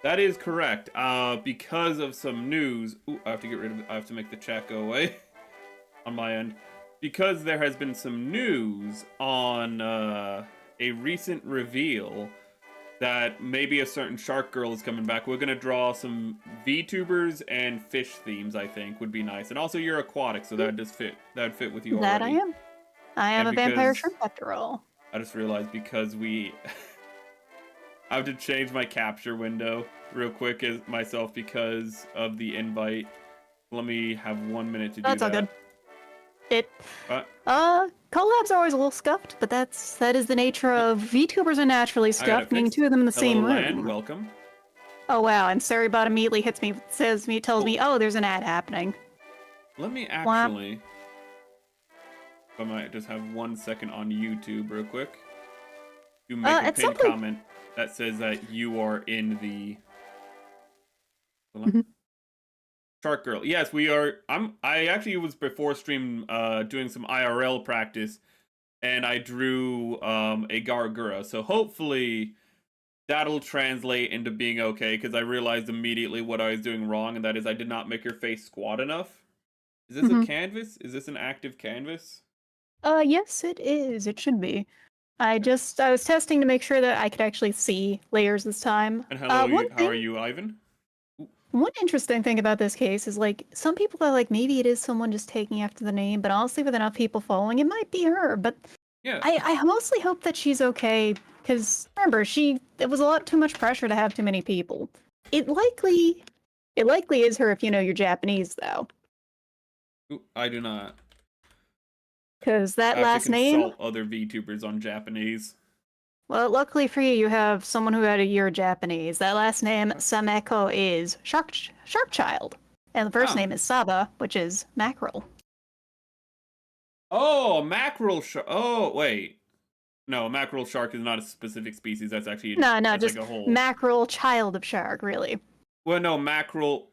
That is correct. Because of some news. Ooh, I have to get rid of it. I have to make the chat go away on my end. Because there has been some news on a recent reveal that maybe a certain shark girl is coming back. We're gonna draw some VTubers and fish themes. I think would be nice, and also you're aquatic, so that would just fit. That would fit with you That I already. am. I am And a vampire because shrimp after all. I just realized because we I have to change my capture window real quick as myself because of the invite. Let me have 1 minute to do That's all that. good. It But collabs are always a little scuffed, but that is the nature of VTubers are naturally I got it scuffed, needing fixed. two of them in the Hello, same land. room. Welcome. Oh wow, and Saribot immediately hits me, tells me, oh, there's an ad happening. Let me Whap. actually. I might just have 1 second on YouTube real quick to make a At some pinned point, comment that says that you are in the Mhm. Shark Girl. Yes, we are. I actually was before stream doing some IRL practice, and I drew a Gargura. So hopefully that'll translate into being okay. Because I realized immediately what I was doing wrong, and that is I did not make your face squat enough. Is this a Mhm. canvas? Is this an active canvas? Yes, it is. It should be. I was testing to make sure that I could actually see layers this time. And hello, One how are thing, you, Ivan? one interesting thing about this case is like some people are like maybe it is someone just taking after the name, but honestly, with enough people following, it might be her. But Yeah. I mostly hope that she's okay because remember, it was a lot too much pressure to have too many people. It likely, it likely is her if you know you're Japanese though, Ooh, I do not. because that I have to last name. consult other VTubers on Japanese. Well, luckily for you, you have someone who had a year Japanese. That last name, Sameko, is Shark Child. And the first Ah. name is Saba, which is mackerel. Oh, mackerel shark. Oh, wait. No, a mackerel shark is not a specific species. That's actually No, that's like just a whole. mackerel, child of shark, really. Well, no, mackerel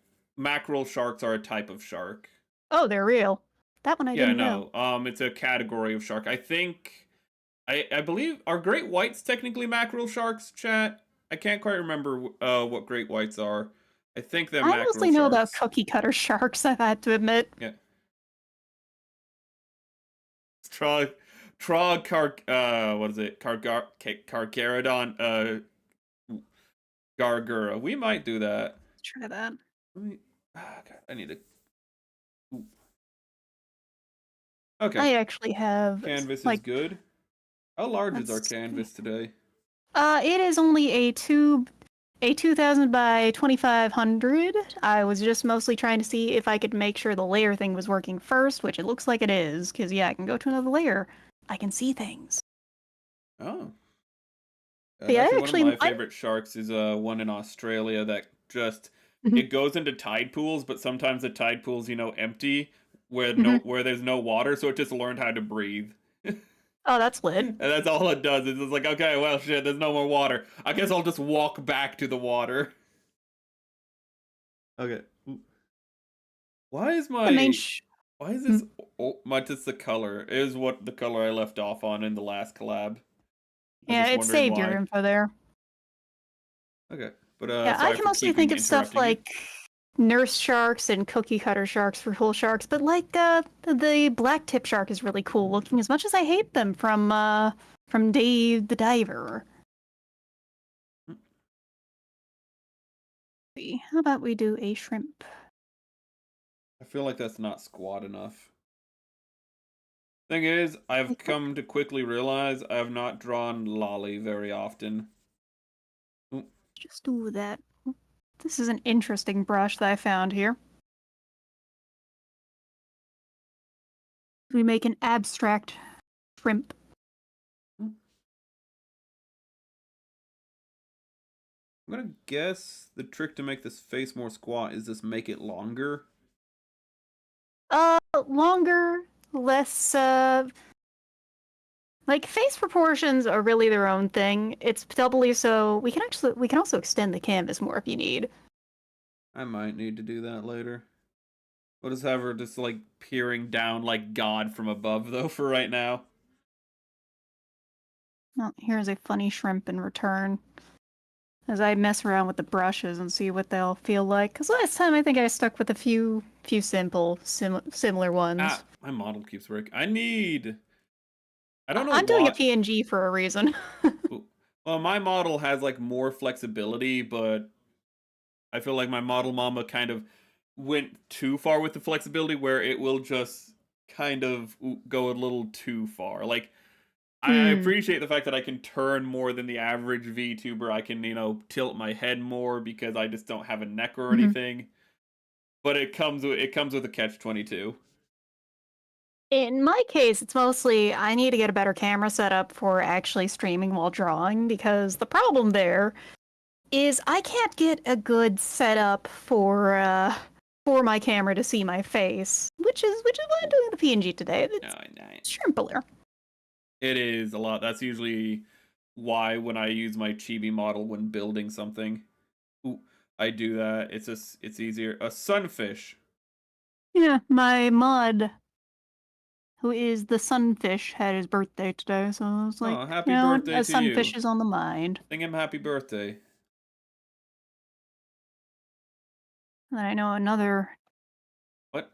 sharks are a type of shark. Oh, they're real. That one I Yeah, didn't know. no. It's a category of shark. I think. I believe are great whites technically mackerel sharks. Chat. I can't quite remember what great whites are. I think they're I mackerel mostly know about sharks. cookie cutter sharks, I've had to admit. Yeah. Trog, what is it? Carcharodon, Gargura. We might do that. Let's try that. Let me, God, I need to. Ooh. Okay, I actually have, canvas is like, good. How large is our let's see. canvas today? It is only a 2000 by 2500. I was just mostly trying to see if I could make sure the layer thing was working first, which it looks like it is, because yeah, I can go to another layer. I can see things. Oh, But yeah, I actually, one of actually, my favorite sharks is one in Australia that just Mhm, it goes into tide pools, but sometimes the tide pools, empty mhm. where there's no water, so it just learned how to breathe. Oh, that's lit. And that's all it does. It's just like, okay, well, shit, there's no more water. I guess I'll just walk back to the water. Okay. Why is The main my sh why is mm, this just the color? It is what the color I left off on in the last collab. I was yeah, just it wondering saved your why. info there. Okay. But Yeah, I sorry can for mostly keeping think of stuff interrupting you. like nurse sharks and cookie cutter sharks for whole sharks, but like the black tip shark is really cool looking. As much as I hate them from Dave the Diver. See, how about we do a shrimp? I feel like that's not squat enough. Thing is, I've come to quickly realize I have not drawn Lolly very often. Ooh, Just do that. This is an interesting brush that I found here. We make an abstract shrimp. ooh. I'm gonna guess the trick to make this face more squat is just make it longer. Longer, less, like face proportions are really their own thing. It's doubly so. We can also extend the canvas more if you need. I might need to do that later. We'll just have her just like peering down like God from above though for right now. Well, here's a funny shrimp in return. as I mess around with the brushes and see what they'll feel like. Because last time I think I stuck with a few simple, similar ones. Ah, my model keeps working. I don't know I'm doing a why. PNG for a reason. Ooh. Well, my model has like more flexibility, but I feel like my model mama kind of went too far with the flexibility where it will just kind of go a little too far. Like I Hmm. appreciate the fact that I can turn more than the average VTuber. I can, tilt my head more because I just don't have a neck or Mhm. anything. But it comes with a catch 22. In my case, it's mostly I need to get a better camera setup for actually streaming while drawing because the problem there is I can't get a good setup for my camera to see my face, which is why I'm doing the PNG today. No, It's no. simpler. It is a lot. That's usually why when I use my Chibi model when building something, ooh, I do that. It's easier. A sunfish. Yeah, my mod, who is the sunfish, had his birthday today, so I was like, Oh, happy birthday a to sunfish you. is on the mind. Sing him happy birthday. And I know What?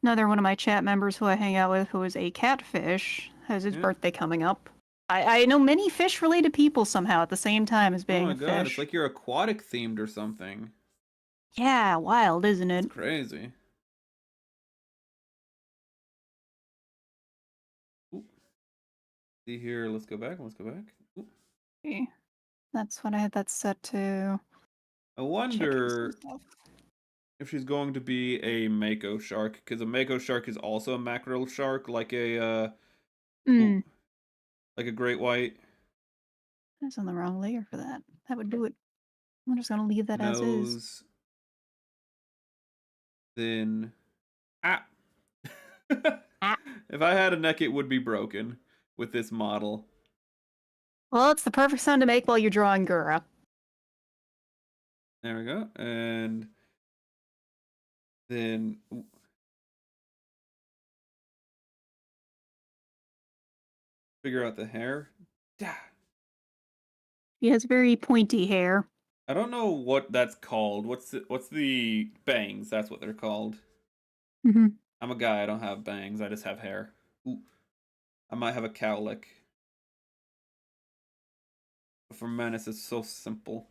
another one of my chat members who I hang out with, who is a catfish, has his Yeah. birthday coming up. I know many fish-related people somehow at the same time as Oh being my a god, it's fish. like you're aquatic themed or something. Yeah, wild, isn't It's it? crazy. Ooh, see here, let's go back. Let's go back. Ooh. Okay. That's what I had that set to. I Checking some wonder stuff. if she's going to be a mako shark, because a mako shark is also a mackerel shark, ooh, Hmm, like a great white. I was on the wrong layer for that. That would do it. I'm just gonna leave that as is. Nose, then ah. Ah. If I had a neck, it would be broken with this model. Well, it's the perfect sound to make while you're drawing Gura. There we go, and then ooh, figure out the hair. Yeah. He has very pointy hair. I don't know what that's called. What's the bangs? That's what they're called. Hmm. I'm a guy. I don't have bangs. I just have hair. Ooh, I might have a cowlick. But for men, it's just so simple.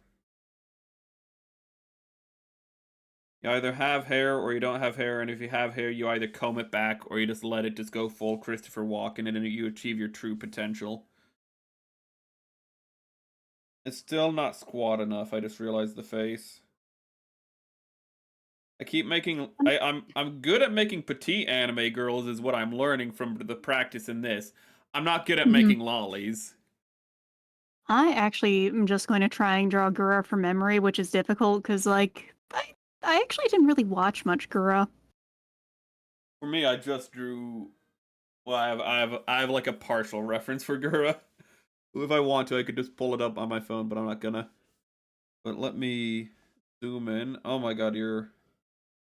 You either have hair or you don't have hair, and if you have hair, you either comb it back or you just let it just go full Christopher Walken, and then you achieve your true potential. It's still not squat enough. I just realized the face. I keep making. I'm good at making petite anime girls, is what I'm learning from the practice in this. I'm not good at Hmm. making lollies. I actually am just going to try and draw Gura from memory, which is difficult because, like, I actually didn't really watch much Gura. For me, I just drew. Well, I have like a partial reference for Gura. If I want to, I could just pull it up on my phone, but I'm not gonna. But let me zoom in. Oh my god, you're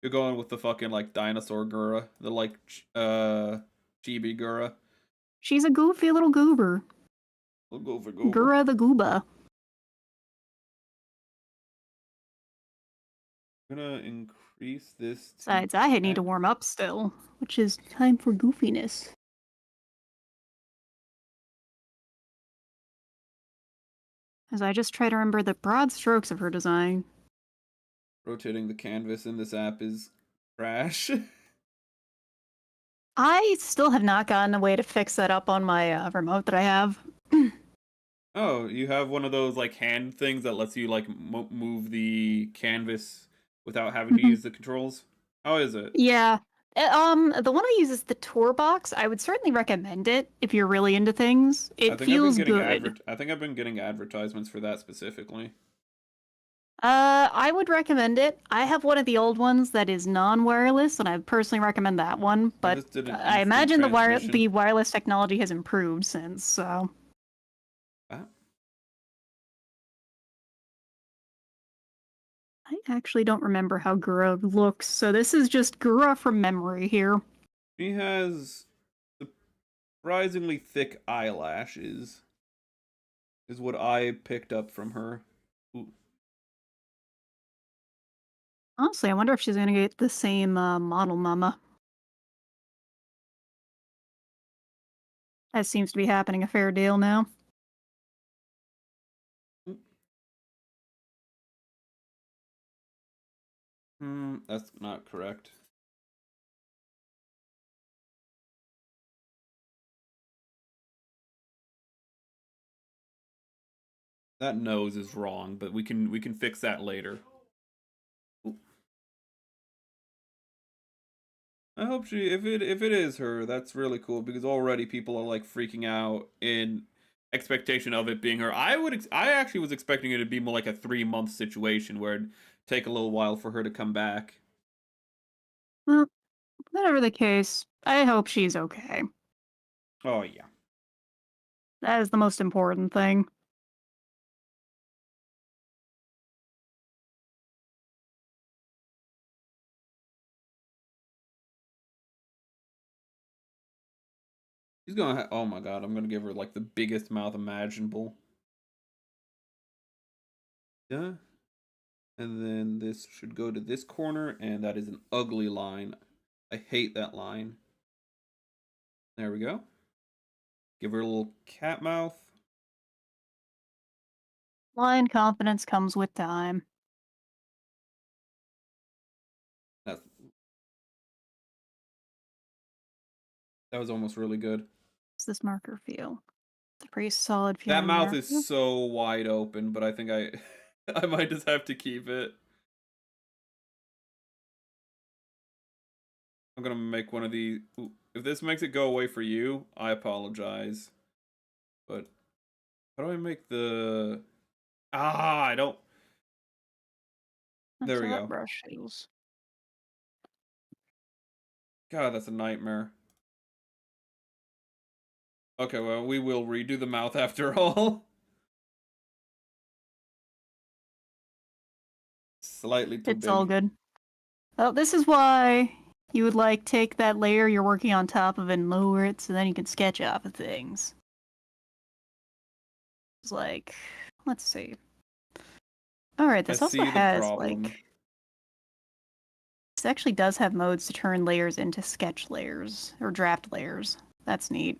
going with the fucking like dinosaur Gura, the like chibi Gura. She's a goofy little goober. We'll go for Goober. Gura the Gooba. I'm gonna increase this to Besides, I need to 10. warm up still, which is time for goofiness. As I just try to remember the broad strokes of her design. Rotating the canvas in this app is trash. I still have not gotten a way to fix that up on my remote that I have. Oh, you have one of those like hand things that lets you like move the canvas without having to use the controls. How is it? Yeah. The one I use is the tour box. I would certainly recommend it if you're really into things. It feels good. I think I've been getting advertisements for that specifically. I would recommend it. I have one of the old ones that is non-wireless, and I personally recommend that one. I But just did an I instant imagine transmission. the wireless technology has improved since. So Ah, I actually don't remember how Gura looks. So this is just Gura from memory here. she has surprisingly thick eyelashes, is what I picked up from her. Ooh. Honestly, I wonder if she's gonna get the same model mama. That seems to be happening a fair deal now. That's not correct. That nose is wrong, but we can fix that later. Ooh. I hope if it is her, that's really cool because already people are like freaking out in expectation of it being her. I actually was expecting it to be more like a 3 month situation where it'd take a little while for her to come back. Well, whatever the case, I hope she's okay. Oh yeah. That is the most important thing. She's gonna oh my god, I'm gonna give her like the biggest mouth imaginable. Yeah. And then this should go to this corner, and that is an ugly line. I hate that line. There we go. Give her a little cat mouth. Blind confidence comes with time. That's, that was almost really good. What's this marker feel? It's a pretty solid That feeling mouth marker. is so wide open, but I think I might just have to keep it. I'm gonna make one of these. Ooh, if this makes it go away for you, I apologize. But how do I make the? I don't. There That's we how that go. brush feels. God, that's a nightmare. Okay, well, we will redo the mouth after all. Slightly too It's all big. good. Well, this is why you would like take that layer you're working on top of and lower it so then you can sketch off of things. It's like, let's see. Alright, I this also see the has, problem. like, this actually does have modes to turn layers into sketch layers, or draft layers. That's neat.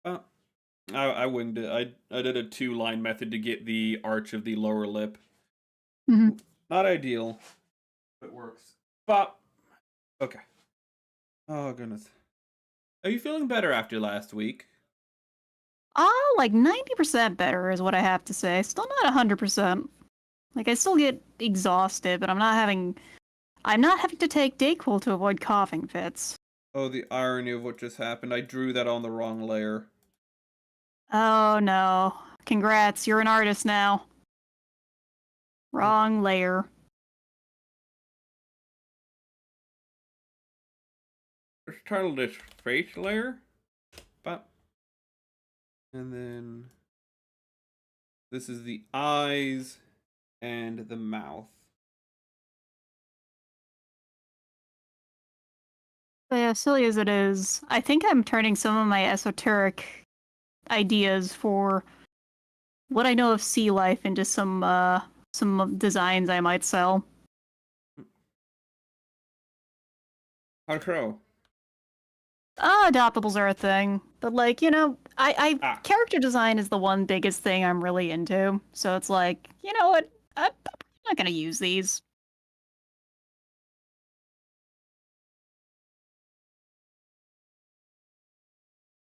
Uh, I winged it. I did a 2-line method to get the arch of the lower lip. Mhm. Not ideal. It works. But okay. Oh goodness. Are you feeling better after last week? Like 90% better is what I have to say. Still not 100%. Like, I still get exhausted, but I'm not having to take Dayquil to avoid coughing fits. Oh, the irony of what just happened. I drew that on the wrong layer. Oh no. Congrats, you're an artist now. Okay. Wrong layer. Let's title this face layer. But and then this is the eyes and the mouth. But yeah, silly as it is, I think I'm turning some of my esoteric ideas for what I know of sea life into some designs I might sell. How so? Adoptables are a thing, but like, I Ah. character design is the one biggest thing I'm really into. So it's like, you know what? I'm not gonna use these.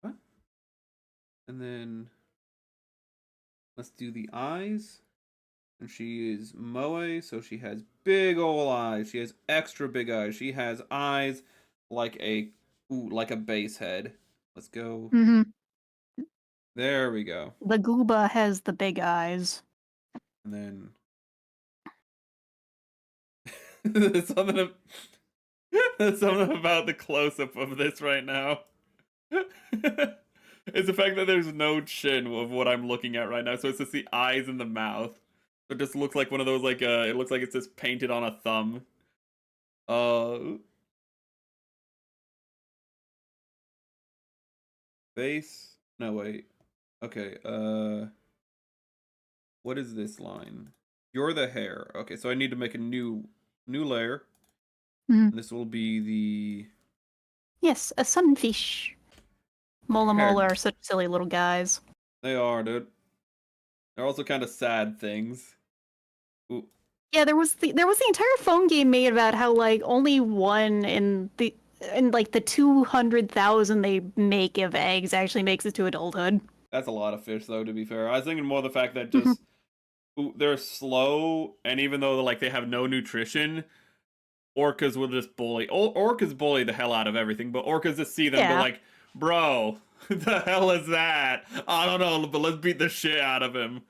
What? And then let's do the eyes. And she is Moe, so she has big ol' eyes. She has extra big eyes. She has eyes like like a base head. Let's go. Hmm. There we go. The Gooba has the big eyes. And then there's something there's something about the close up of this right now. It's the fact that there's no chin of what I'm looking at right now, so it's just the eyes and the mouth. It just looks like one of those like it looks like it's just painted on a thumb. Uh Face? No, wait. Okay, what is this line? You're the hair. Okay, so I need to make a new layer. Mhm. This will be the Yes, a sunfish. Mola hair. Mola are such silly little guys. They are, dude. They're also kind of sad things. Ooh. Yeah, there was the entire phone game made about how like only one in like the 200,000 they make of eggs actually makes it to adulthood. That's a lot of fish, though. To be fair, I was thinking more the fact that just they're slow, and even though like they have no nutrition, orcas will just bully. Orcas bully the hell out of everything, but orcas just see them, they're Yeah. like, "Bro, the hell is that? I don't know, but let's beat the shit out of him."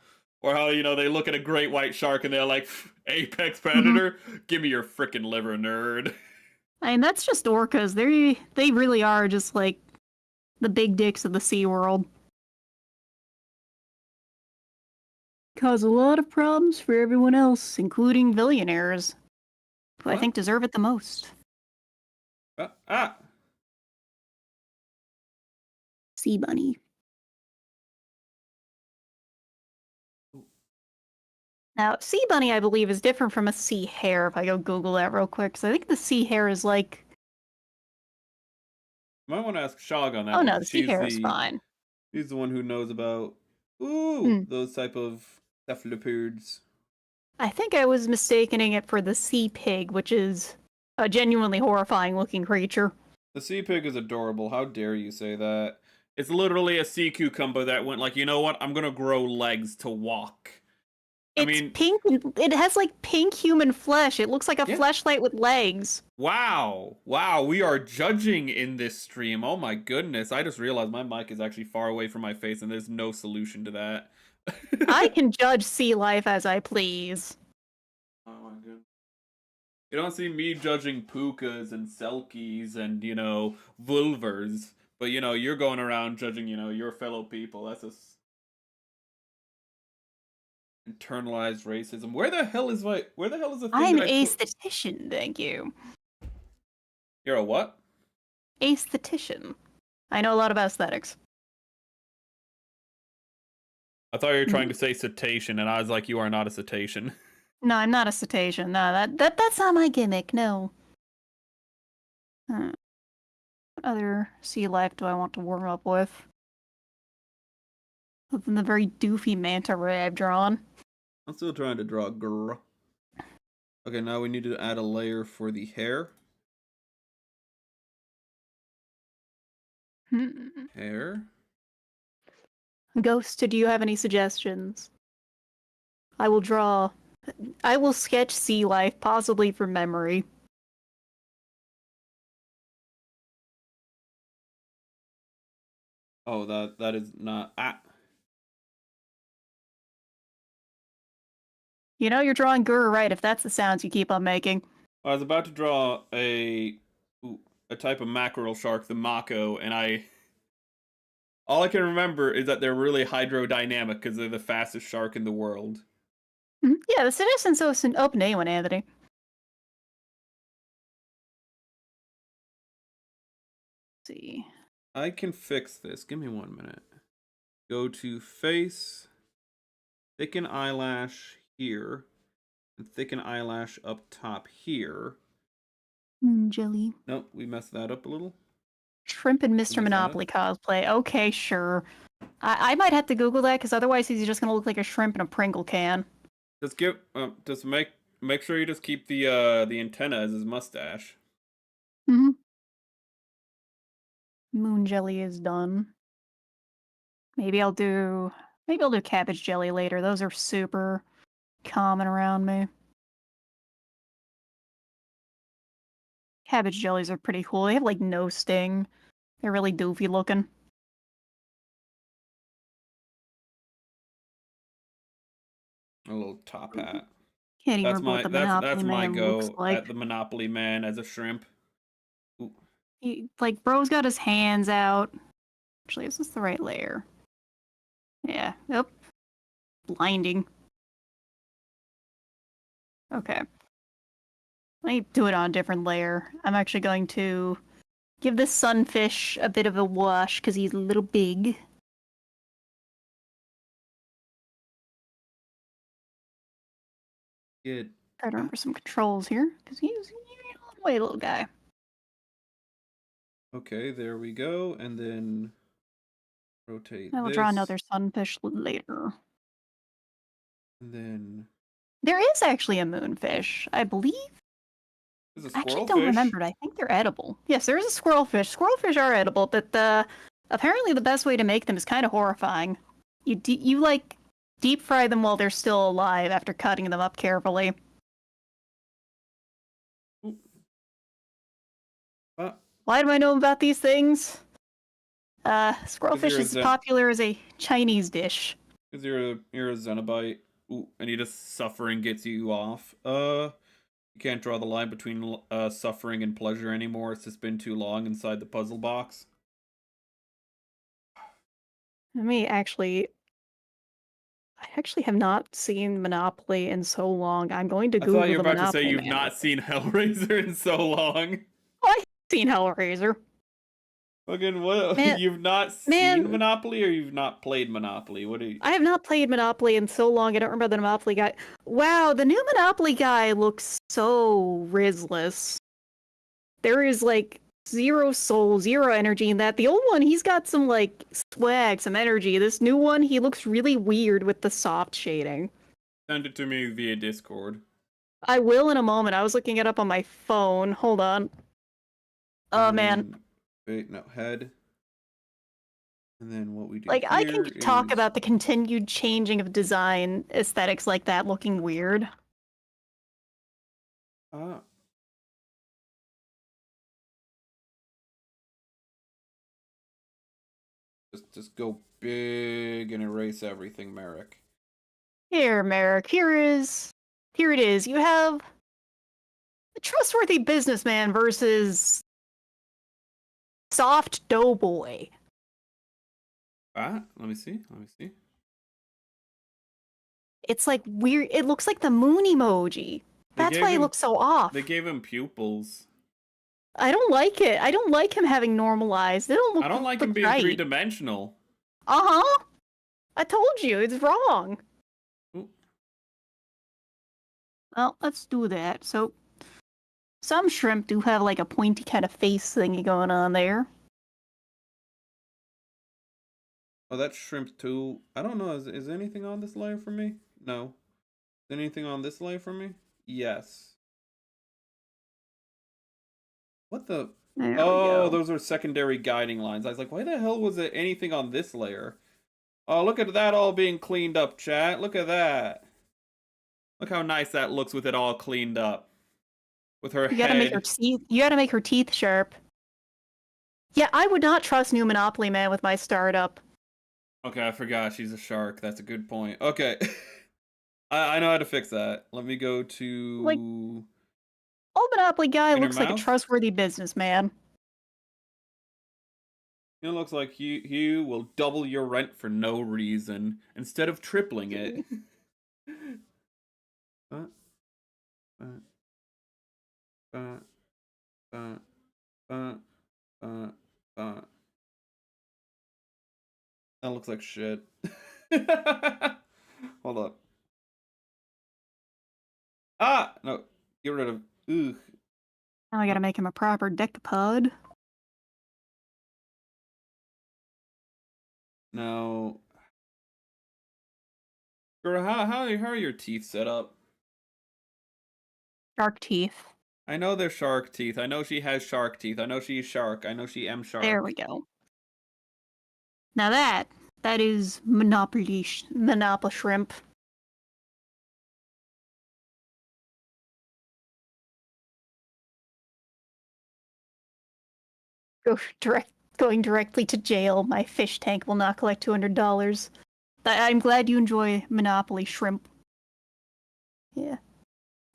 Or how they look at a great white shark and they're like, "Apex Mhm. predator, give me your freaking liver, nerd." I mean, that's just orcas. They really are just like the big dicks of the sea world. Cause a lot of problems for everyone else, including billionaires, who I What? think deserve it the most. Ah. Sea bunny. Now, sea bunny, I believe, is different from a sea hare. If I go Google that real quick, because I think the sea hare is like, Might want to ask Shog on that oh one no, the because sea hare is fine. she's the one who knows about Hmm. those type of cephalopods. I think I was mistaking it for the sea pig, which is a genuinely horrifying looking creature. The sea pig is adorable. How dare you say that? It's literally a sea cucumber that went like, you know what? I'm gonna grow legs to walk. I It's mean, pink. It has like pink human flesh. It looks like a yeah. fleshlight with legs. Wow. Wow, we are judging in this stream. Oh my goodness. I just realized my mic is actually far away from my face and there's no solution to that. I can judge sea life as I please. Oh my goodness. You don't see me judging pukas and selkies and, vulvers. But, you're going around judging, your fellow people. That's just internalized racism. Where the hell is the thing I'm that I put? aesthetician, thank you. You're a what? Aesthetician. I know a lot about aesthetics. I thought you were trying Mhm. to say cetacean, and I was like, you are not a cetacean. No, I'm not a cetacean. No, that's not my gimmick. No. What other sea life do I want to warm up with? Other than the very doofy manta ray I've drawn. I'm still trying to draw a girl. Okay, now we need to add a layer for the hair. Hair. Ghost, do you have any suggestions? I will draw. I will sketch sea life, possibly from memory. Oh, that is not. Ah. You know you're drawing Gur right if that's the sounds you keep on making. I was about to draw a type of mackerel shark, the mako, and all I can remember is that they're really hydrodynamic because they're the fastest shark in the world. Yeah, the suggestion's open to anyone, Anthony. Let's see. I can fix this. Give me 1 minute. Go to face, thicken eyelash here, and thicken eyelash up top here. Jelly. Nope, we messed that up a little. Shrimp and Mr. Mess that up. Monopoly cosplay. Okay, sure. I might have to Google that because otherwise he's just gonna look like a shrimp in a Pringle can. Just make sure you just keep the antenna as his mustache. Mm-hmm. Moon jelly is done. Maybe I'll do cabbage jelly later. Those are super common around me. Cabbage jellies are pretty cool. They have like no sting. They're really doofy looking. A little top hat. Can't even That's remember what my the that's Monopoly my Man looks go like. at the Monopoly Man as a shrimp. Ooh. Like, bro's got his hands out. Actually, is this the right layer? Yeah. Nope. Blinding. Okay. Let me do it on a different layer. I'm actually going to give this sunfish a bit of a wash because he's a little big. Good. Try to remember some controls here, because he's a long way, little guy. Okay, there we go. And then rotate I will this. draw another sunfish later. And then There is actually a moonfish, I believe. there's a I actually squirrel don't fish. remember it. I think they're edible. Yes, there is a squirrelfish. Squirrelfish are edible, but apparently the best way to make them is kind of horrifying. You like deep fry them while they're still alive after cutting them up carefully. Why do I know about these things? Squirrelfish is popular as a Chinese dish. Because you're a Zenobite. Ooh, and you just suffering gets you off. You can't draw the line between suffering and pleasure anymore. It's just been too long inside the puzzle box. I actually have not seen Monopoly in so long. I'm going to Google I thought you were the about to say Monopoly you've Man. not seen Hellraiser in so long. Oh, I've seen Hellraiser. Again, what? You've not seen Monopoly, or you've not played Monopoly? What are you? I have not played Monopoly in so long. I don't remember the Monopoly guy. Wow, the new Monopoly guy looks so rizless. There is like zero soul, zero energy in that. The old one, he's got some like swag, some energy. This new one, he looks really weird with the soft shading. Send it to me via Discord. I will in a moment. I was looking it up on my phone. Hold on. Oh man. Wait, no, head. And then what we do like, I can talk is... about the continued changing of design aesthetics like that looking weird. Just go big and erase everything, Merrick. Here, Merrick, here it is. You have a trustworthy businessman versus soft doughboy. Let me see. It's like weird. It looks like the moon emoji. That's why he looks so off. They gave him pupils. I don't like it. I don't like him having normal eyes. They don't look. I don't like him being three-dimensional. Uh-huh. I told you, it's wrong. Ooh. Well, let's do that. So, some shrimp do have like a pointy kind of face thingy going on there. Oh, that's shrimp too. I don't know. Is anything on this layer for me? No. Is anything on this layer for me? Yes. What the? Oh, those are secondary guiding lines. I was like, why the hell was there anything on this layer? Oh, look at that all being cleaned up, chat. Look at that. Look how nice that looks with it all cleaned up. With her head. You gotta make her teeth sharp. Yeah, I would not trust new Monopoly Man with my startup. Okay, I forgot she's a shark. That's a good point. Okay. I know how to fix that. Let me go to... Like, old Monopoly guy looks like a trustworthy businessman. It looks like he will double your rent for no reason, instead of tripling it. That looks like shit. Hold up. No. Get rid of... Ugh. Now I gotta make him a proper decapod. No. Girl, how are your teeth set up? Shark teeth. I know they're shark teeth. I know she has shark teeth. I know she's shark. I know she am shark. There we go. Now that is Monopoly shrimp. Going directly to jail. My fish tank will not collect $200. I'm glad you enjoy Monopoly shrimp. Yeah.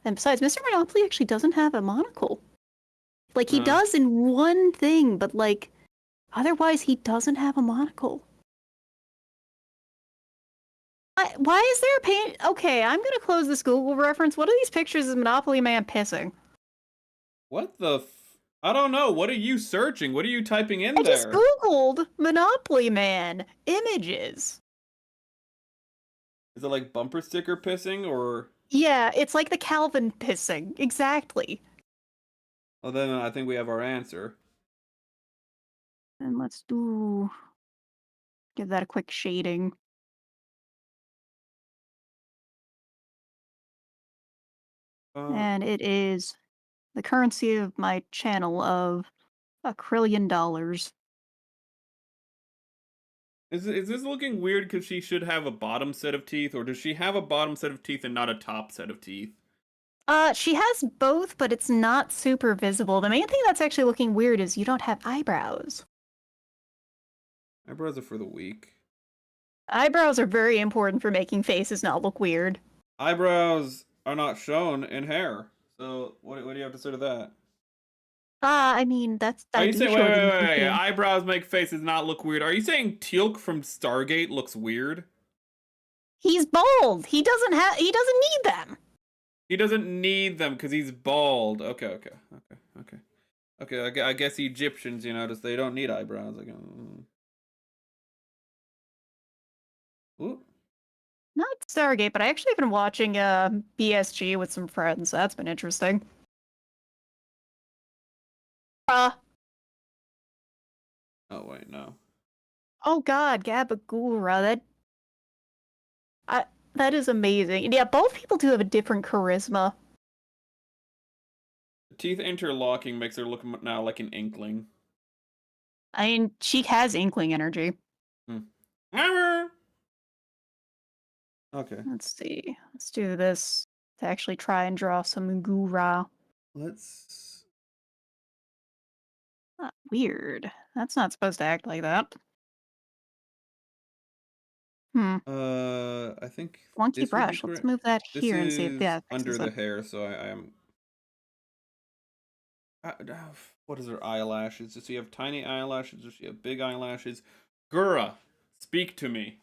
And besides, Mr. Monopoly actually doesn't have a monocle. Like, he does in one thing, but, like, otherwise he doesn't have a monocle. Why is there a paint? Okay, I'm gonna close this Google reference. What are these pictures of Monopoly Man pissing? What the I don't know. What are you searching? What are you typing in there? I just Googled Monopoly Man images. Is it like bumper sticker pissing or? Yeah, it's like the Calvin pissing. Exactly. Well, then I think we have our answer. And let's give that a quick shading. And it is the currency of my channel of $1 trillion. Is this looking weird because she should have a bottom set of teeth, or does she have a bottom set of teeth and not a top set of teeth? She has both, but it's not super visible. The main thing that's actually looking weird is you don't have eyebrows. Eyebrows are for the weak. Eyebrows are very important for making faces not look weird. Eyebrows are not shown in hair. So what do you have to say to that? I mean, Are I you do saying show it in the wait? video. Eyebrows make faces not look weird. Are you saying Teal'c from Stargate looks weird? He's bald. He doesn't need them. He doesn't need them because he's bald. Okay. I guess Egyptians, just they don't need eyebrows. Ooh. Not Stargate, but I actually been watching BSG with some friends. That's been interesting. Oh wait, no. Oh God, Gabagura. That is amazing. Yeah, both people do have a different charisma. The teeth interlocking makes her look now like an inkling. I mean, she has inkling energy. Okay. Let's see. Let's do this to actually try and draw some Gura. Let's. Weird. That's not supposed to act like that. I think Wonky this would be brush. Let's correct. move that This here and see if is that under fixes the it. hair, so I am. What is her eyelashes? Does she have tiny eyelashes? Does she have big eyelashes? Gura, speak to me.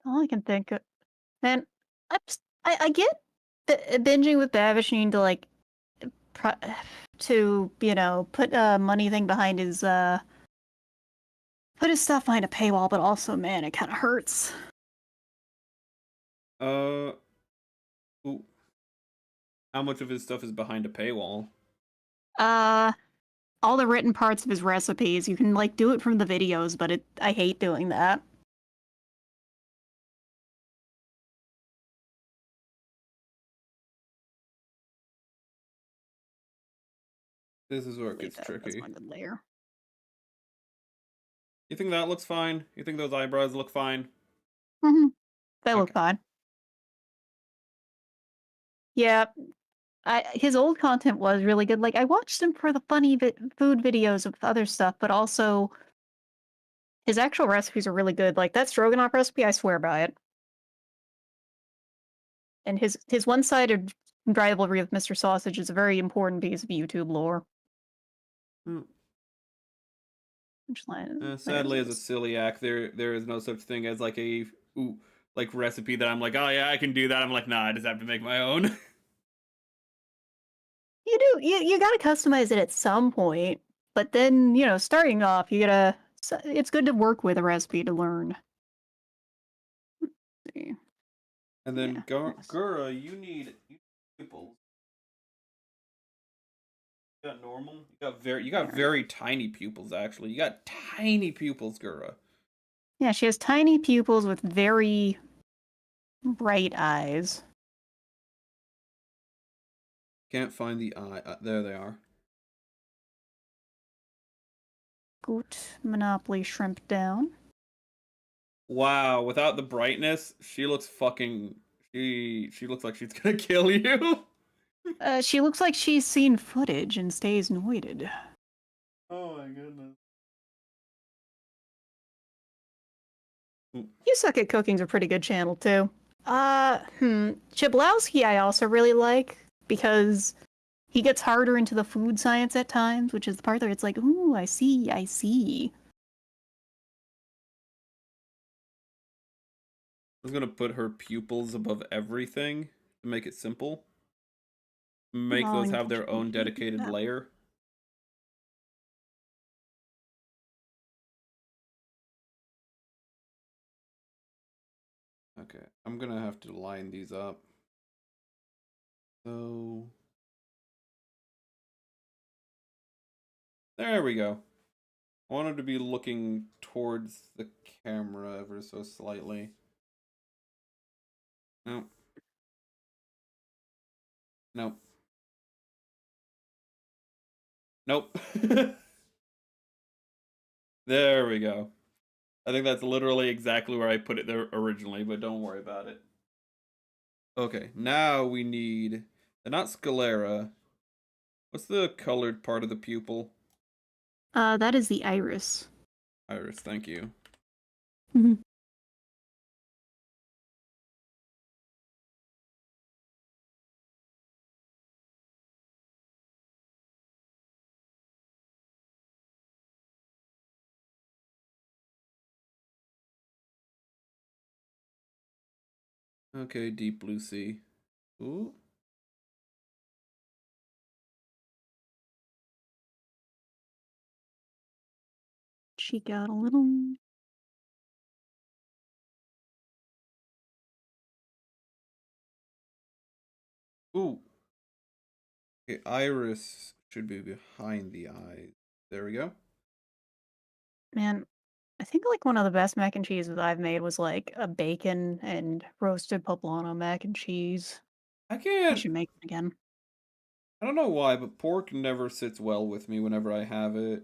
All I can think of. Man, I get binging with Babish needing to like to put a money thing behind his put his stuff behind a paywall, but also man, it kind of hurts. Uh, ooh. How much of his stuff is behind a paywall? All the written parts of his recipes. You can like do it from the videos, but I hate doing that. This is where it gets That's tricky. not a good layer. You think that looks fine? You think those eyebrows look fine? Mm-hmm. They look Okay. fine. Yeah, his old content was really good. Like I watched him for the funny food videos of other stuff, but also his actual recipes are really good. Like that stroganoff recipe, I swear by it. And his one-sided rivalry with Mr. Sausage is a very important piece of YouTube lore. Hmm. Which line? Sadly, as a celiac, there is no such thing as like a recipe that I'm like, oh yeah, I can do that. I'm like, nah, I just have to make my own. You do. You gotta customize it at some point, but then starting off, you gotta. It's good to work with a recipe to learn. Let's see. And then Yeah. Gura, you need pupils. You got normal. You got very tiny pupils. Actually, you got tiny pupils, Gura. Yeah, she has tiny pupils with very bright eyes. Can't find the eye. There they are. Gut Monopoly shrimp down. Wow, without the brightness, she looks fucking. She looks like she's gonna kill you. She looks like she's seen footage and stays noited. Oh my goodness. You Suck at Cooking's a pretty good channel too. Chiblowski I also really like because he gets harder into the food science at times, which is the part where it's like, ooh, I see. I was gonna put her pupils above everything to make it simple. Make Oh, those and have their own dedicated layer. Okay. I'm gonna have to line these up. So there we go. I wanted to be looking towards the camera ever so slightly. Nope. Nope. Nope. There we go. I think that's literally exactly where I put it there originally, but don't worry about it. Okay, now we need not sclera. What's the colored part of the pupil? That is the iris. Iris, thank you. Mhm. Okay, deep blue sea. Ooh. Cheek out a little. Ooh. Okay, iris should be behind the eyes. There we go. Man, I think like one of the best mac and cheeses I've made was like a bacon and roasted poblano mac and cheese. I I can't. should make it again. I don't know why, but pork never sits well with me whenever I have it.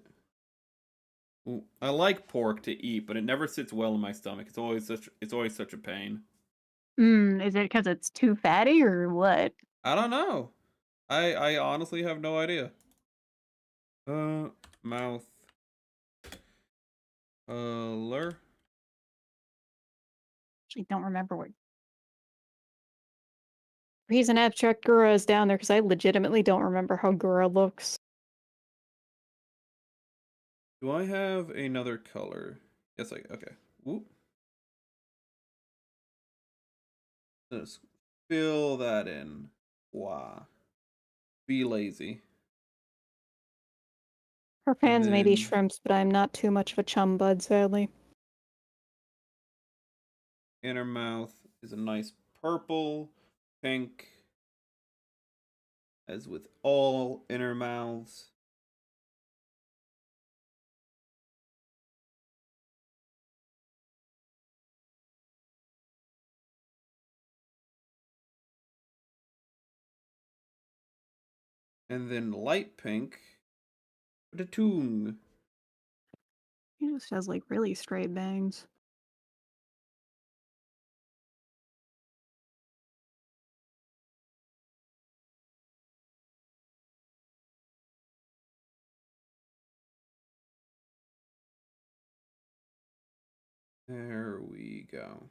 Ooh, I like pork to eat, but it never sits well in my stomach. It's always such a pain. Is it because it's too fatty or what? I don't know. I honestly have no idea. Mouth color. Actually, don't remember what. He's an abstract Gura is down there because I legitimately don't remember how Gura looks. Do I have another color? Yes, okay. Whoop. Let's fill that in. Wow. Be lazy. Her And fans may be then shrimps, but I'm not too much of a chum bud, sadly. inner mouth is a nice purple, pink, as with all inner mouths. And then light pink, the tongue. He just has like really straight bangs. There we go.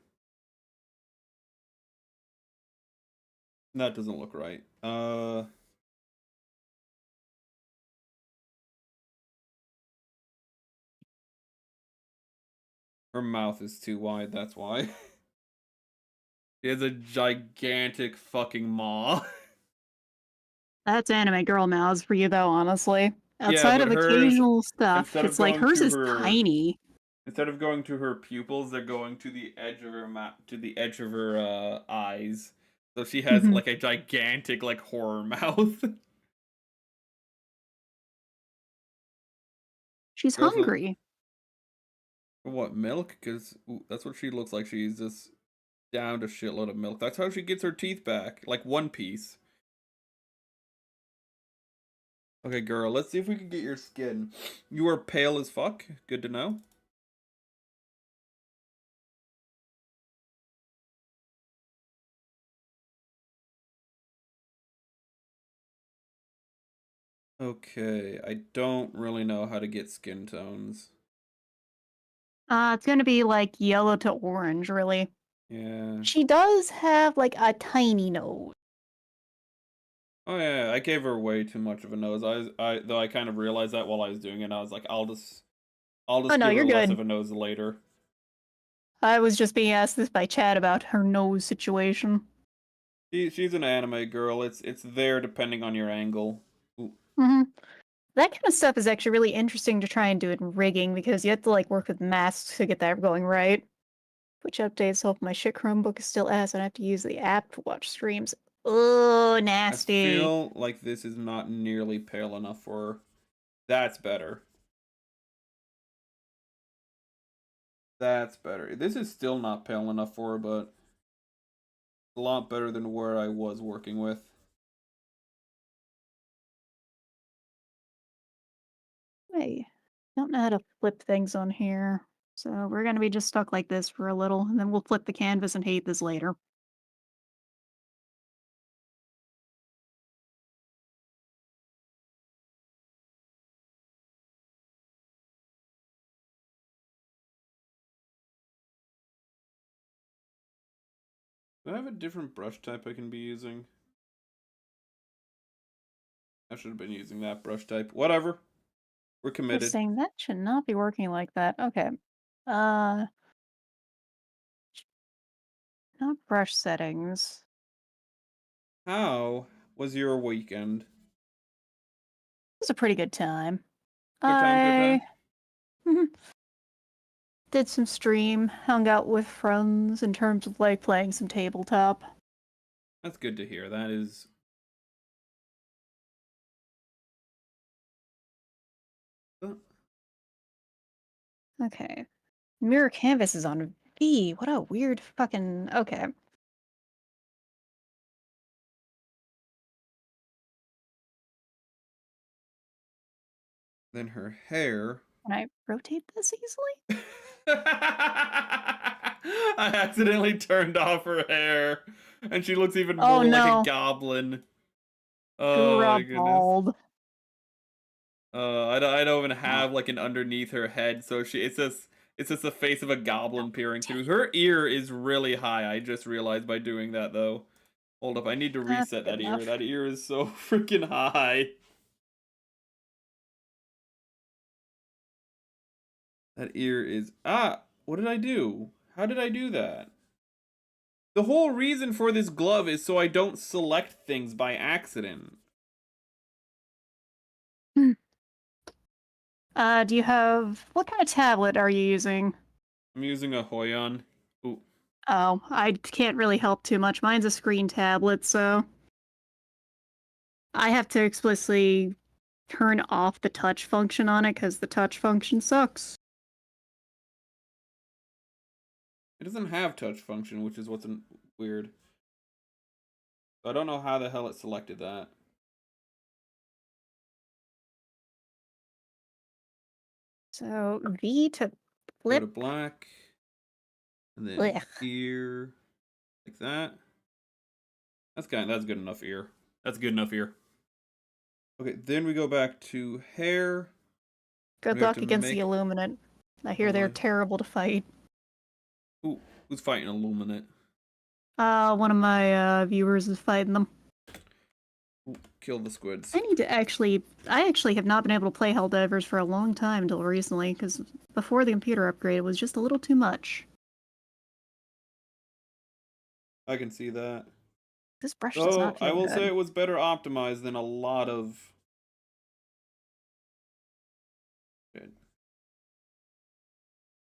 That doesn't look right. Her mouth is too wide, that's why. She has a gigantic fucking maw. That's anime girl mouths for you, though, honestly. Yeah, Outside but of hers, occasional stuff, instead of it's like going hers to is her tiny. instead of going to her pupils, they're going to the edge of her to the edge of her eyes. So she has Mhm. like a gigantic like horror mouth. She's She also hungry. what milk? Because that's what she looks like. She's just down a shitload of milk. That's how she gets her teeth back, like One Piece. Okay, girl, let's see if we can get your skin. You are pale as fuck. Good to know. Okay, I don't really know how to get skin tones. It's gonna be like yellow to orange, really. Yeah. She does have like a tiny nose. Oh yeah, I gave her way too much of a nose. Though I kind of realized that while I was doing it. I was like, I'll Oh just no, give her you're less good. of a nose later. I was just being asked this by Chad about her nose situation. She's an anime girl. It's there depending on your angle. Ooh. hmm That kind of stuff is actually really interesting to try and do in rigging because you have to like work with masks to get that going right. Which updates so if my shit Chromebook is still ass and I have to use the app to watch streams. Oh, I nasty. feel like this is not nearly pale enough for her. That's better. That's better. This is still not pale enough for her, but a lot better than where I was working with. Hey, don't know how to flip things on here. So we're gonna be just stuck like this for a little, and then we'll flip the canvas and hate this later. Do I have a different brush type I can be using? I should have been using that brush type. Whatever. We're I was committed. saying that should not be working like that. Okay. Uh, not brush settings. How was your weekend? It was a pretty good time. Good time, good I time? did some stream, hung out with friends in terms of like playing some tabletop. That's good to hear. That is... Okay. Mirror canvas is on V. What a weird fucking. Okay. Then her hair... Can I rotate this easily? I accidentally turned off her hair, and she looks even Oh more like a no. goblin. Oh my goodness. Grubald. I don't even Oh, have like an underneath her head, so it's just the face of a goblin peering through. Her ear is really high. I just realized by doing that though. Hold up, I need to that's reset good that ear. enough. That ear is so freaking high. That ear is what did I do? How did I do that? The whole reason for this glove is so I don't select things by accident. Hmm. Do you have what kind of tablet are you using? I'm using a Hoyon. Ooh, Oh, I can't really help too much. Mine's a screen tablet, so I have to explicitly turn off the touch function on it because the touch function sucks. it doesn't have touch function, which is what's weird. I don't know how the hell it selected that. So V to Go to flip. black, and then Blech. ear, like that. That's good enough ear. That's good enough ear. Okay, then we go back to hair. Good We have to luck against the make Illuminate. I a hear they're line. terrible to fight. Ooh, who's fighting Illuminate? One of my viewers is fighting them. Ooh, kill the squids. I actually have not been able to play Helldivers for a long time until recently, because before the computer upgrade, it was just a little too much. I can see that. This brush does Oh, not I feel will say good. it was better optimized than a lot of.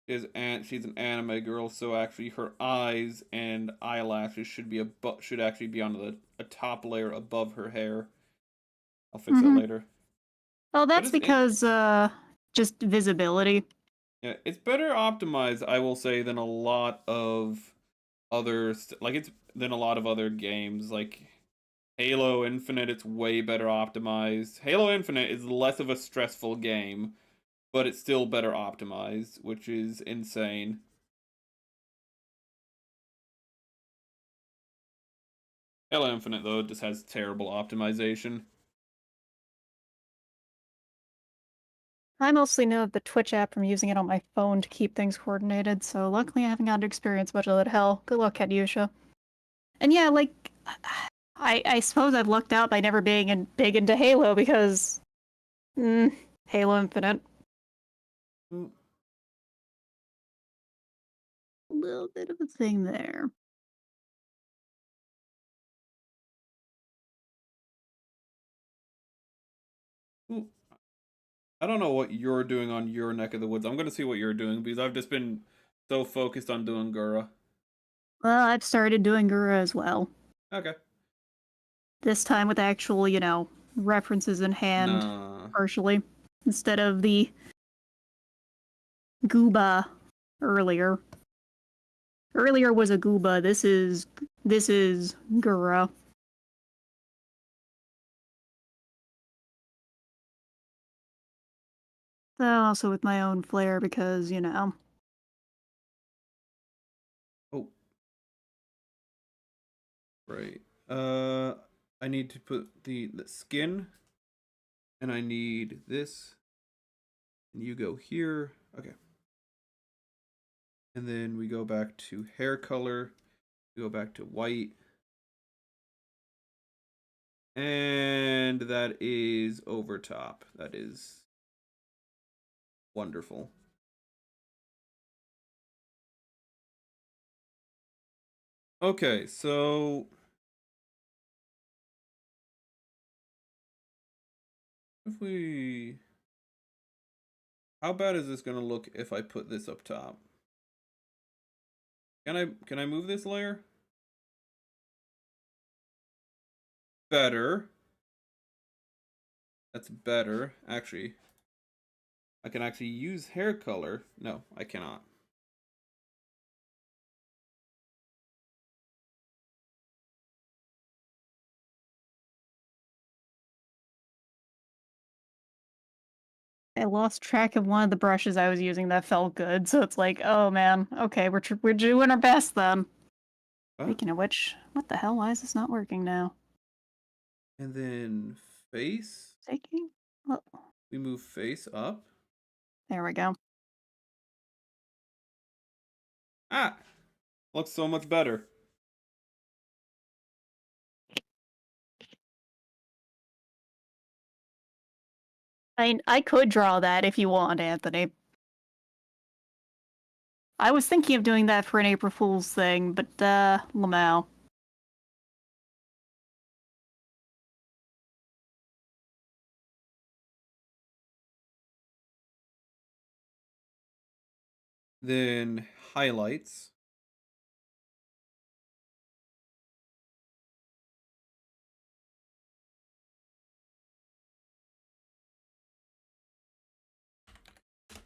She's an anime girl, so actually her eyes and eyelashes should actually be on a top layer above her hair. I'll fix that Hmm. later. Oh, But that's because, just visibility. yeah, it's better optimized, I will say, than a lot of it's than a lot of other games like Halo Infinite. It's way better optimized. Halo Infinite is less of a stressful game, but it's still better optimized, which is insane. Halo Infinite though just has terrible optimization. I mostly know of the Twitch app from using it on my phone to keep things coordinated, so luckily I haven't gotten to experience much of that hell. Good luck, Katyusha. And yeah, like, I suppose I've lucked out by never being big into Halo because, Halo Infinite. Mm. A little bit of a thing there. Ooh, I don't know what you're doing on your neck of the woods. I'm gonna see what you're doing because I've just been so focused on doing Gura? Well, I've started doing Gura as well. Okay. This time with actual, references in hand, Nah. partially, instead of the Gooba earlier. Earlier was a Gooba. This is Gura. Also with my own flair because, Oh. Right. I need to put the skin, and I need this, and you go here. Okay. And then we go back to hair color. We go back to white. And that is over top. That is wonderful. Okay, so if we, how bad is this gonna look if I put this up top? Can I move this layer? Better. That's better. Actually, I can actually use hair color. No, I cannot. I lost track of one of the brushes I was using that felt good, so it's like, oh man, okay, we're doing our best then. Ah, Speaking of which, what the hell? Why is this not working now? and then face. Taking? Well, We move face up. there we go. Ah, looks so much better. I could draw that if you want, Anthony. I was thinking of doing that for an April Fool's thing, but Lamau. Then highlights.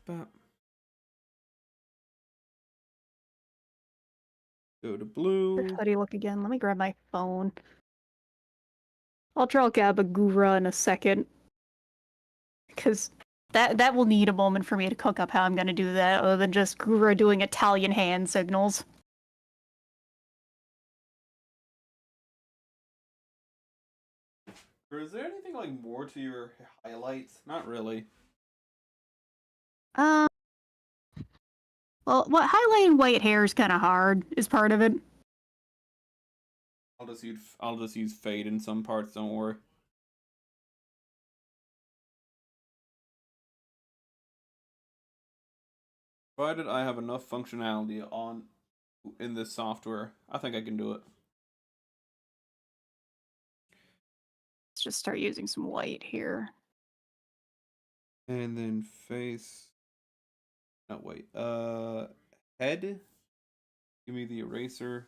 Bop. Go to blue. How do you look again? Let me grab my phone. I'll draw Gabagura in a second. Because that will need a moment for me to cook up how I'm gonna do that, other than just Gura doing Italian hand signals. Or is there anything like more to your highlights? Not really. Um, well, what highlighting white hair is kind of hard, is part of it. I'll just use fade in some parts, don't worry. Provided I have enough functionality on in this software, I think I can do it. Let's just start using some white here. And then face. No, wait. Head. Give me the eraser.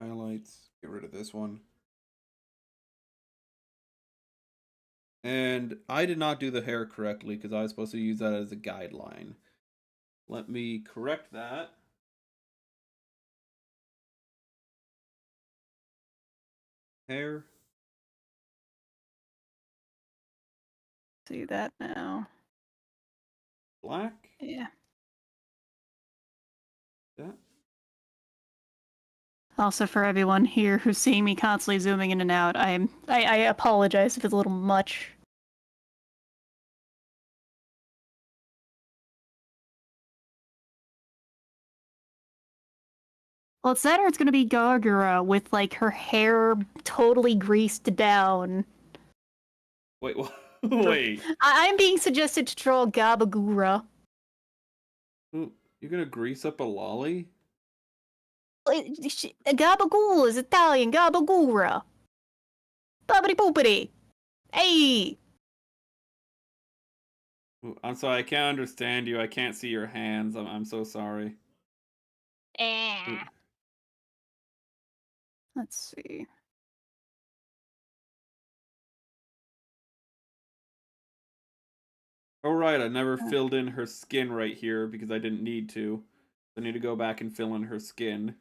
Highlights. Get rid of this one. And I did not do the hair correctly because I was supposed to use that as a guideline. Let me correct that. Hair. See that now. Black. Yeah. That. Also, for everyone here who's seeing me constantly zooming in and out, I apologize if it's a little much. Well, it's that or it's gonna be Gargura with, like, her hair totally greased down. Wait, wait. I'm being suggested to draw Gabagura. Ooh, you're gonna grease up a lolly? Gabagool is Italian. Gabagoora. Bubbity boopity. Hey. I'm sorry, I can't understand you. I can't see your hands. I'm so sorry. Let's see. Oh right, I never filled in her skin right here because I didn't need to. I need to go back and fill in her skin.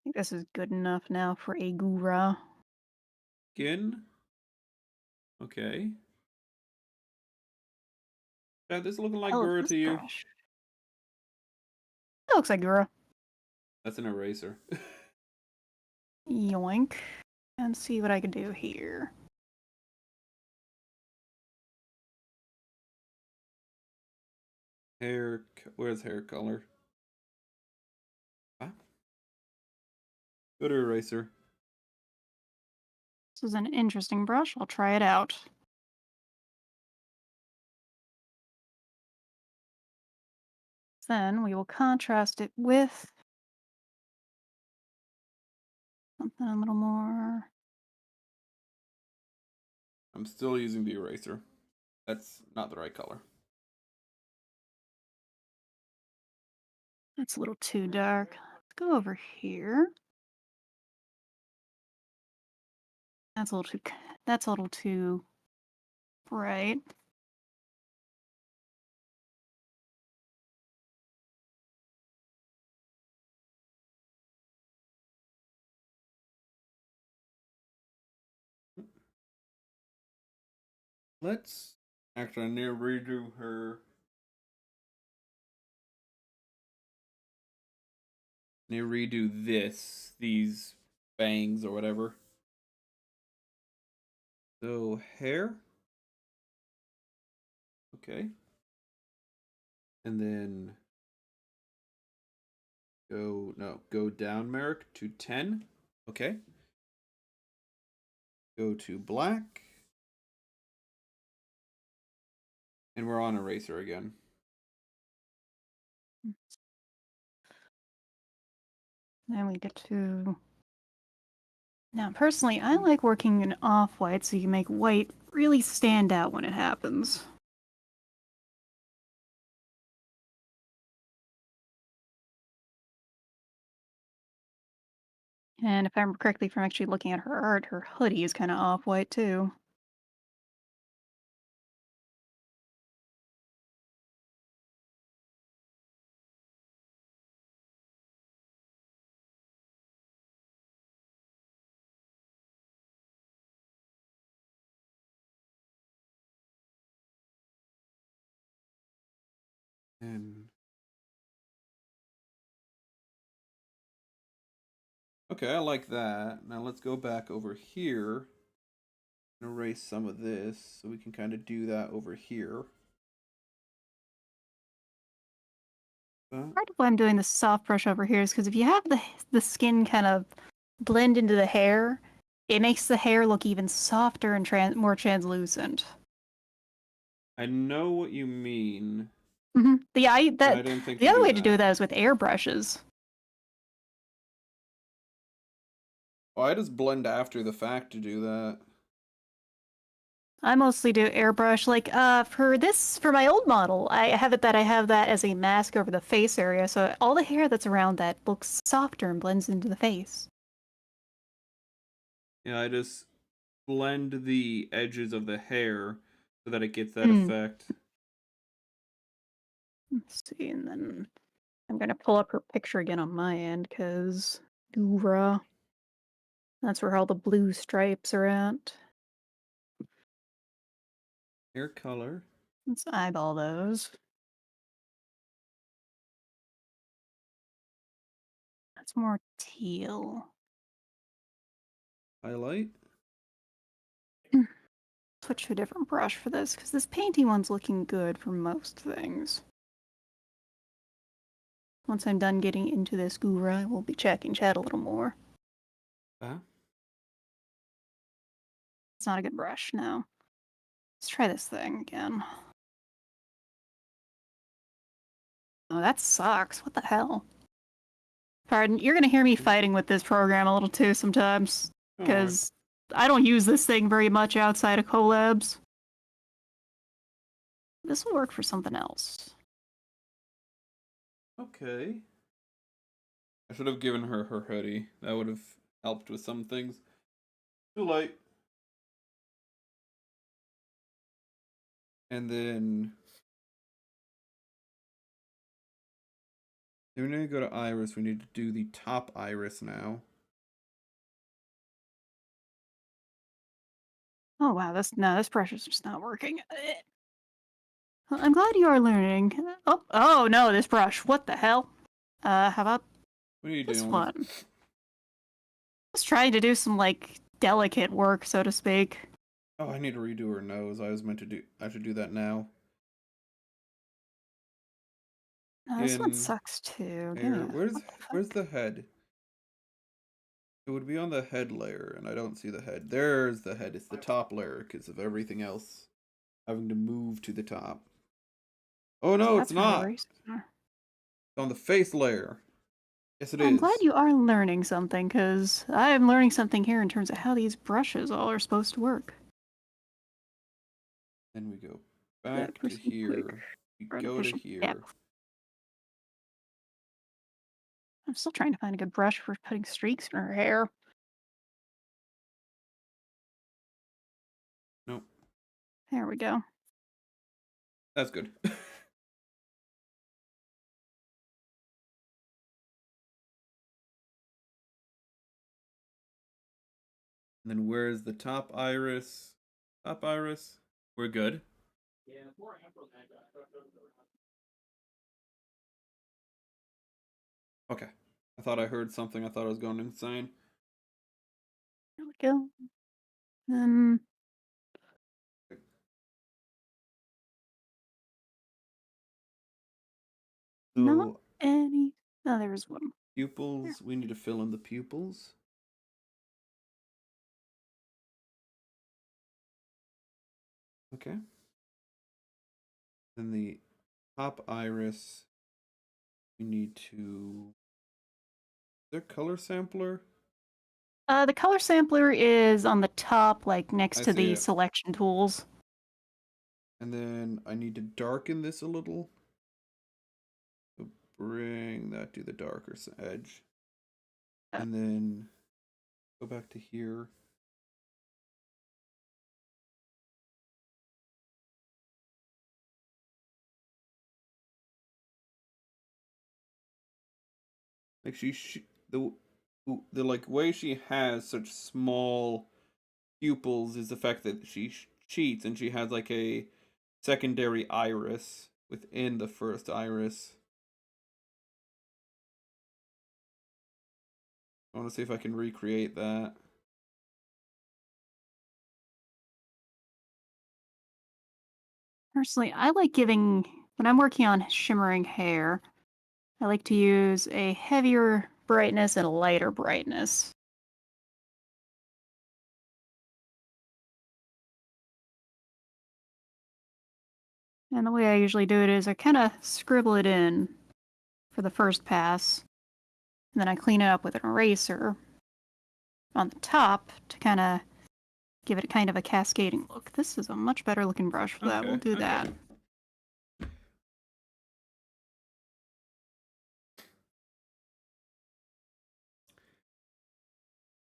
I think this is good enough now for a Gura. Skin? Okay. Yeah, this is looking like Hell, Gura this to you. brush. That looks like Gura. That's an eraser. Yoink. And see what I can do here. Where's hair color? Ah. Go to eraser. This is an interesting brush. I'll try it out. Then we will contrast it with something a little more. I'm still using the eraser. That's not the right color. That's a little too dark. Let's go over here. That's a little too bright. Let's actually redo her. Redo these bangs or whatever. So hair. Okay. And then go down, Merrick, to 10. Okay. Go to black. And we're on eraser again. Then we get to... Now, personally, I like working in off-white so you can make white really stand out when it happens. And if I remember correctly from actually looking at her art, her hoodie is kind of off-white too. And okay, I like that. Now let's go back over here and erase some of this so we can kind of do that over here. Part of why I'm doing the soft brush over here is because if you have the skin kind of blend into the hair, it makes the hair look even softer and more translucent. I know what you mean. Mm-hmm. I didn't think The other way to do that is with airbrushes. Oh, I just blend after the fact to do that. I mostly do airbrush. Like, for my old model, I have that as a mask over the face area, so all the hair that's around that looks softer and blends into the face. Yeah, I just blend the edges of the hair so that it gets that effect. Let's see, and then I'm gonna pull up her picture again on my end, because Gura. That's where all the blue stripes are at. Hair color. Let's eyeball those. That's more teal. Highlight. Switch to a different brush for this, because this painty one's looking good for most things. Once I'm done getting into this Gura, I will be checking chat a little more. It's not a good brush, no. Let's try this thing again. Oh, that sucks. What the hell? Pardon, you're gonna hear me fighting with this program a little too sometimes, Don't worry. because I don't use this thing very much outside of collabs. This will work for something else. Okay. I should have given her her hoodie. That would have helped with some things. Too late. And then we need to go to iris. We need to do the top iris now. Oh wow, this pressure's just not working. I'm glad you are learning. Oh no, this brush. What the hell? How about What are you this doing? one? Just trying to do some like delicate work, so to speak. Oh, I need to redo her nose. I should do that now. This one sucks too. Hair. Where's the head? It would be on the head layer, and I don't see the head. There's the head. It's the top layer because of everything else having to move to the top. Oh no, it's not. It's on the face layer. Yes, it is. I'm glad you are learning something, because I am learning something here in terms of how these brushes all are supposed to work. Then we go back to here. We go to here. Yeah. I'm still trying to find a good brush for putting streaks in her hair. Nope. There we go. That's good. And then where's the top iris? Top iris. We're good. Okay. I thought I heard something. I thought I was going insane. There we go. Not any. Oh, there's one. Pupils. We need to fill in the pupils. Okay. Then the top iris. We need to. Is there color sampler? The color sampler is on the top, like next to the it. selection tools. And then I need to darken this a little. So bring that to the darker edge. And then go back to here. Like the like way she has such small pupils is the fact that she cheats and she has like a secondary iris within the first iris. I want to see if I can recreate that. Personally, I like giving, when I'm working on shimmering hair, I like to use a heavier brightness and a lighter brightness. And the way I usually do it is I kind of scribble it in for the first pass, and then I clean it up with an eraser on the top to kind of give it kind of a cascading look. This is a much better looking brush for that. We'll do that.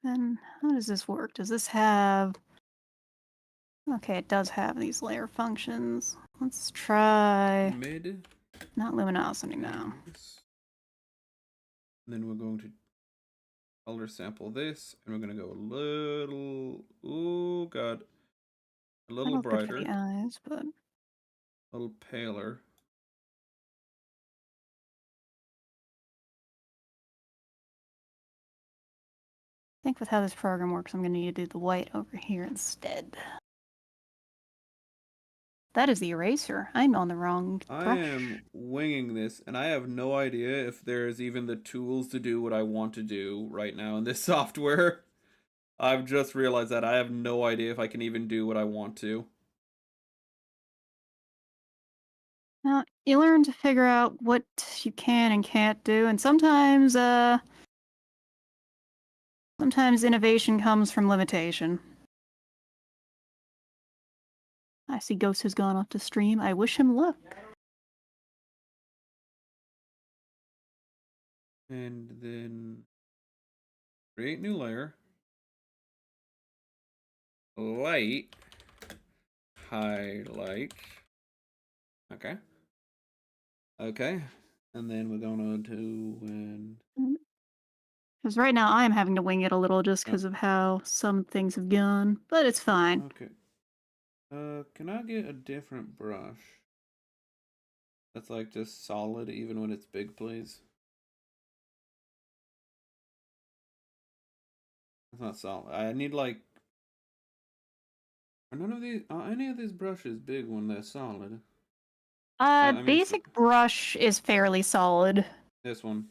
Then how does this work? Does this have... Okay, it does have these layer functions. Let's try... Mid. Not luminosity now. Then we're going to color sample this, and we're going to go a little... Oh, God. A little brighter. For the eyes, but... A little paler. I think with how this program works, I'm going to need to do the white over here instead. That is the eraser. I'm on the wrong brush. I am winging this, and I have no idea if there's even the tools to do what I want to do right now in this software. I've just realized that I have no idea if I can even do what I want to. You learn to figure out what you can and can't do, and sometimes innovation comes from limitation. I see Ghost has gone off to stream. I wish him luck. And then create new layer. Light. Highlight. Okay. Okay. And then we're gonna do when. Because right now I'm having to wing it a little just because of how some things have gone, but it's fine. Okay. Can I get a different brush? That's like just solid even when it's big, please. It's not solid. I need like. Are none of these? Are any of these brushes big when they're solid? I mean, Basic brush is fairly solid. this one.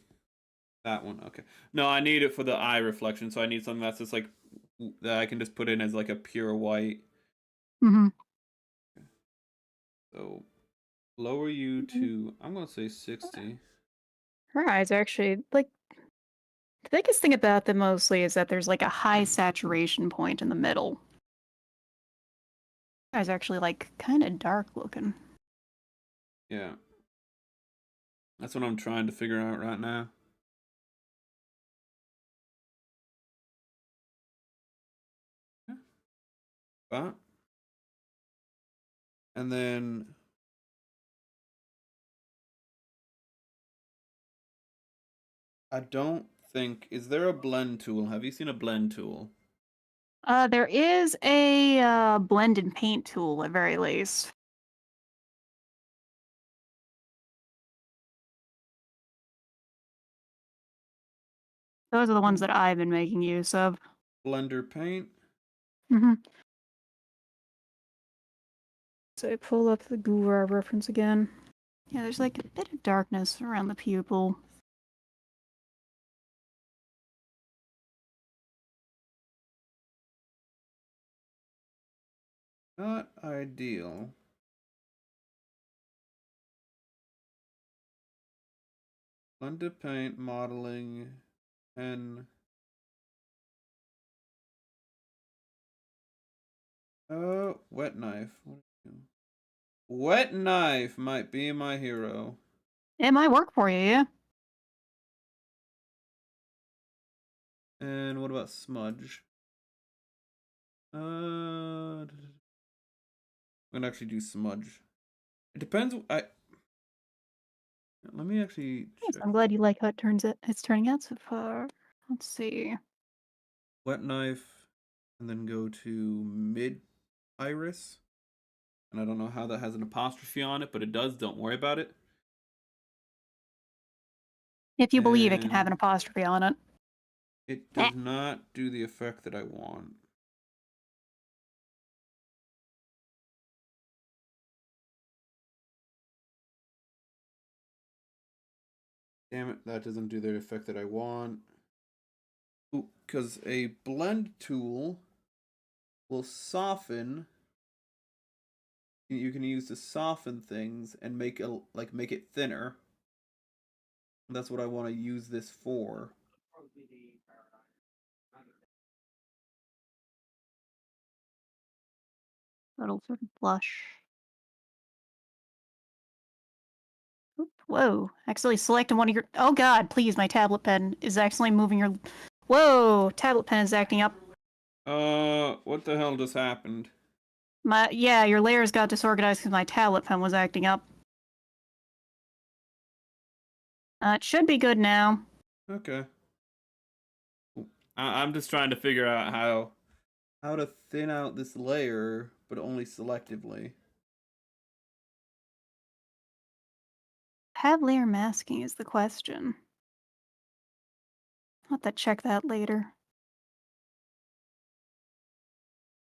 That one, okay. No, I need it for the eye reflection, so I need something that's just like that I can just put in as like a pure white. Mm-hmm. So lower you to, I'm gonna say 60. Her eyes are actually like the biggest thing about them mostly is that there's like a high saturation point in the middle. Her eyes are actually like kind of dark looking. Yeah. That's what I'm trying to figure out right now. But and then I don't think, is there a blend tool? Have you seen a blend tool? There is a blend and paint tool at very least. Those are the ones that I've been making use of. Blender paint. Mm-hmm. So I pull up the Guru reference again. Yeah, there's like a bit of darkness around the pupil. Not ideal. Blender paint, modeling, and wet knife. Wet knife might be my hero. It might work for you, yeah. And what about smudge? I'm gonna actually do smudge. It depends. Let me actually Yes, check. I'm glad you like how it's turning out so far. Let's see. Wet knife, and then go to mid iris. And I don't know how that has an apostrophe on it, but it does. Don't worry about it. If you believe it can have And an apostrophe on it. it does not do the effect that I want. Damn it, that doesn't do the effect that I want. Because a blend tool will soften. You can use to soften things and make it thinner. That's what I want to use this for. Little sort of blush. Oop, whoa. Accidentally selected one of your. Oh god, please, my tablet pen is accidentally moving your. Whoa, tablet pen is acting up. What the hell just happened? Yeah, your layers got disorganized because my tablet pen was acting up. It should be good now. Okay. I'm just trying to figure out how to thin out this layer, but only selectively. Have layer masking is the question. I'll have to check that later.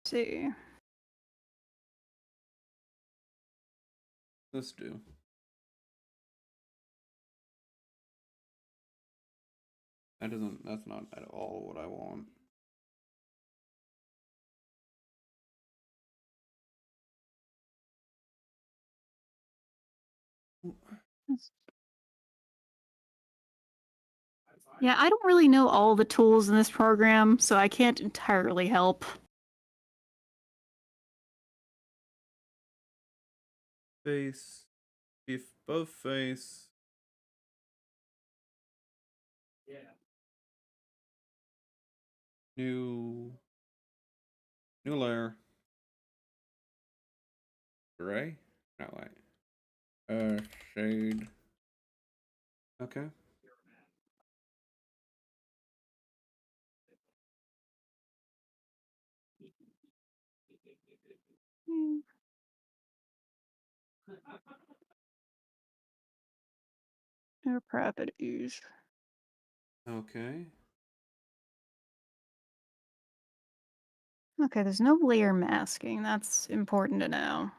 Let's see. Let's do. That's not at all what I want. Yeah, I don't really know all the tools in this program, so I can't entirely help. Face. If above face. New layer. Gray? No, wait. Shade. Okay. Hmm. Their properties. Okay. Okay, there's no layer masking. That's important to know.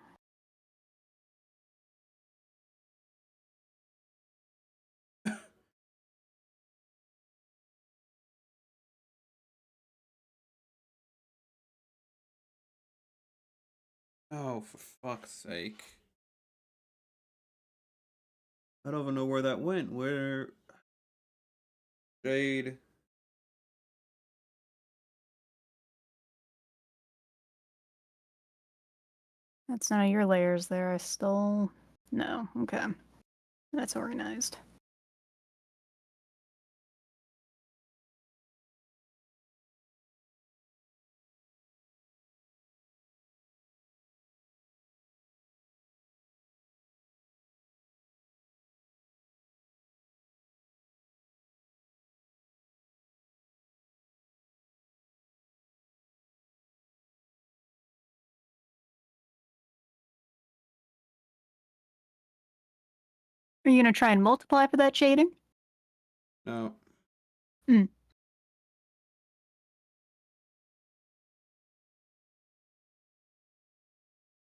Oh, for fuck's sake. I don't even know where that went. Where? Shade. That's none of your layers there. I stole. No, okay. That's organized. Are you gonna try and multiply for that shading? No. Hmm.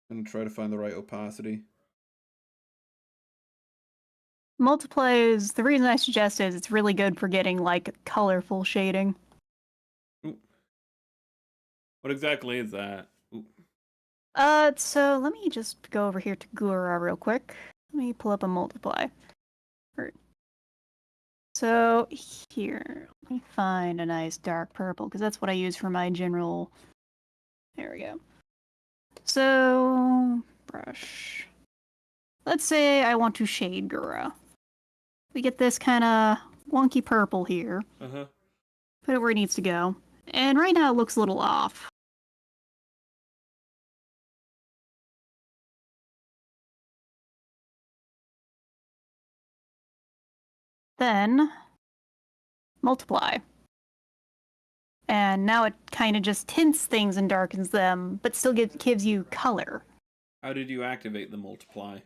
I'm gonna try to find the right opacity. Multiply is the reason I suggest is it's really good for getting like colorful shading. Ooh. What exactly is that? Ooh. So let me just go over here to Gura real quick. Let me pull up a multiply. So here, let me find a nice dark purple because that's what I use for my general. There we go. So brush. Let's say I want to shade Gura. We get this kind of wonky purple here. Uh-huh. Put it where it needs to go. And right now it looks a little off. Then multiply. And now it kind of just tints things and darkens them, but still gives you color. How did you activate the multiply?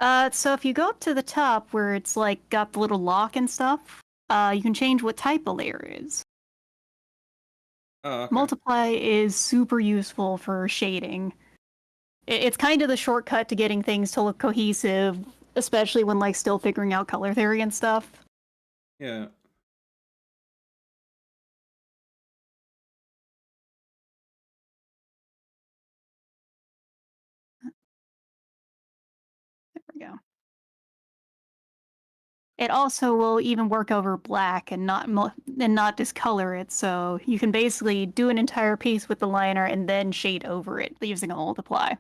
So if you go up to the top where it's like got the little lock and stuff, you can change what type a layer is. Oh, okay. Multiply is super useful for shading. It's kind of the shortcut to getting things to look cohesive, especially when like still figuring out color theory and stuff. Yeah. There we go. It also will even work over black and not discolor it, so you can basically do an entire piece with the liner and then shade over it using a multiply.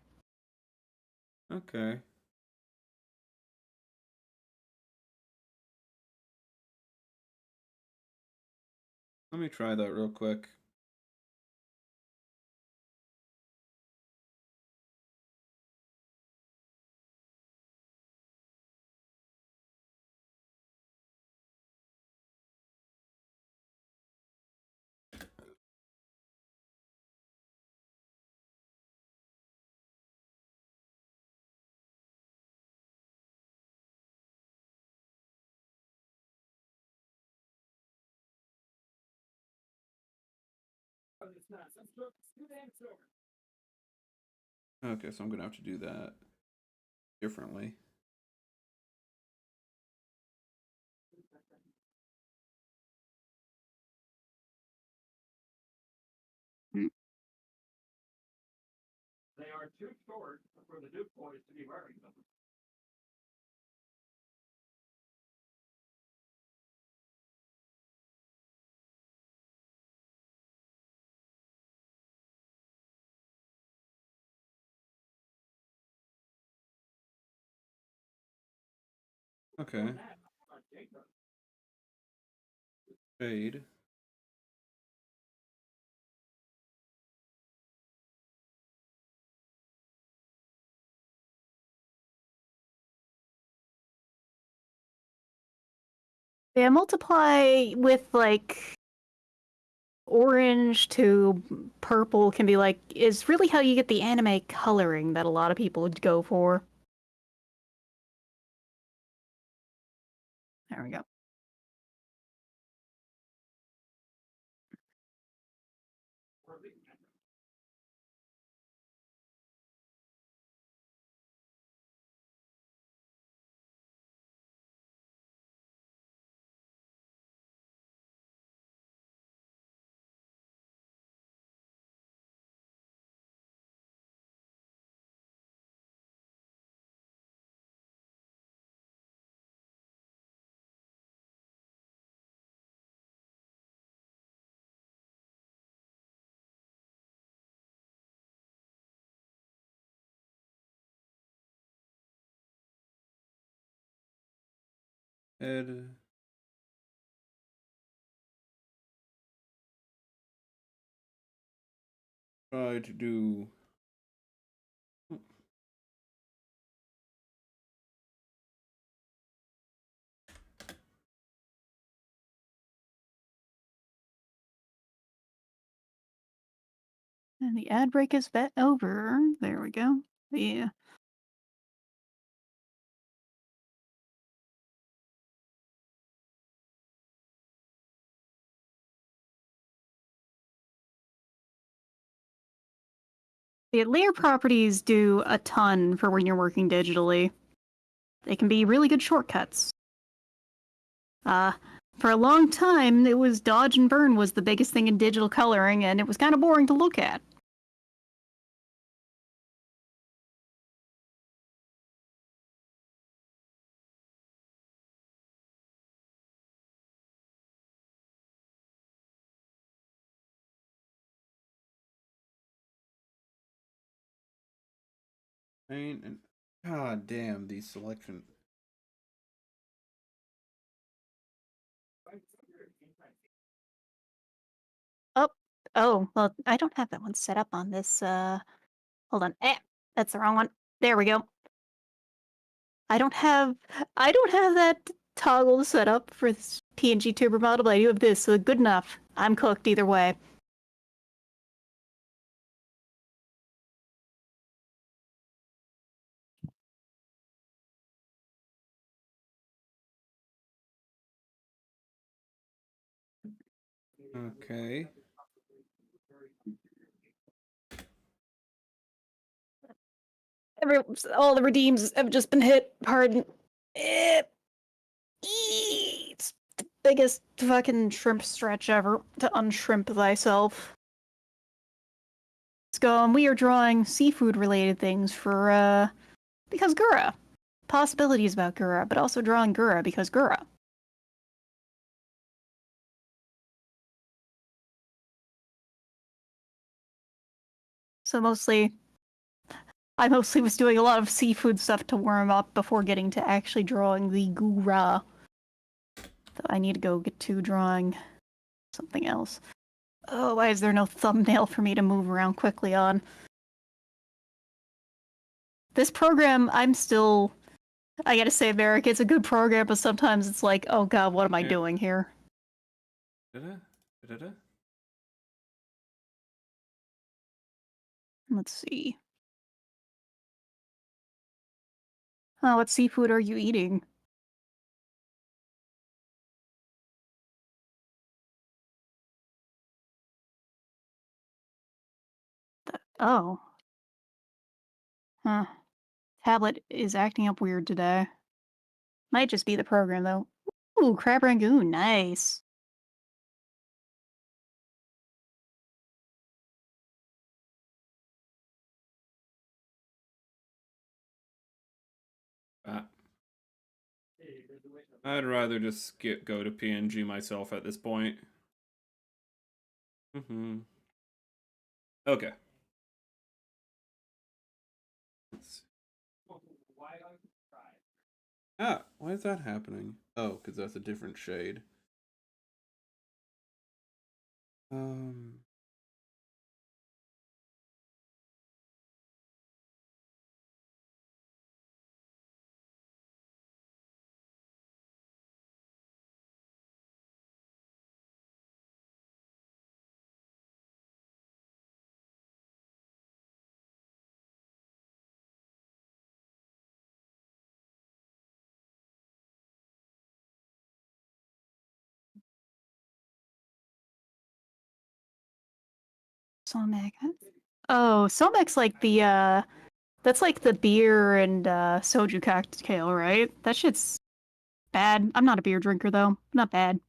Okay. Let me try that real quick. Okay, so I'm gonna have to do that differently. Hmm. Okay. Fade. Yeah, multiply with like orange to purple can be like is really how you get the anime coloring that a lot of people would go for. There we go. Head. Try to do. And the ad break is over. There we go. Yeah. The layer properties do a ton for when you're working digitally. They can be really good shortcuts. Uh, for a long time, it was dodge and burn was the biggest thing in digital coloring, and it was kind of boring to look at. Paint and. God damn, these selection. Oh, oh, well, I don't have that one set up on this, hold on. That's the wrong one. There we go. I don't have, I don't have that toggle set up for this PNG tuber model, but I do have this, so good enough. I'm cooked either way. Okay. All the redeems have just been hit. Pardon. Eh, It's the biggest fucking shrimp stretch ever to unshrimp thyself. Let's go, and we are drawing seafood related things for, because Gura. Possibilities about Gura, but also drawing Gura because Gura. So I mostly was doing a lot of seafood stuff to warm up before getting to actually drawing the Gura. So I need to go get to drawing something else. Oh, why is there no thumbnail for me to move around quickly on? This program, I gotta say, Merrick, it's a good program, but sometimes it's like, oh god, what am I doing here? Da-da. Let's see. Oh, what seafood are you eating? Oh. Huh. Tablet is acting up weird today. Might just be the program, though. Ooh, crab rangoon, nice. I'd rather just go to PNG myself at this point. Okay. Let's see. Ah, Why is that happening? Oh, because that's a different shade. Um. Somek. Oh, Somek's like the that's like the beer and soju cocktail, right? That shit's bad. I'm not a beer drinker though. Not bad.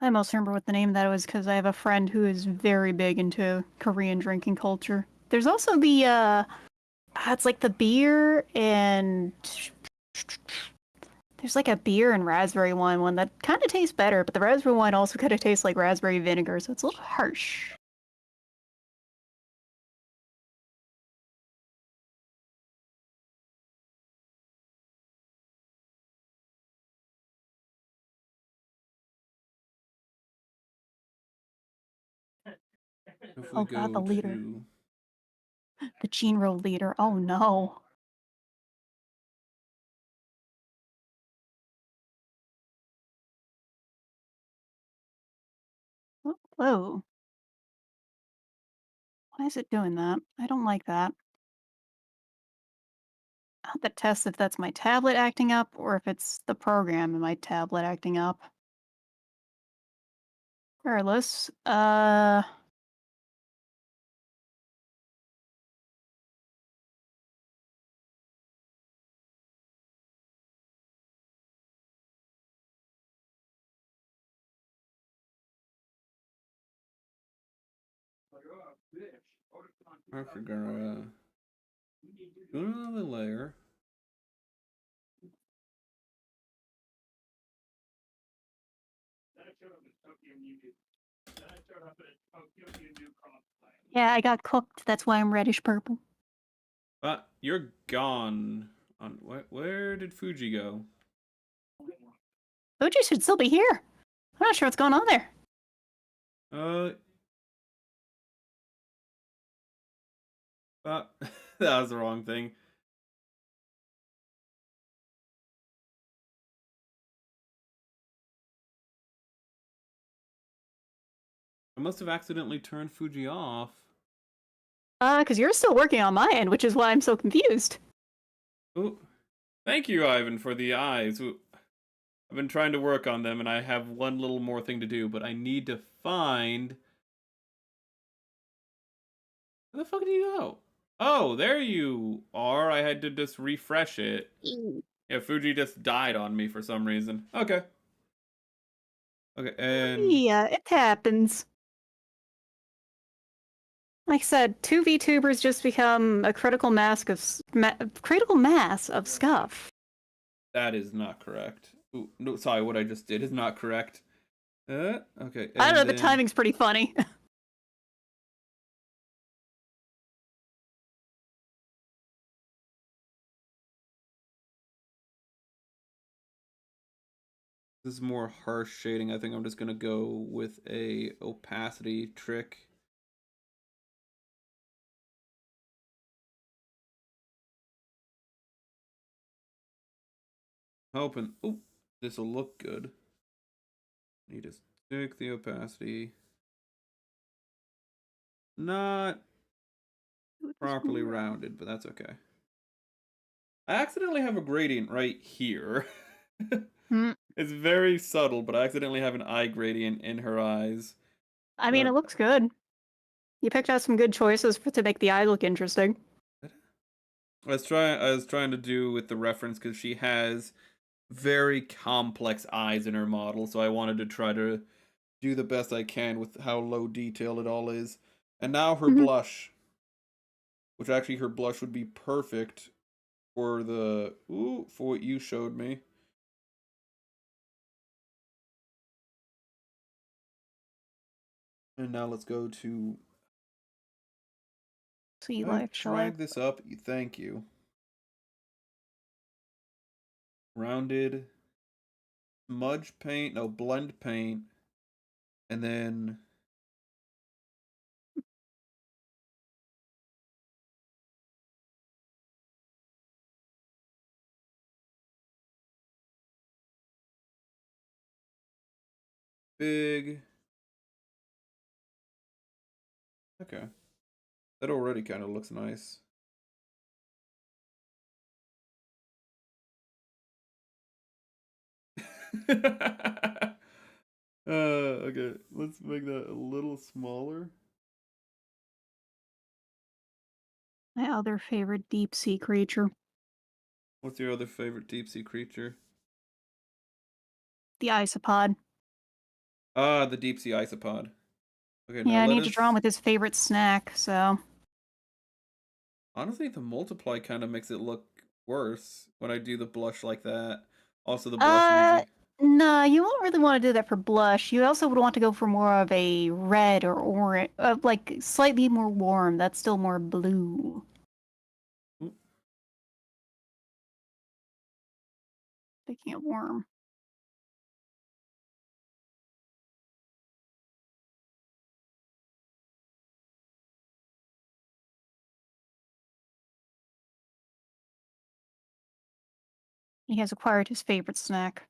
I almost remember what the name of that was because I have a friend who is very big into Korean drinking culture. There's also the it's like the beer and there's like a beer and raspberry one that kind of tastes better, but the raspberry one also kind of tastes like raspberry vinegar, so it's a little harsh. If we Oh god, the go leader. to. The Jinro leader. Oh no. Oh, whoa. Why is it doing that? I don't like that. I have to test if that's my tablet acting up or if it's the program in my tablet acting up. Regardless, We're gonna do another layer. yeah, I got cooked. That's why I'm reddish purple. But you're gone. On where did Fuji go? Fuji should still be here. I'm not sure what's going on there. Uh, but that was the wrong thing. I must have accidentally turned Fuji off. Because you're still working on my end, which is why I'm so confused. Oh, thank you, Ivan, for the eyes. Ooh, I've been trying to work on them, and I have one little more thing to do, but I need to find. Where the fuck did you go? Oh, there you are. I had to just refresh it. Yeah, Fuji just died on me for some reason. Okay. Okay, and Yeah, it happens. Like I said, two VTubers just become a critical mass of scuff. that is not correct. Ooh, no, sorry, what I just did is not correct. Okay. I don't know, And the then timing's pretty funny. this is more harsh shading. I think I'm just gonna go with a opacity trick. Hoping, oh, this will look good. Need to stick the opacity. Not properly rounded, but that's okay. I accidentally have a gradient right here. It's very subtle, but I accidentally have an eye gradient in her eyes. I mean, it looks good. You picked out some good choices to make the eye look interesting. I was trying to do with the reference because she has very complex eyes in her model, so I wanted to try to do the best I can with how low detail it all is. And now her Mhm. blush, which actually her blush would be perfect for the for what you showed me. And now let's go to Sea I life, shall I? drag this up. Thank you. Rounded smudge paint, no blend paint, and then big. Okay, that already kind of looks nice. Okay, let's make that a little smaller. My other favorite deep sea creature, What's your other favorite deep sea creature? the isopod. Ah, the deep sea isopod. Okay, now Yeah, I let need to draw him us. with his favorite snack, so. Honestly, the multiply kind of makes it look worse when I do the blush like that. Also, the blush Uh, using. nah, you won't really want to do that for blush. You also would want to go for more of a red or orange, like slightly more warm. That's still more blue. Picking a worm. He has acquired his favorite snack.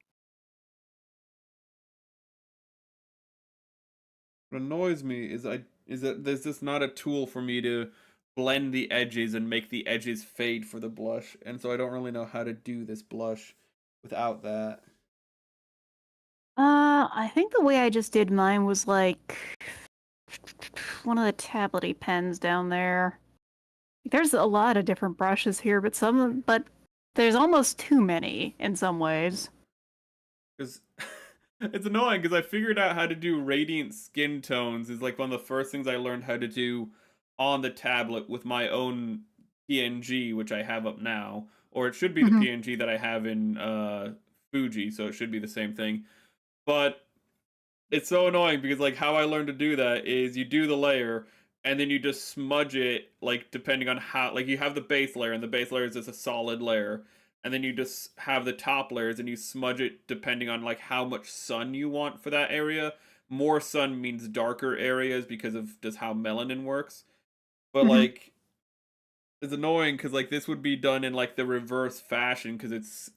What annoys me is that there's just not a tool for me to blend the edges and make the edges fade for the blush, and so I don't really know how to do this blush without that. I think the way I just did mine was like one of the tablety pens down there. There's a lot of different brushes here, but there's almost too many in some ways. Because it's annoying because I figured out how to do radiant skin tones is like one of the first things I learned how to do on the tablet with my own PNG, which I have up now, or it should be the Hmm. PNG that I have in Fuji, so it should be the same thing. But it's so annoying because like how I learned to do that is you do the layer and then you just smudge it like depending on how like you have the base layer and the base layer is just a solid layer and then you just have the top layers and you smudge it depending on like how much sun you want for that area. More sun means darker areas because of just how melanin works. But Hmm. like it's annoying because like this would be done in like the reverse fashion because it's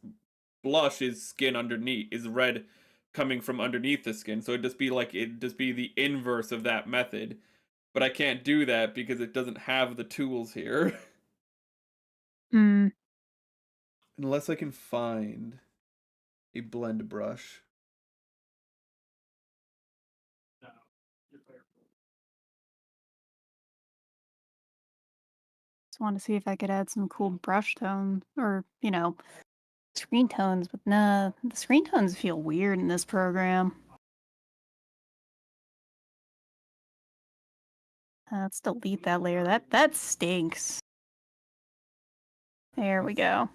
blush is skin underneath is red coming from underneath the skin, so it'd just be the inverse of that method. But I can't do that because it doesn't have the tools here. Mm. Unless I can find a blend brush. Just want to see if I could add some cool brush tone or, screen tones, but nah, the screen tones feel weird in this program. Let's delete that layer. That stinks. There we go.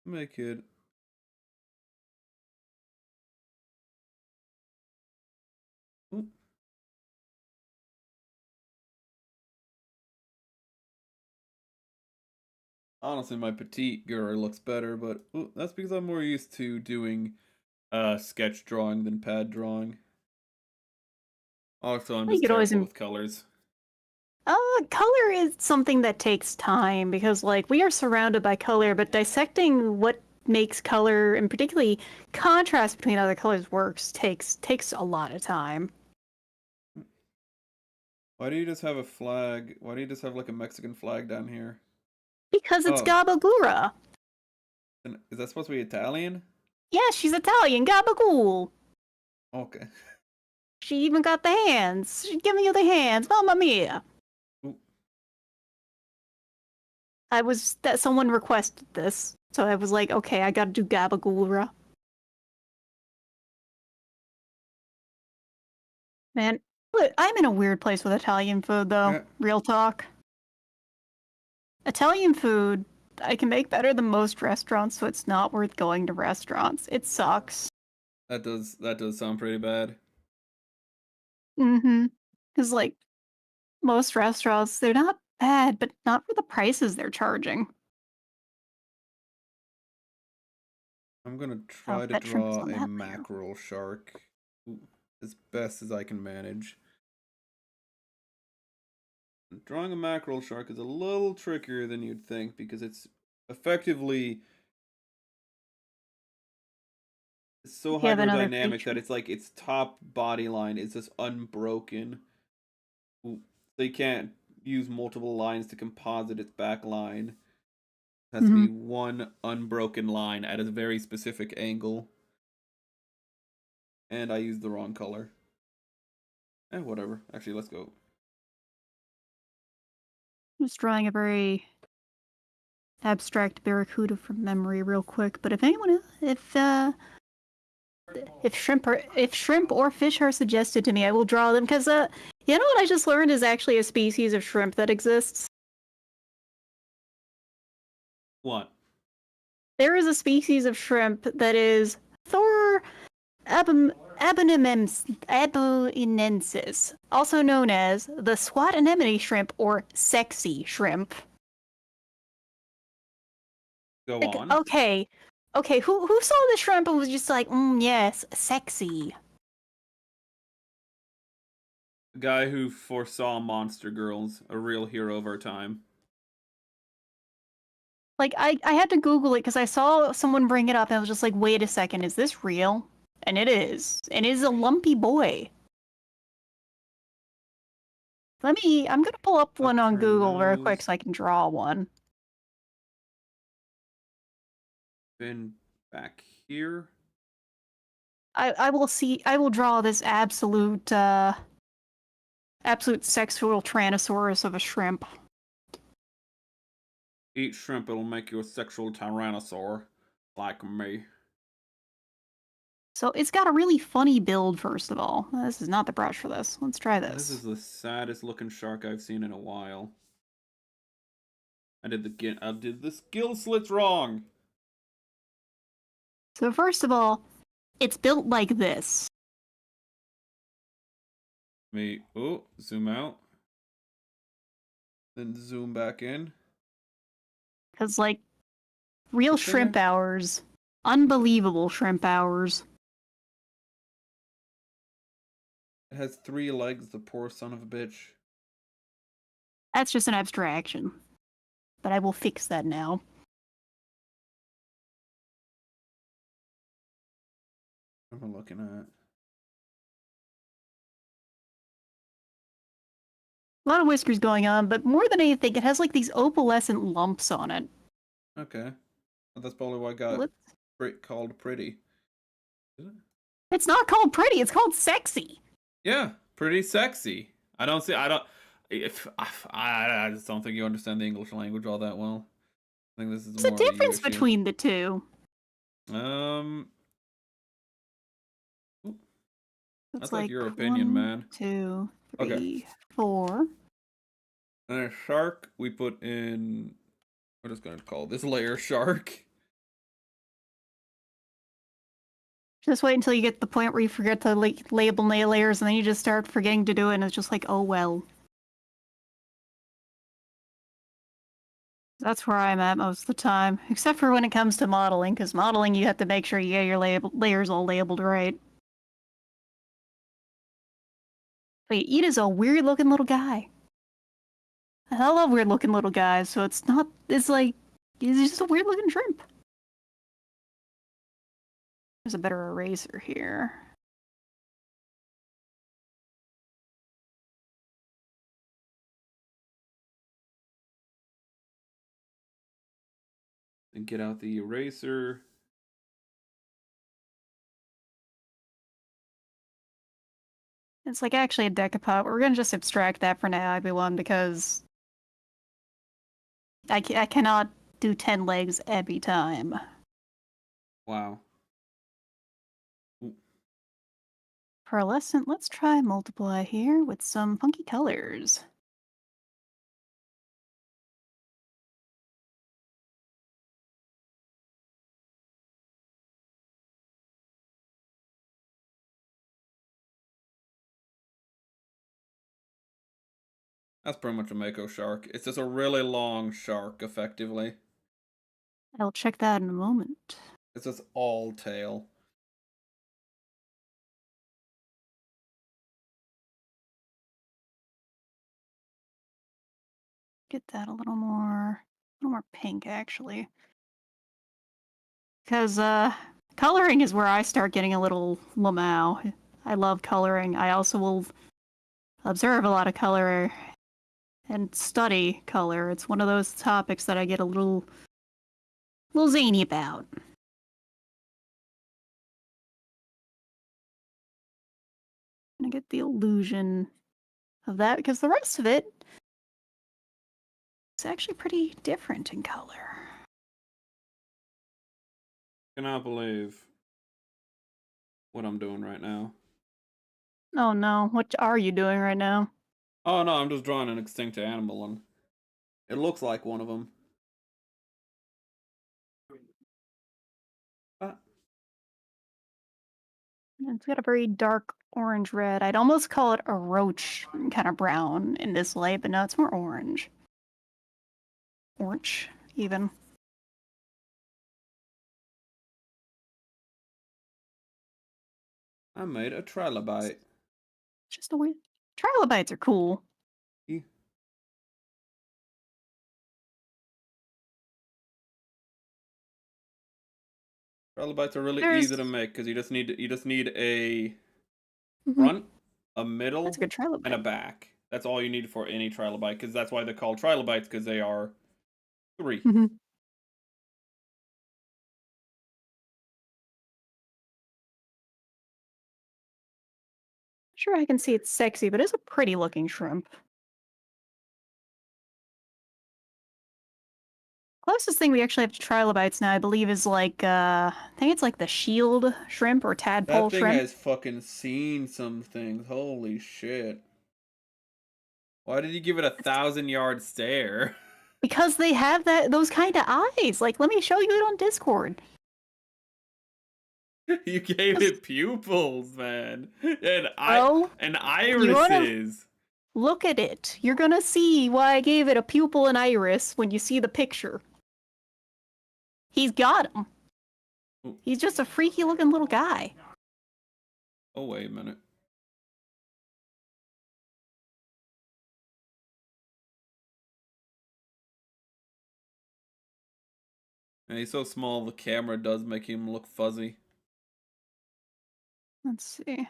Make it. Ooh. Honestly, my petite girl looks better, but that's because I'm more used to doing sketch drawing than pad drawing. Also, I'm You just could always terrible with colors. color is something that takes time because, like, we are surrounded by color, but dissecting what makes color, and particularly contrast between other colors, works takes a lot of time. Why do you just have a flag? Why do you just have like a Mexican flag down here? Because it's Oh, Gabagura. is that supposed to be Italian? Yeah, she's Italian, Gabagool. Okay. She even got the hands. She's giving you the hands, Mamma Mia. Ooh. that someone requested this, so I was like, okay, I gotta do gabagool. Man, look, I'm in a weird place with Italian food, though. Yeah, Real talk. Italian food, I can make better than most restaurants, so it's not worth going to restaurants. It sucks. that does sound pretty bad. Mm-hmm. Because, like, most restaurants, they're not bad, but not for the prices they're charging. I'm gonna Oh, try to that shrimp is draw on a that layer. mackerel shark as best as I can manage. Drawing a mackerel shark is a little trickier than you'd think because it's effectively it's so You have another hydrodynamic picture. that it's like its top body line is just unbroken. So you can't use multiple lines to composite its back line. It has to Mm-hmm. be one unbroken line at a very specific angle. And I used the wrong color. Whatever. Actually, let's go. Just drawing a very abstract barracuda from memory real quick, but if anyone, if shrimp or fish are suggested to me, I will draw them because you know what I just learned is actually a species of shrimp that exists. What? There is a species of shrimp that is Thor aboninensis, also known as the swat anemone shrimp or sexy shrimp. Go Like, on. okay, who saw the shrimp and was just like, yes, sexy. The guy who foresaw Monster Girls, a real hero of our time. Like, I had to Google it because I saw someone bring it up and I was just like, wait a second, is this real? And it is. And it is a lumpy boy. I'm gonna pull up one Up on her Google real quick nose. so I can draw one. Been back here. I will draw this absolute sexual Tyrannosaurus of a shrimp. Eat shrimp, it'll make you a sexual tyrannosaur. Like me. So it's got a really funny build, first of all. This is not the brush for this. Let's try This is this. the saddest looking shark I've seen in a while. I did the skill slits wrong. So first of all, it's built like this. Zoom out. Then zoom back in. Because, like, real This thing shrimp hours. Unbelievable shrimp hours. it has 3 legs, the poor son of a bitch. That's just an abstraction. But I will fix that now. What am I looking at? A lot of whiskers going on, but more than anything, it has like these opalescent lumps on it. Okay. That's probably why I got Let's... called pretty. Is it? It's not called pretty, it's called sexy. Yeah, pretty sexy. I don't see. I don't. If I just don't think you understand the English language all that well. I think this is There's a more of a you difference issue. between the two. Ooh, It's that's like like your opinion, 1, man. 2, Okay. 3, 4. And a shark, we put in. We're just gonna call this layer shark. Just wait until you get to the point where you forget to label nail layers, and then you just start forgetting to do it, and it's just like, oh well. That's where I'm at most of the time, except for when it comes to modeling, because modeling you have to make sure you get your layers all labeled right. Wait, Ida's a weird looking little guy. I love weird looking little guys, so it's not, it's like, he's just a weird looking shrimp. There's a better eraser here. And get out the eraser. It's like actually a decapod. We're gonna just abstract that for now, everyone, because I cannot do 10 legs every time. Wow. Ooh, Pearlescent, let's try multiply here with some funky colors. that's pretty much a Mako shark. It's just a really long shark, effectively. I'll check that in a moment. It's just all tail. Get that a little more pink actually. Because coloring is where I start getting a little lamau. I love coloring. I also will observe a lot of color and study color. It's one of those topics that I get a little zany about. And I get the illusion of that because the rest of it is actually pretty different in color. Cannot believe what I'm doing right now. Oh no, what are you doing right now? Oh no, I'm just drawing an extinct animal, and it looks like one of them. Ah, It's got a very dark orange red. I'd almost call it a roach kind of brown in this light, but no, it's more orange. Orange, even. I made a trilobite. Just a weird. Trilobites are cool. Eh, Trilobites are really easy to There's. make because you just need a Mhm, front, a that's a middle, good and a trilobite. back. That's all you need for any trilobite, because that's why they're called trilobites, because they are three. Mhm. Sure, I can see it's sexy, but it's a pretty looking shrimp. Closest thing we actually have to trilobites now, I believe, is like I think it's like the shield shrimp or tadpole That thing shrimp. has fucking seen some things. Holy shit. Why did you give it a It's 1,000-yard stare? because they have those kind of eyes. Like, let me show you it on Discord. You gave Just, it pupils, man. And bro, and you wanna irises. look at it. You're gonna see why I gave it a pupil and iris when you see the picture. He's got them. Oh, He's just a freaky looking little guy. oh, wait a minute. And he's so small, the camera does make him look fuzzy. Let's see.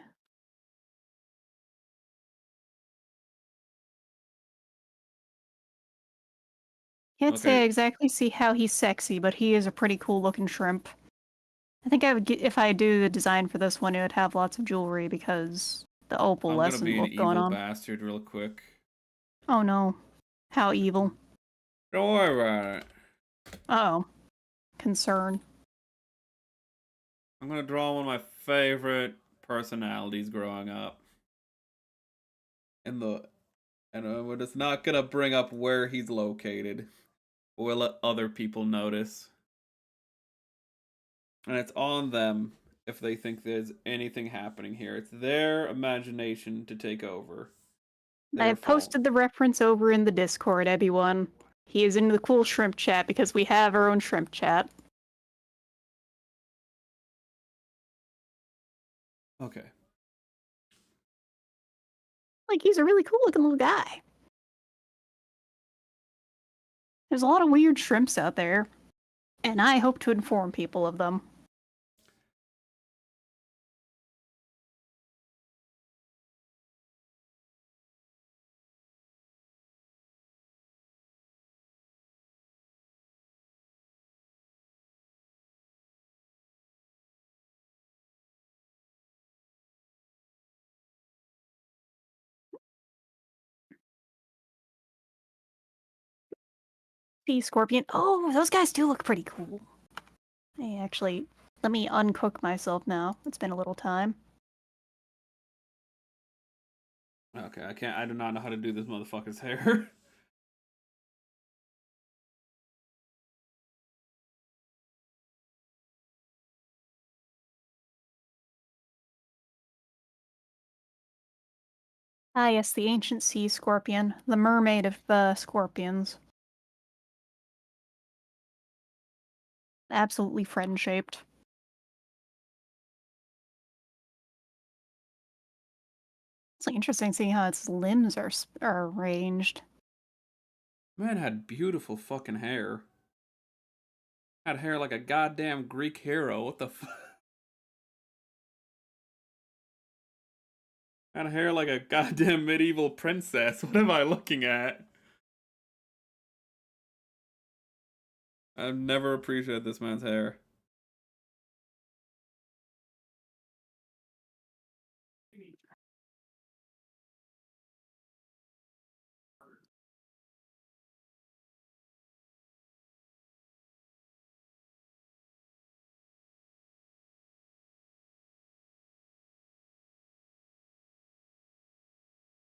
Can't say Okay, I exactly see how he's sexy, but he is a pretty cool looking shrimp. I think I would get if I do the design for this one, it would have lots of jewelry because the I'm gonna opalescent be an look going evil on. bastard real quick. Oh no. How evil. Don't worry about it. Oh. Concern. I'm gonna draw one of my favorite personalities growing up. And we're just not gonna bring up where he's located. We'll let other people notice. And it's on them if they think there's anything happening here. It's their imagination to take over. Their I've fault. posted the reference over in the Discord, everyone. He is in the cool shrimp chat because we have our own shrimp chat. Okay. Like, he's a really cool looking little guy. There's a lot of weird shrimps out there, and I hope to inform people of them. Sea scorpion. Oh, those guys do look pretty cool. Hey, actually, let me uncook myself now. It's been a little time. Okay, I do not know how to do this motherfucker's hair. Ah, yes, the ancient sea scorpion, the mermaid of scorpions. Absolutely friend-shaped. It's like interesting seeing how its limbs are arranged. Man had beautiful fucking hair. Had hair like a goddamn Greek hero. What the fuck? Had hair like a goddamn medieval princess. What am I looking at? I've never appreciated this man's hair.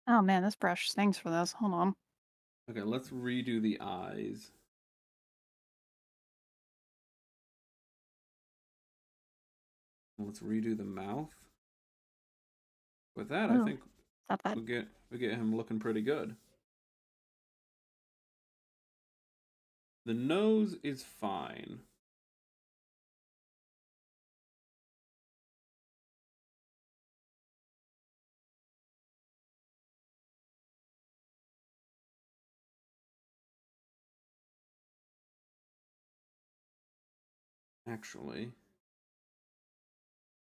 Oh man, this brush stings for this. Hold on. Okay, let's redo the eyes. Let's redo the mouth. With that, I Oh, think stop that. we get him looking pretty good. The nose is fine. Actually,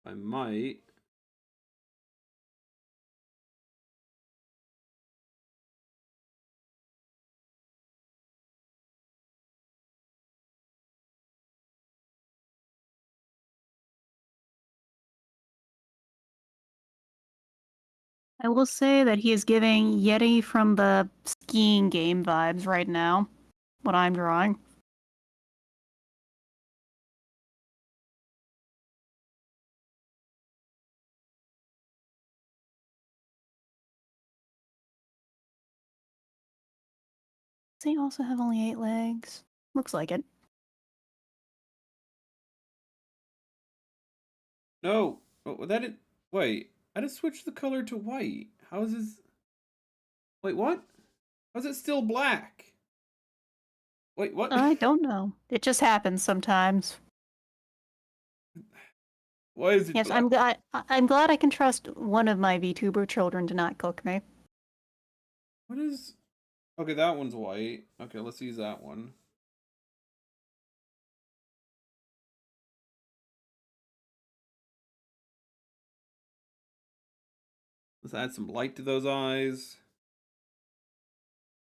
I might. I will say that he is giving Yeti from the skiing game vibes right now. What I'm drawing. Does he also have only 8 legs? Looks like it. No! Oh, that did. Wait, I just switched the color to white. How is this? Wait, what? How's it still black? Wait, what? I don't know. It just happens sometimes. Why is it Yes, black? I'm glad I can trust one of my VTuber children to not cook me. What is. Okay, that one's white. Okay, let's use that one. Let's add some light to those eyes.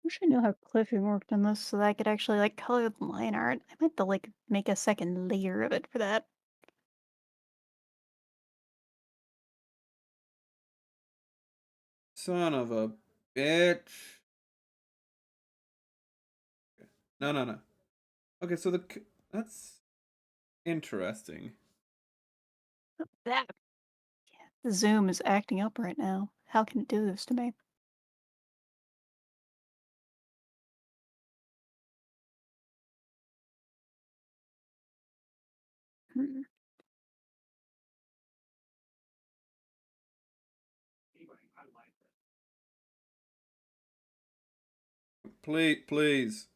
Wish I knew how clipping worked in this so that I could actually like color the line art. I might have to like make a second layer of it for that. Son of a bitch. No, no, no. Okay, so that's interesting. That the zoom is acting up right now. How can it do this to me? Hmm. Please, please.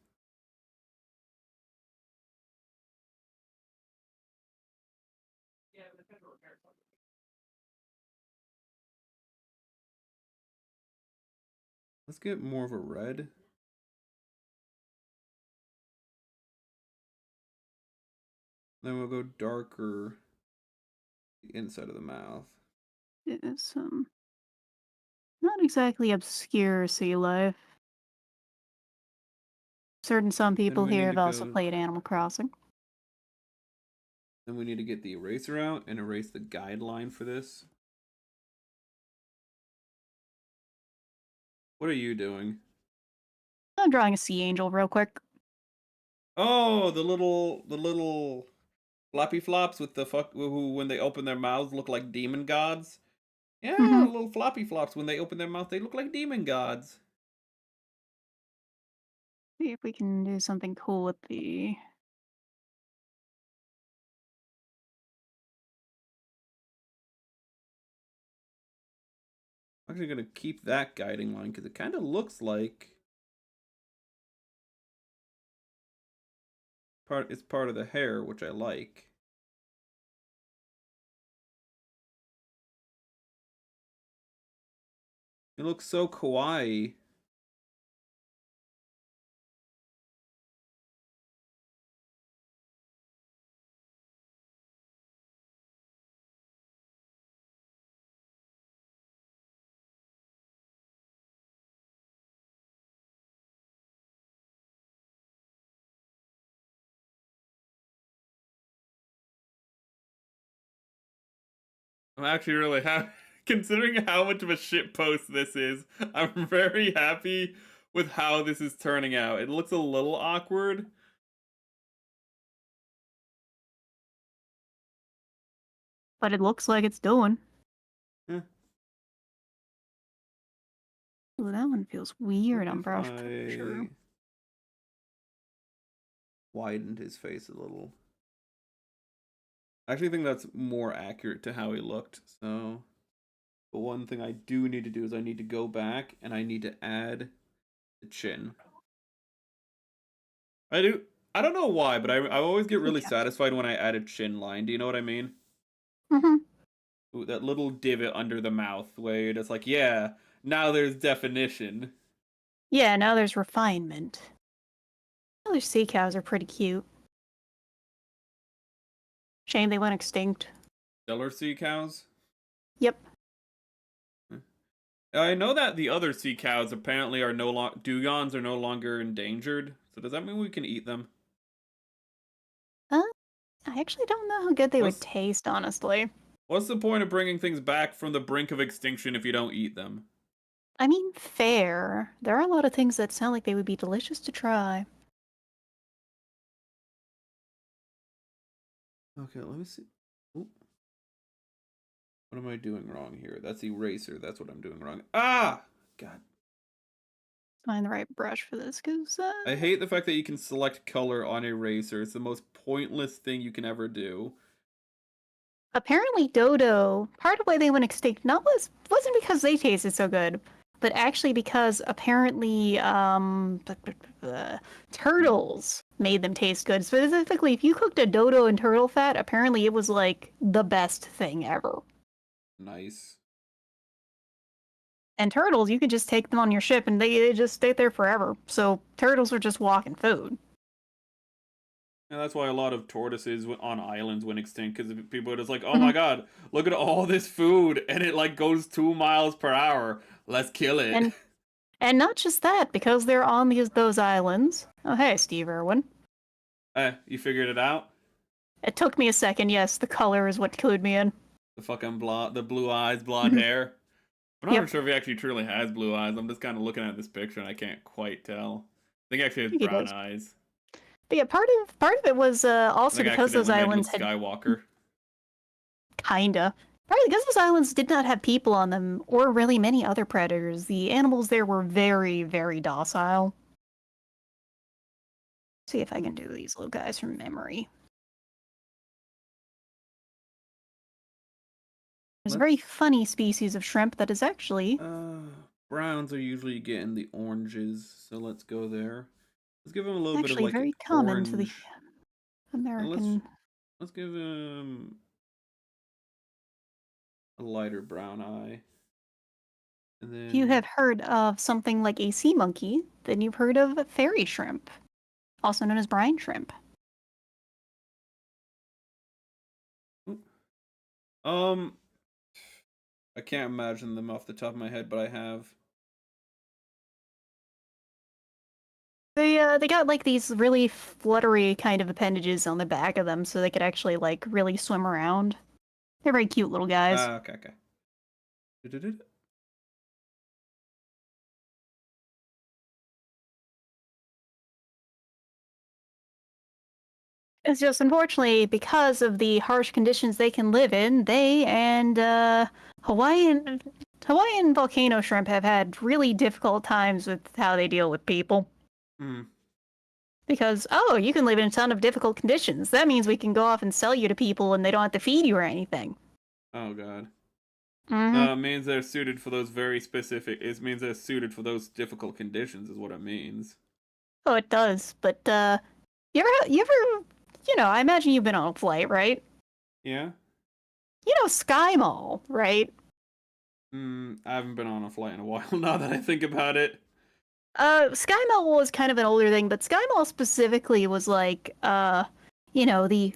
Let's get more of a red. Then we'll go darker the inside of the mouth. It is not exactly obscure sea life. Certain some Then people we here need to have also go. played Animal Crossing. Then we need to get the eraser out and erase the guideline for this. What are you doing? I'm drawing a sea angel real quick. Oh, the little floppy flops with the who when they open their mouths look like demon gods. Yeah, Hmm. little floppy flops when they open their mouth they look like demon gods. See if we can do something cool with the. I'm actually gonna keep that guiding line because it kind of looks like it's part of the hair, which I like. It looks so kawaii. I'm actually really happy. Considering how much of a shit post this is, I'm very happy with how this is turning out. It looks a little awkward. But it looks like it's doing. Eh, Ooh, that one feels what weird on if brush pressure. I widened his face a little? I actually think that's more accurate to how he looked. So, but one thing I do need to do is I need to go back and I need to add the chin. I do. I don't know why, but I always get really Yeah. satisfied when I add a chin line. Do you know what I mean? Hmm. Ooh, that little divot under the mouth where it's like, yeah, now there's definition. Yeah, now there's refinement. Other sea cows are pretty cute. Shame they went extinct. Stellar sea cows. Yep. I know that the other sea cows apparently are no longer dugons are no longer endangered. So does that mean we can eat them? Uh, I actually don't know how good they would What's taste, honestly. what's the point of bringing things back from the brink of extinction if you don't eat them? I mean, fair. There are a lot of things that sound like they would be delicious to try. Okay, let me see. Ooh, what am I doing wrong here? That's eraser. That's what I'm doing wrong. Ah, God. Find the right brush for this, because I hate the fact that you can select color on eraser. It's the most pointless thing you can ever do. apparently Dodo, part of why they went extinct wasn't because they tasted so good, but actually because apparently turtles made them taste good. Specifically, if you cooked a dodo in turtle fat, apparently it was like the best thing ever. Nice. And turtles, you could just take them on your ship and they just stay there forever. So turtles are just walking food. And that's why a lot of tortoises on islands went extinct because people are just like, oh my Mhm. god, look at all this food and it like goes 2 miles per hour. Let's kill it. And and not just that, because they're on those islands. Oh hey, Steve Irwin. You figured it out? It took me a second. Yes, the color is what clued me in. The fucking blonde, the blue eyes, blonde Mhm. hair. I'm not even Yep, sure if he actually truly has blue eyes. I'm just kind of looking at this picture and I can't quite tell. I think he actually I has think he brown does. eyes. But yeah, part of it was I also think I because those accidentally made Luke islands had Skywalker. kinda. Partly because those islands did not have people on them, or really many other predators. The animals there were very, very docile. See if I can do these little guys from memory. There's a very Let's funny species of shrimp that is actually uh browns are usually getting the oranges, so let's go there. Let's give him a little bit of like very common to the orange. And let's American. let's give him a lighter brown eye. And If you then have heard of something like a sea monkey, then you've heard of fairy shrimp, also known as brine shrimp. um I can't imagine them off the top of my head, but I have They got like these really fluttery kind of appendages on the back of them, so they could actually like really swim around. They're very cute little guys. okay, okay. It's just unfortunately because of the harsh conditions they can live in, they and Hawaiian Hawaiian volcano shrimp have had really difficult times with how they deal with people. Hmm. Because, oh, you can live in a ton of difficult conditions. That means we can go off and sell you to people and they don't have to feed you or anything. Oh god. Mm-hmm. No, it means they're suited for those very specific. It means they're suited for those difficult conditions, is what it means. Oh, it does. But, I imagine you've been on a flight, right? Yeah. Sky Mall, right? I haven't been on a flight in a while now that I think about it. Sky Mall was kind of an older thing, but Sky Mall specifically was like, the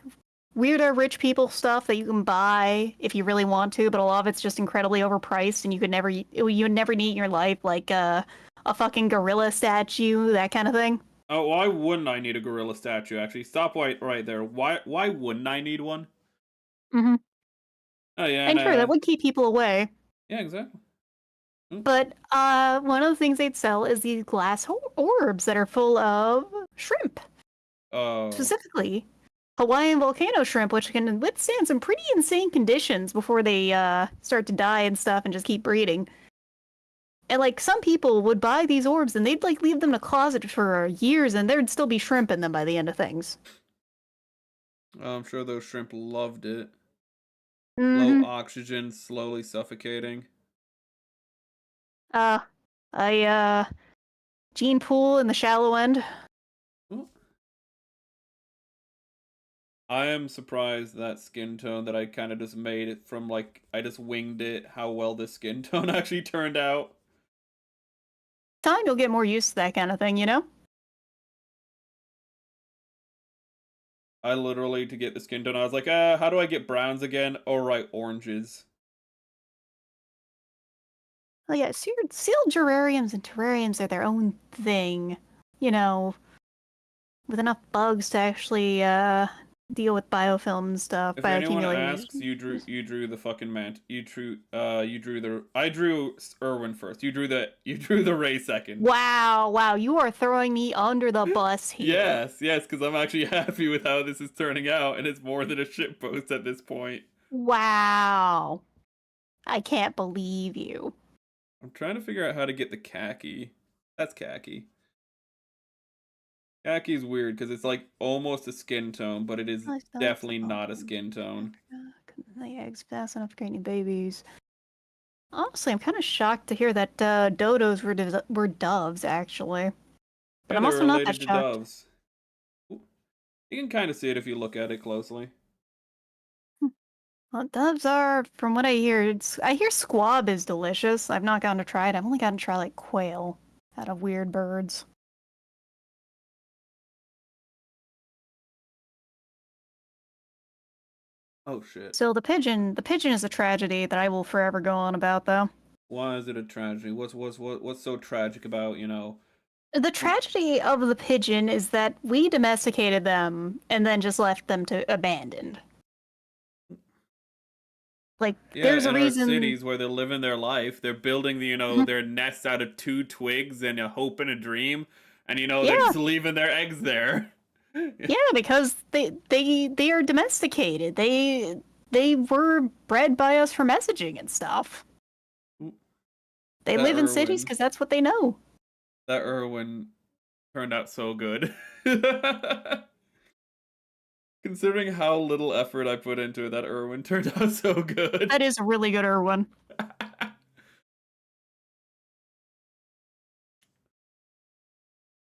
weirder rich people stuff that you can buy if you really want to, but a lot of it's just incredibly overpriced and you would never need in your life, like a fucking gorilla statue, that kind of thing. Oh, why wouldn't I need a gorilla statue? Actually, stop right there. Why wouldn't I need one? Mm-hmm. Oh yeah, And sure, that would keep people away. yeah, exactly. Hmm. But one of the things they'd sell is these glass orbs that are full of shrimp, Oh, specifically Hawaiian volcano shrimp, which can withstand some pretty insane conditions before they start to die and stuff and just keep breeding. And like some people would buy these orbs and they'd like leave them in a closet for years and there'd still be shrimp in them by the end of things. I'm sure those shrimp loved it. Low Mm-hmm. oxygen, slowly suffocating. Uh, I gene pool in the shallow end. Oh. I am surprised that skin tone that I kind of just made it from like I just winged it. How well this skin tone actually turned out. Time you'll get more used to that kind of thing, you know? I literally to get the skin tone, I was like, how do I get browns again? Oh right, oranges. Oh yeah, sealed geraniums and terrariums are their own thing. You know, with enough bugs to actually deal with biofilm and stuff, If anyone bioaccumulators. asks, you drew the fucking you drew the I drew Irwin first. You drew the Ray second. Wow, you are throwing me under the bus here. Yes, because I'm actually happy with how this is turning out, and it's more than a shit post at this point. Wow. I can't believe you. I'm trying to figure out how to get the khaki. That's khaki. Khaki's weird because it's like almost a skin tone, but it is definitely not a skin tone. The eggs fast enough to create new babies. Honestly, I'm kind of shocked to hear that dodos were doves, actually. But Yeah, I'm they're also not that related to shocked. doves. Ooh. You can kind of see it if you look at it closely. Well, doves are, from what I hear, I hear squab is delicious. I've not gotten to try it. I've only gotten to try like quail out of weird birds. Oh shit. So the pigeon is a tragedy that I will forever go on about, though. Why is it a tragedy? What's so tragic about, you know? The Mm. tragedy of the pigeon is that we domesticated them and then just left them to abandoned. Like, Yeah, there's a in our reason. cities where they're living their life, they're building their nest out of two twigs and a hope and a dream, and they're Yeah, just leaving their eggs there. yeah, because they are domesticated. They were bred by us for messaging and stuff. They That live in cities Irwin, because that's what they know. that Irwin turned out so good. Considering how little effort I put into it, that Irwin turned out so good. That is a really good Irwin.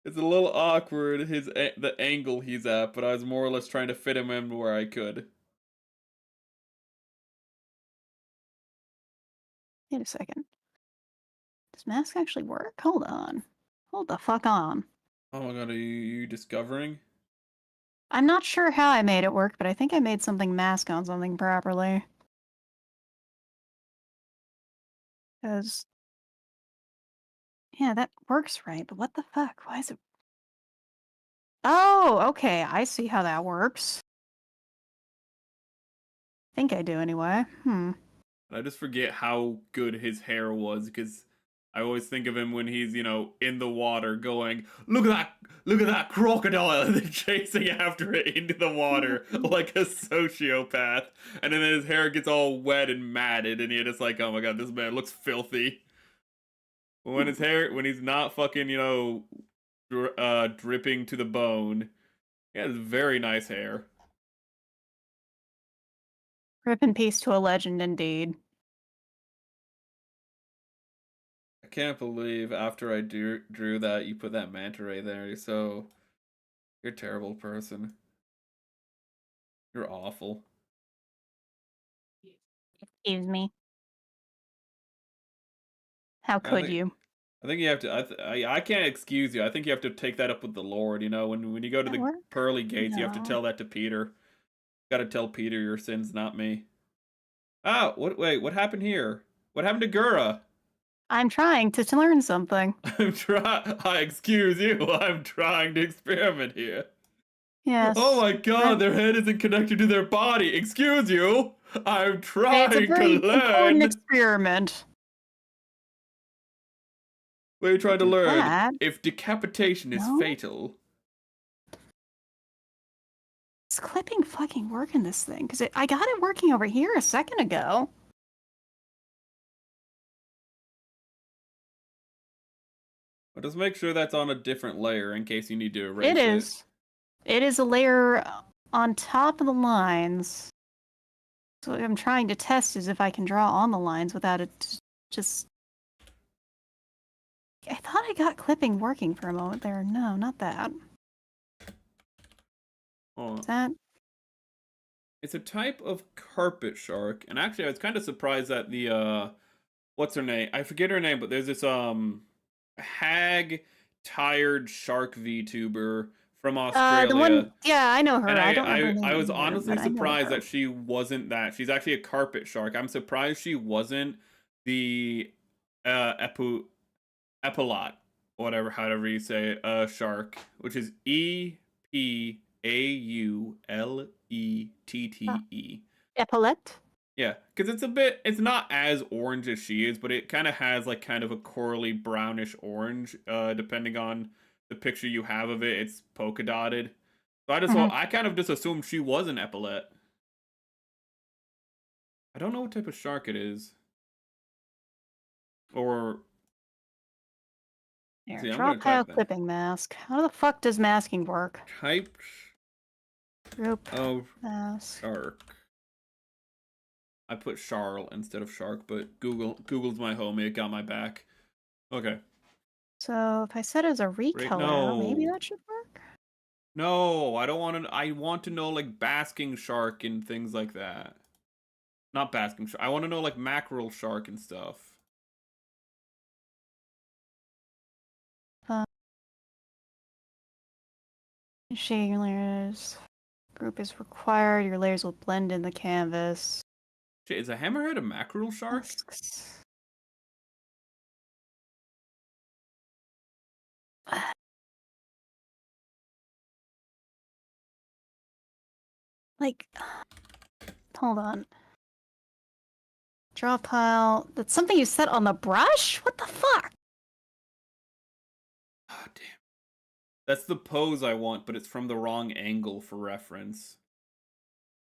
It's a little awkward the angle he's at, but I was more or less trying to fit him in where I could. Wait a second. Does mask actually work? Hold on. Hold the fuck on. Oh my god, are you discovering? I'm not sure how I made it work, but I think I made something mask on something properly. Because, yeah, that works right, but what the fuck? Why is it. Oh, okay, I see how that works. Think I do anyway. I just forget how good his hair was because I always think of him when he's, in the water going, look at that crocodile, and then chasing after it into the water like a sociopath. And then his hair gets all wet and matted, and you're just like, oh my god, this man looks filthy. When he's not fucking, dripping to the bone, he has very nice hair. Rip in peace to a legend, indeed. I can't believe after I drew that, you put that manta ray there. You're a terrible person. You're awful. Excuse me. How could you? I think you have to. I can't excuse you. I think you have to take that up with the Lord. When you go to the pearly gates, you have to tell that to Peter. Got to tell Peter your sins, not me. Ah, wait, what happened here? What happened to Gura? I'm trying to learn something. Excuse you. I'm trying to experiment here. Yes. Oh my god, their head isn't connected to their body. Excuse you. I'm trying to learn. It's a very important experiment. What are you trying to learn? If decapitation is fatal. Is clipping fucking work in this thing? Because I got it working over here a second ago. Well, just make sure that's on a different layer in case you need to erase it. It is. It is a layer on top of the lines. So what I'm trying to test is if I can draw on the lines without it just... I thought I got clipping working for a moment there. No, not that. Oh. Is that? It's a type of carpet shark, and actually I was kind of surprised that the what's her name? I forget her name, but there's this hag tired shark VTuber from Australia. The one, yeah, I know her. And I don't know her name I was either, honestly surprised that she wasn't that. She's actually a carpet shark. I'm surprised she wasn't the epaulet, however you say it, shark, which is EPAULETTE. Epaulette? Yeah, because it's not as orange as she is, but it kind of has like kind of a corally brownish orange, depending on the picture you have of it. It's polka dotted. So I kind of just assumed she was an epaulette. I don't know what type of shark it is. Or... Here, draw pile clipping mask. How the fuck does masking work? Type group of mask. Shark. I put Charl instead of shark, but Google's my homie. It got my back. Okay. So if I set it as a recolor, maybe that should work? No, I don't want to. I want to know like basking shark and things like that. Not basking shark. I want to know like mackerel shark and stuff. Shading layers. Group is required. Your layers will blend in the canvas. Shit, is a hammerhead a mackerel shark? Like, hold on. Draw pile. That's something you set on the brush? What the fuck? Oh, damn. That's the pose I want, but it's from the wrong angle for reference.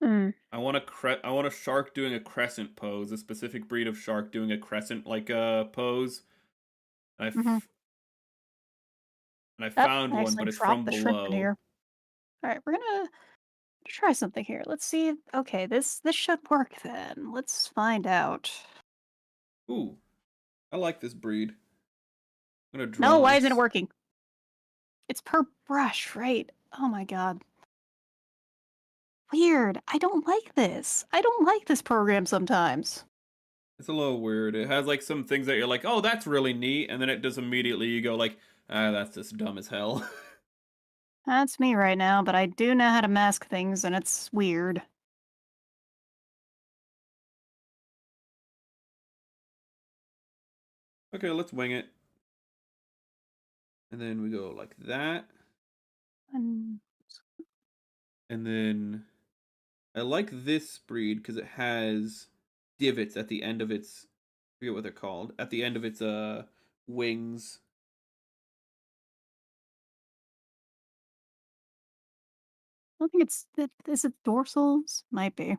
I want a shark doing a crescent pose, a specific breed of shark doing a crescent like pose. And I found one, but it's from below. All right, we're gonna try something here. Let's see. Okay, this should work then. Let's find out. Ooh, I like this breed. I'm gonna draw. No, why isn't it working? It's per brush, right? Oh my god. Weird. I don't like this. I don't like this program sometimes. It's a little weird. It has like some things that you're like, oh, that's really neat, and then it just immediately you go like, ah, that's just dumb as hell. That's me right now, but I do know how to mask things, and it's weird. Okay, let's wing it. And then we go like that. And then I like this breed because it has divots at the end of its, I forget what they're called, at the end of its wings. I don't think it's. Is it dorsals? Might be.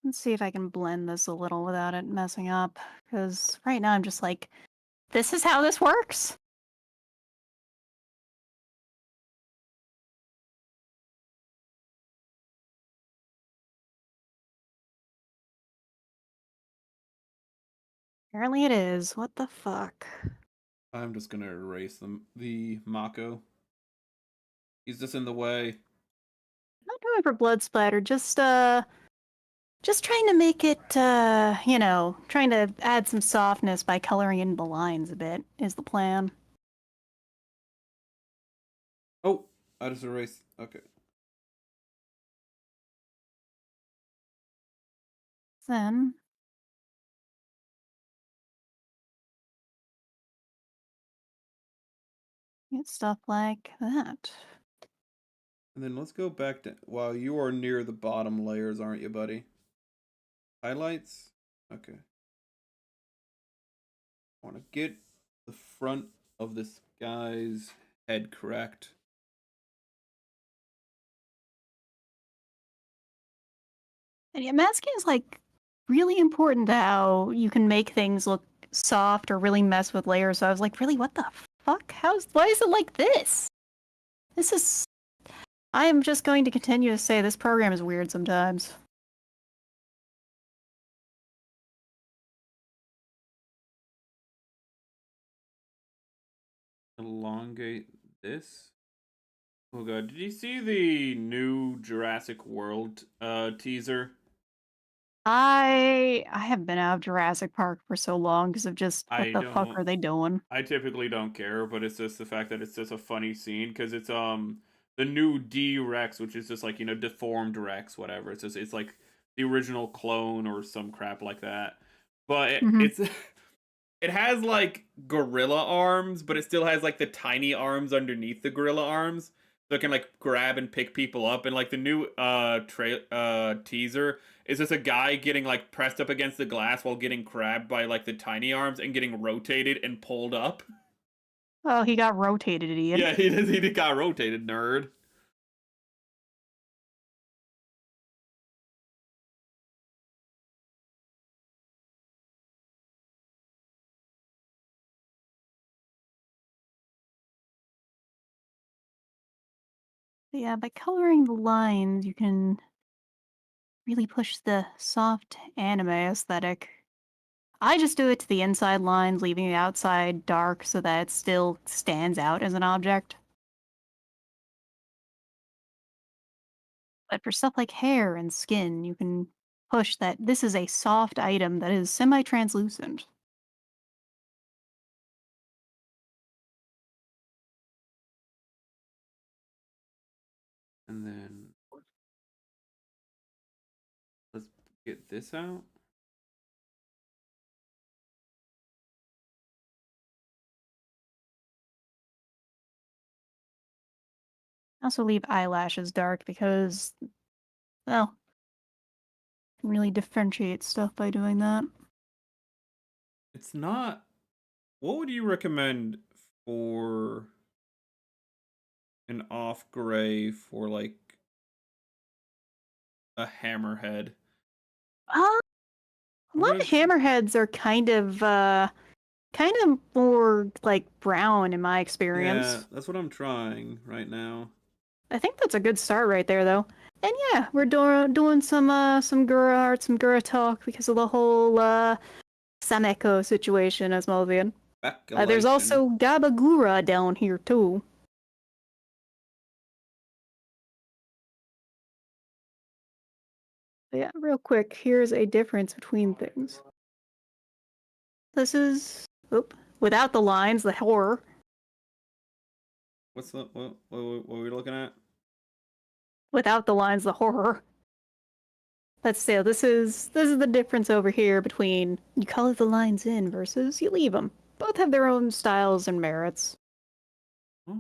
Let's see if I can blend this a little without it messing up. Because right now I'm just like, this is how this works? Apparently it is. What the fuck? I'm just gonna erase the Mako. He's just in the way. Not going for blood splatter, just trying to make it, you know, trying to add some softness by coloring in the lines a bit is the plan. Oh, I just erased. Okay. Then get stuff like that. And then let's go back to, while you are near the bottom layers, aren't you, buddy? Highlights? Okay. I want to get the front of this guy's head correct. And yeah, masking is like really important to how you can make things look soft or really mess with layers. So I was like, really, what the fuck? Why is it like this? This is. I am just going to continue to say this program is weird sometimes. Elongate this. Oh god, did you see the new Jurassic World teaser? I have been out of Jurassic Park for so long because of just what the fuck are they doing? I typically don't care, but it's just the fact that it's just a funny scene because it's the new D Rex, which is just like, you know, deformed Rex, whatever. It's like the original clone or some crap like that. But it's it has like gorilla arms, but it still has like the tiny arms underneath the gorilla arms. So it can like grab and pick people up. And like the new teaser is just a guy getting like pressed up against the glass while getting grabbed by like the tiny arms and getting rotated and pulled up. Oh, he got rotated, idiot. Yeah, he got rotated, nerd. But yeah, by coloring the lines, you can really push the soft anime aesthetic. I just do it to the inside lines, leaving the outside dark so that it still stands out as an object. But for stuff like hair and skin, you can push that this is a soft item that is semi-translucent. And then let's get this out. Also leave eyelashes dark because, well, you can really differentiate stuff by doing that. It's not. What would you recommend for an off gray for like a hammerhead? A lot of hammerheads are kind of more like brown in my experience. Yeah, that's what I'm trying right now. I think that's a good start right there, though. And yeah, we're doing some Gura art, some Gura talk because of the whole Sameko situation as Malvian. There's also Gabagura down here too. But yeah, real quick, here's a difference between things. This is without the lines, the horror. What's the what are we looking at? Without the lines, the horror. But still, this is the difference over here between you color the lines in versus you leave them. both have their own styles and merits. Hmm.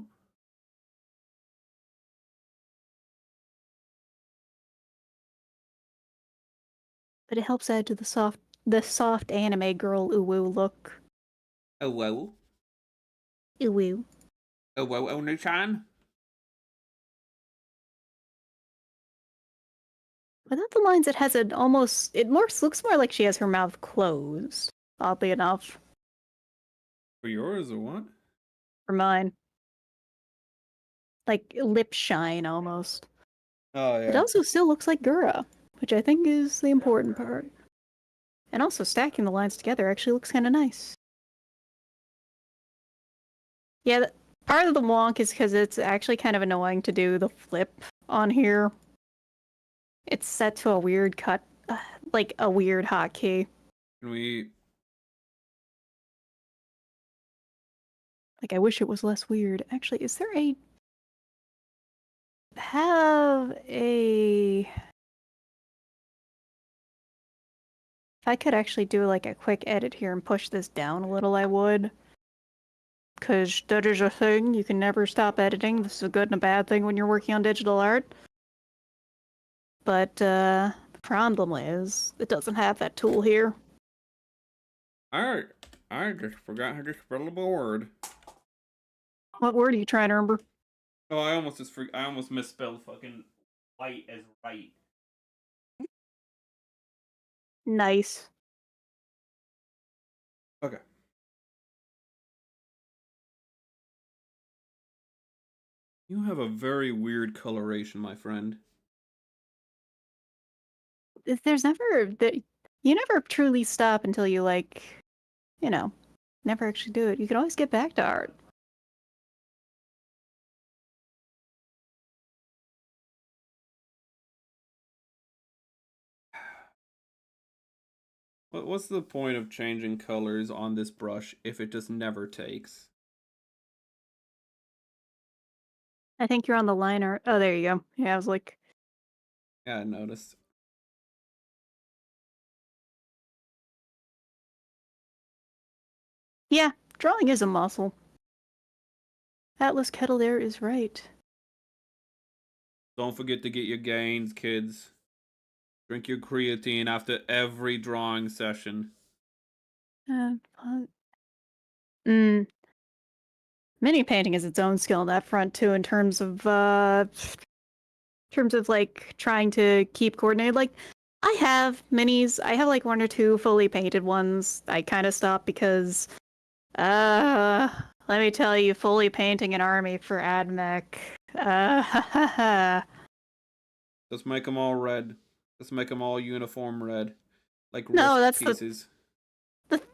But it helps add to the soft anime girl uwu look. Oh, well. Uwu. Oh, well, Oni-chan? Without the lines, it has an almost. Looks more like she has her mouth closed. Oddly enough, For yours or what? for mine, like lip shine almost. Oh, It yeah. also still looks like Gura, which I think is the important part. And also stacking the lines together actually looks kind of nice. Yeah, part of the wonk is because it's actually kind of annoying to do the flip on here. It's set to a weird cut, like a weird hotkey. Can we... Like, I wish it was less weird. Actually, is there a... Have a... If I could actually do, like, a quick edit here and push this down a little, I would. Because that is a thing. You can never stop editing. This is a good and a bad thing when you're working on digital art. But, the problem is, it doesn't have that tool here. I just forgot how to spell a word. What word are you trying to remember? Oh, I almost misspelled fucking white as right. Nice. Okay. You have a very weird coloration, my friend. There's never... You never truly stop until you, like, you know, never actually do it. You can always get back to art. What's the point of changing colors on this brush if it just never takes? I think you're on the line art. Oh, there you go. Yeah, I was like, Yeah, I noticed. yeah, drawing is a muscle. Atlas Kettle there is right. Don't forget to get your gains, kids. Drink your creatine after every drawing session. Mm. Mini painting is its own skill on that front too, in terms of like trying to keep coordinated. Like, I have minis. I have like one or two fully painted ones. I kind of stopped because, let me tell you, fully painting an army for AdMech. Let's make them all red. Let's make them all uniform red. Like No, wrist that's pieces.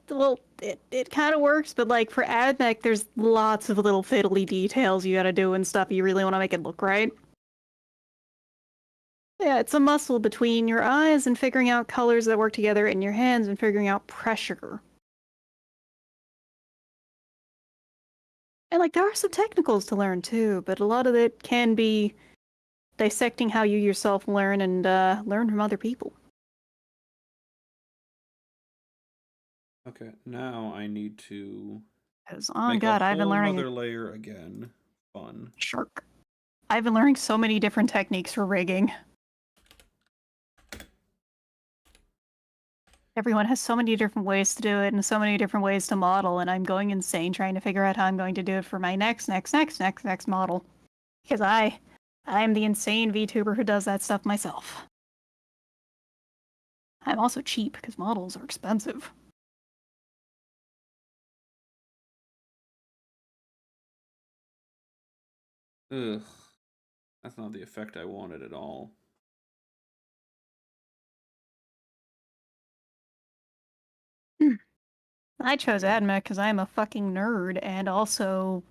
well, it kind of works, but like for AdMech, there's lots of little fiddly details you gotta do and stuff. You really want to make it look right. Yeah, it's a muscle between your eyes and figuring out colors that work together in your hands and figuring out pressure. And like there are some technicals to learn too, but a lot of it can be dissecting how you yourself learn and learn from other people. Okay, now I need to Because, oh make a god, I've been whole learning nother layer again. Fun. shark. I've been learning so many different techniques for rigging. Everyone has so many different ways to do it and so many different ways to model, and I'm going insane trying to figure out how I'm going to do it for my next model. Because I'm the insane VTuber who does that stuff myself. I'm also cheap because models are expensive. Ugh. That's not the effect I wanted at all. I chose AdMech because I'm a fucking nerd, and also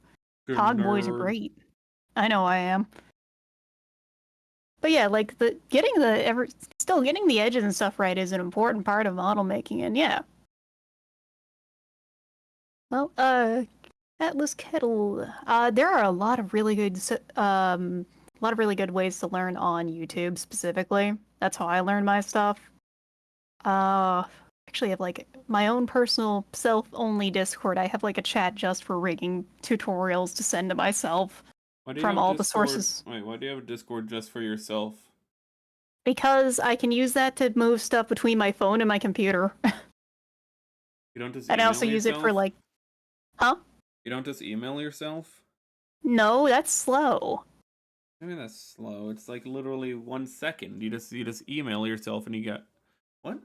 Good Cog Boys are nerd. great. I know I am. But yeah, like getting the edges and stuff right is an important part of model making, and yeah. Well, Atlas Kettle. There are a lot of really good ways to learn on YouTube specifically. That's how I learn my stuff. Uh, actually have like my own personal self-only Discord. I have like a chat just for rigging tutorials to send to myself Why do you from have all the Discord? sources. Wait, why do you have a Discord just for yourself? Because I can use that to move stuff between my phone and my computer. You don't just And I also email use it for yourself? like, huh? You don't just email yourself? No, that's slow. I mean that's slow. It's like literally 1 second. You just email yourself and you get what?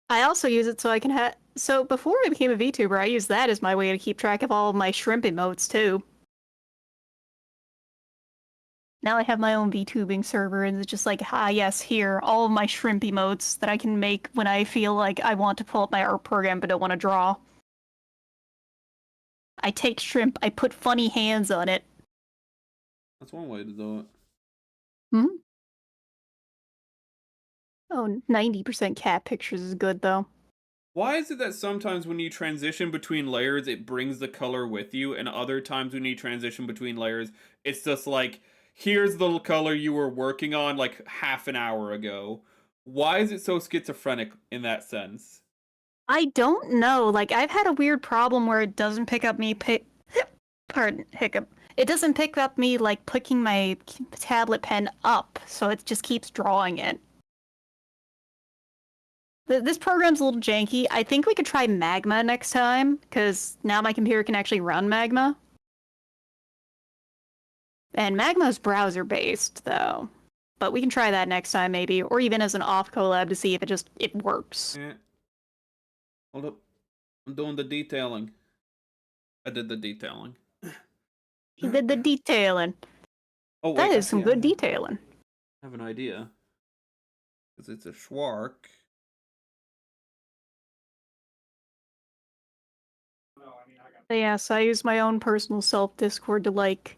I also use it so I can have. So before I became a VTuber, I used that as my way to keep track of all of my shrimp emotes too. Now I have my own VTubing server, and it's just like, ah, yes, here, all of my shrimp emotes that I can make when I feel like I want to pull up my art program but don't want to draw. I take shrimp, I put funny hands on it. That's one way to do it. Hmm? Oh, 90% cat pictures is good though. Why is it that sometimes when you transition between layers, it brings the color with you, and other times when you transition between layers, it's just like, here's the color you were working on like half an hour ago. Why is it so schizophrenic in that sense? I don't know. Like, I've had a weird problem where it doesn't pick up me pardon, hiccup. It doesn't pick up me like picking my tablet pen up, so it just keeps drawing it. This program's a little janky. I think we could try Magma next time, because now my computer can actually run Magma. And Magma's browser-based, though. But we can try that next time, maybe, or even as an off collab to see if it works. Eh, hold up. I'm doing the detailing. I did the detailing. He did the detailing. Oh That wait, is some actually good detailing. I have an idea. Because it's a schwark. But yeah, so I use my own personal self Discord to like,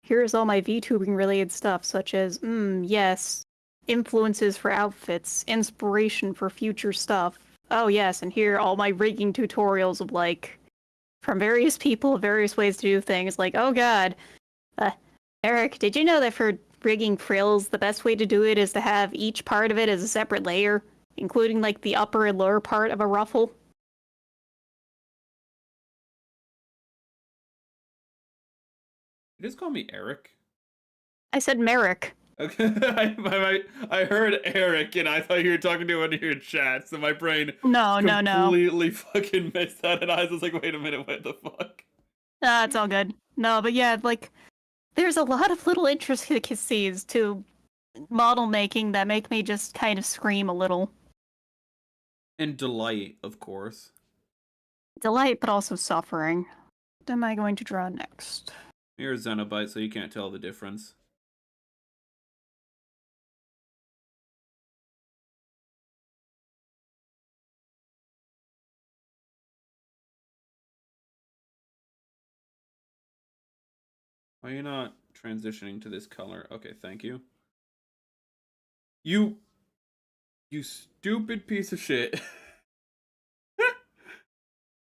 here's all my VTubing related stuff, such as, yes, influences for outfits, inspiration for future stuff. Oh yes, and here are all my rigging tutorials of like, from various people, various ways to do things. Like, oh god, uh, Eric, did you know that for rigging frills, the best way to do it is to have each part of it as a separate layer, including like the upper and lower part of a ruffle? You just call me Eric. I said Merrick. Okay, I heard Eric and I thought you were talking to one of your chats, so my brain No, no, no. completely fucking missed that, and I was just like, wait a minute, what the fuck? It's all good. No, but yeah, like, there's a lot of little intricacies to model making that make me just kind of scream a little. And delight, of course. Delight, but also suffering. What am I going to draw next? You're a Xenobite, so you can't tell the difference. Why are you not transitioning to this color? Okay, thank you. You stupid piece of shit.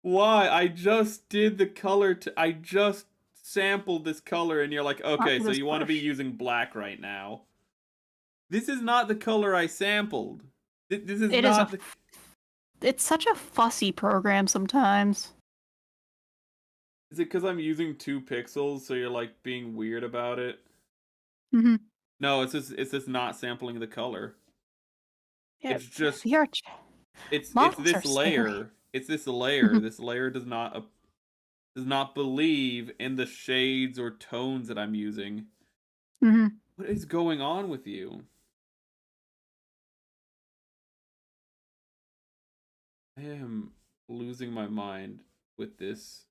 Why? I just did the color I just sampled this color and you're like, okay, Onto so this you want to be brush. using black right now. This is not the color I sampled. This is It is not the... it's such a fussy program sometimes. Is it because I'm using 2 pixels, so you're like being weird about it? Mm-hmm. No, it's just not sampling the color. Yeah, It's just the art it's models are this scary. layer. It's this layer. This layer does not believe in the shades or tones that I'm using. Mm-hmm. What is going on with you? I am losing my mind with this.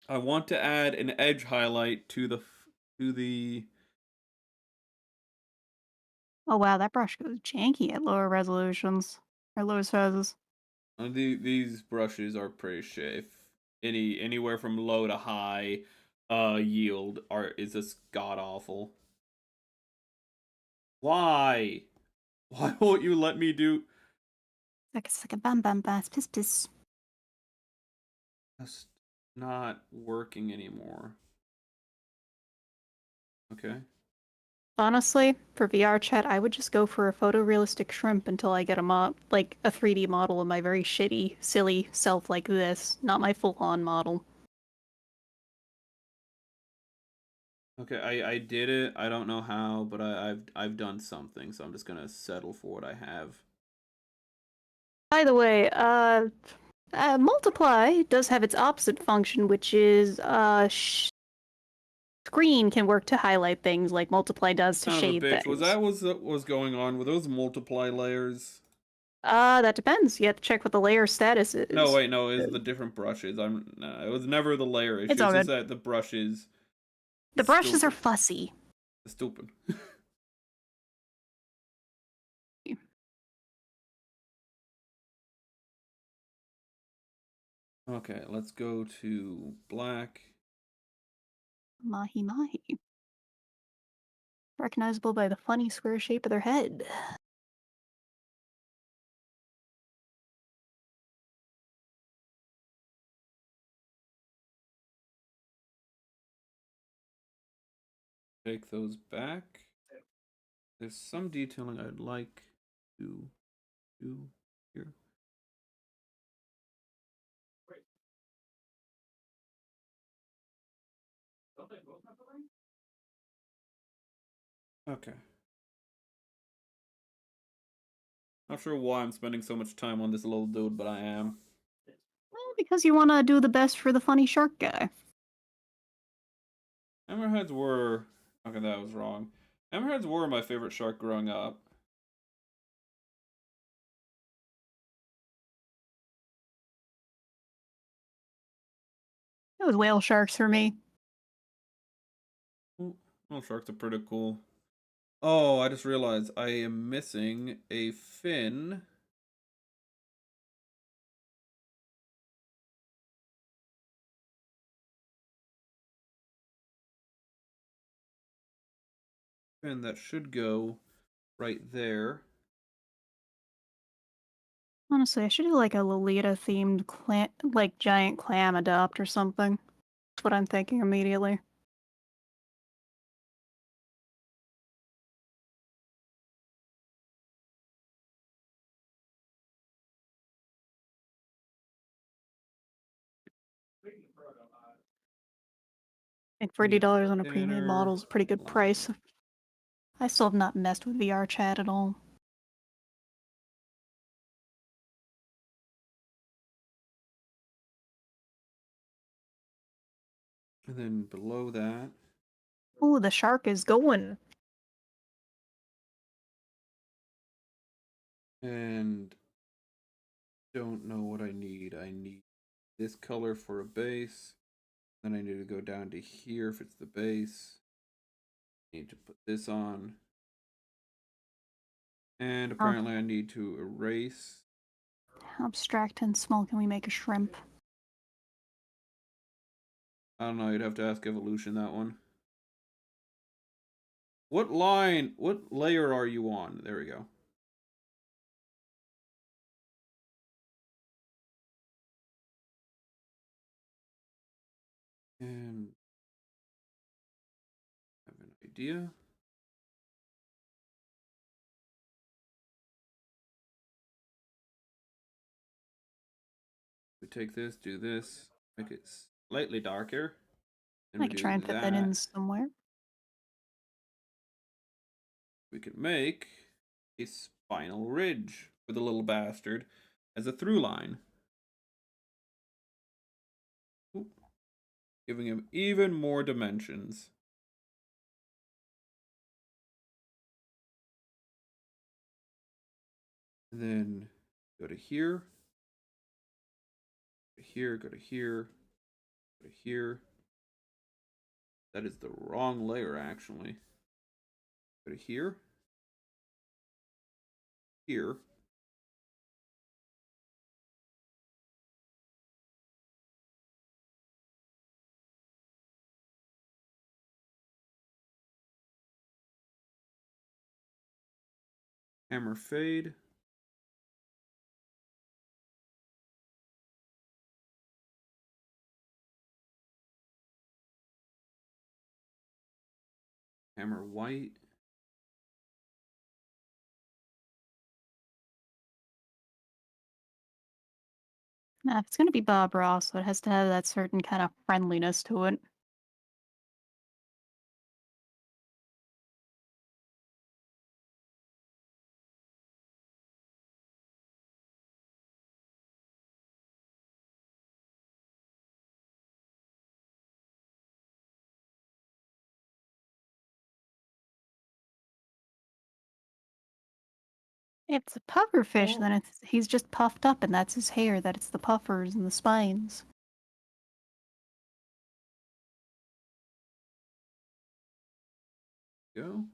I want to add an edge highlight to the Oh wow, that brush goes janky at lower resolutions or lower sizes. these brushes are pretty safe. Anywhere from low to high yield is just god awful. Why? Why won't you let me do? Like a bam bam bass piss piss. That's not working anymore. Okay. Honestly, for VR chat, I would just go for a photorealistic shrimp until I get like a 3D model of my very shitty, silly self like this, not my full-on model. Okay, I did it. I don't know how, but I've done something, so I'm just gonna settle for what I have. By the way, multiply does have its opposite function, which is screen can work to highlight things like multiply does to Son of a shade bitch, was things. that what was going on? Were those multiply layers? That depends. You have to check what the layer status No, is. wait, no, it's the different brushes. It was never the layer It's issue. all It's just good. that the brushes The brushes are stupid. fussy. Stupid. Okay, let's go to black. Mahi mahi. Recognizable by the funny square shape of their head. Take those back. There's some detailing I'd like to do here. Okay. Not sure why I'm spending so much time on this little dude, but I am. Well, because you want to do the best for the funny shark guy. Hammerheads were... Okay, that was wrong. Hammerheads were my favorite shark growing up. It was whale sharks for me. Ooh, well, sharks are pretty cool. Oh, I just realized I am missing a fin. Fin that should go right there. Honestly, I should do like a Lolita themed like giant clam adopt or something. That's what I'm thinking immediately. I think $40 on a pre-made Thinner model is a pretty good line. price. I still have not messed with VR chat at all. And then below that, Ooh, the shark is going. and don't know what I need. I need this color for a base. Then I need to go down to here if it's the base. I need to put this on. And How apparently I need to erase. abstract and small can we make a shrimp? I don't know, you'd have to ask Evolution that one. What line, what layer are you on? There we go. And I have an idea. We take this, do this, make it slightly darker. Then I we could try do and fit that that. in somewhere. We can make a spinal ridge for the little bastard as a through line. Ooh, giving him even more dimensions. And then go to here, go to here, go to here, go to here. That is the wrong layer, actually. Go to here, here. Hammer fade. Hammer white. Nah, if it's gonna be Bob Ross, so it has to have that certain kind of friendliness to it. If it's a pufferfish, Oh, then he's just puffed up, and that's his hair. That it's the puffers and the spines. go.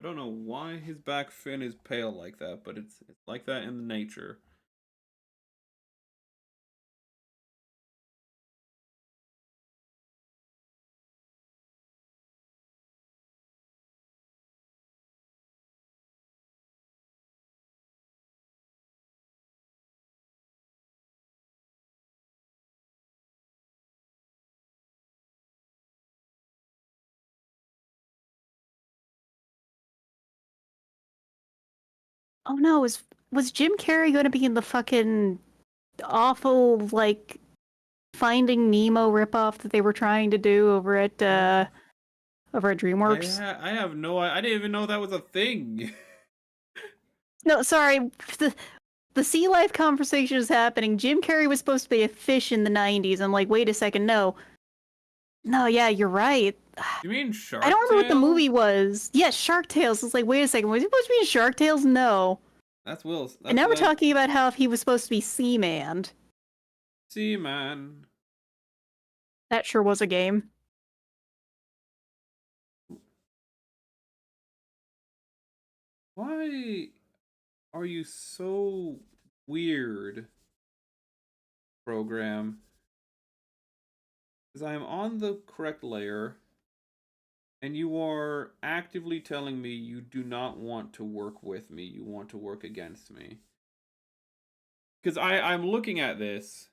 I don't know why his back fin is pale like that, but it's like that in nature. Oh no, was Jim Carrey gonna be in the fucking awful like Finding Nemo ripoff that they were trying to do over at DreamWorks? I have no I didn't even know that was a thing. No, sorry. The sea life conversation is happening. Jim Carrey was supposed to be a fish in the 90s. I'm like, wait a second, no. No, yeah, you're right. You mean I don't Shark remember what the Tale? movie was. Yes, Shark Tales. It's like, wait a second, was he supposed to be in Shark Tales? No. That's Will. And That's now we're that. talking about how if he was supposed to be Seaman. See, man. That sure was a game. Why are you so weird, program? Because I am on the correct layer, and you are actively telling me you do not want to work with me. You want to work against me. Because I'm looking at this.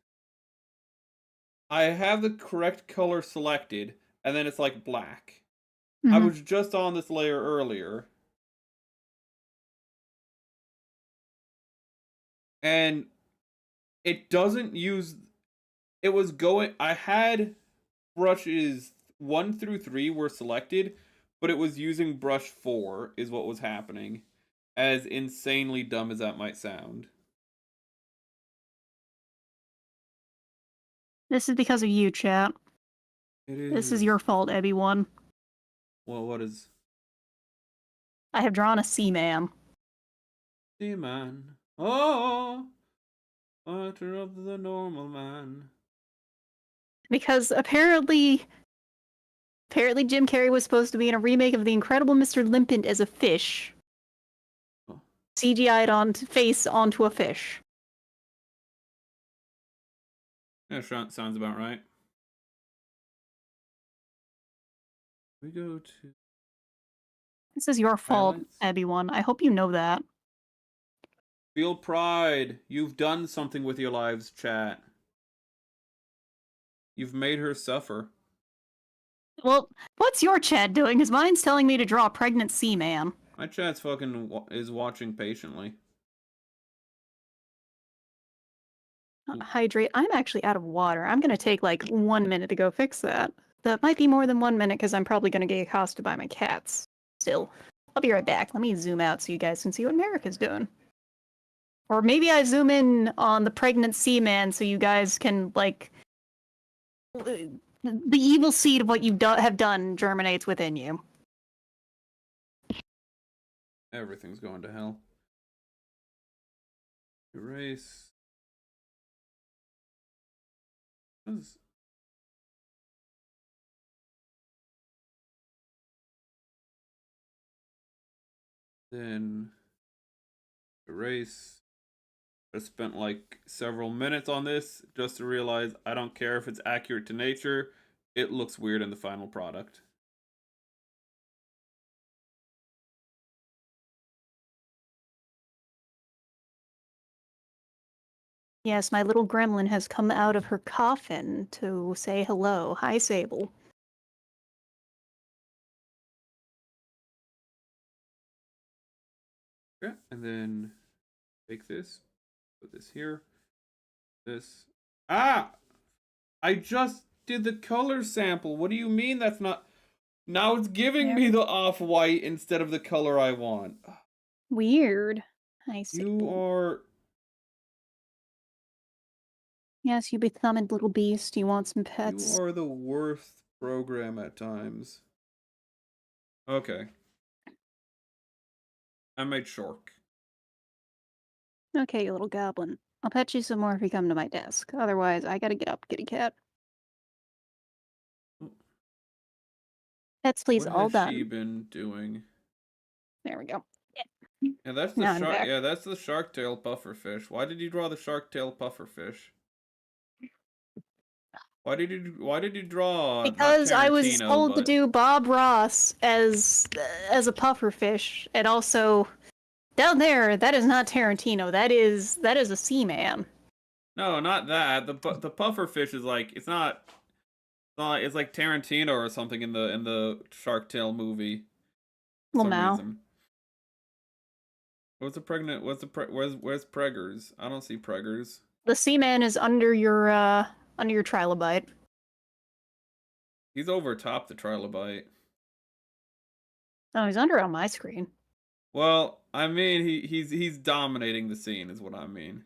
I have the correct color selected, and then it's like black. I Mm-hmm. was just on this layer earlier, and it doesn't use. It was going. I had brushes 1 through 3 were selected, but it was using brush 4 is what was happening. As insanely dumb as that might sound. This is because of you, chat. It This is is. your fault, Ebby1. Well, what is. I have drawn a Seaman. The man. Oh! Utter of the normal man. Because apparently Jim Carrey was supposed to be in a remake of The Incredible Mr. Limpet as a fish. Oh. CGI'd on face onto a fish. Yeah, sounds about right. We go to This is your fault, highlights. Ebby1. I hope you know that. Feel pride. You've done something with your lives, chat. You've made her suffer. Well, what's your chat doing? Because mine's telling me to draw a pregnant Seaman. My chat's fucking is watching patiently. Hydrate. I'm actually out of water. I'm gonna take like 1 minute to go fix that. That might be more than 1 minute because I'm probably gonna get accosted by my cats. Still, I'll be right back. Let me zoom out so you guys can see what America's doing. Or maybe I zoom in on the pregnant seaman so you guys can like the evil seed of what you have done germinates within you. Everything's going to hell. Erase. Then erase. I spent like several minutes on this just to realize I don't care if it's accurate to nature. It looks weird in the final product. Yes, my little gremlin has come out of her coffin to say hello. Hi, Sable. Okay, and then take this, put this here, this. Ah! I just did the color sample. What do you mean that's not? Now it's giving me the off-white instead of the color I want. Weird. I see. You are... Yes, you be-thumbed little beast. You want some You pets? are the worst program at times. Okay. I made Shark. Okay, you little goblin. I'll pet you some more if you come to my desk. Otherwise, I gotta get up, kitty cat. Pets, please, What all has she done. been doing? There we go. Yeah, that's the Now I'm shark. back. Yeah, that's the shark tail pufferfish. Why did you draw the shark tail pufferfish? Why did you draw not Because I was Tarantino told to but do Bob Ross as a pufferfish, and also down there, that is not Tarantino. That is a Seaman. no, not that. The pufferfish is like it's like Tarantino or something in the Shark Tale movie for some Lamau. reason. What's the pregnant? Where's Preggers? I don't see Preggers. The Seaman is under your trilobite. He's over top the trilobite. Oh, he's under on my screen. Well, I mean he's dominating the scene is what I mean.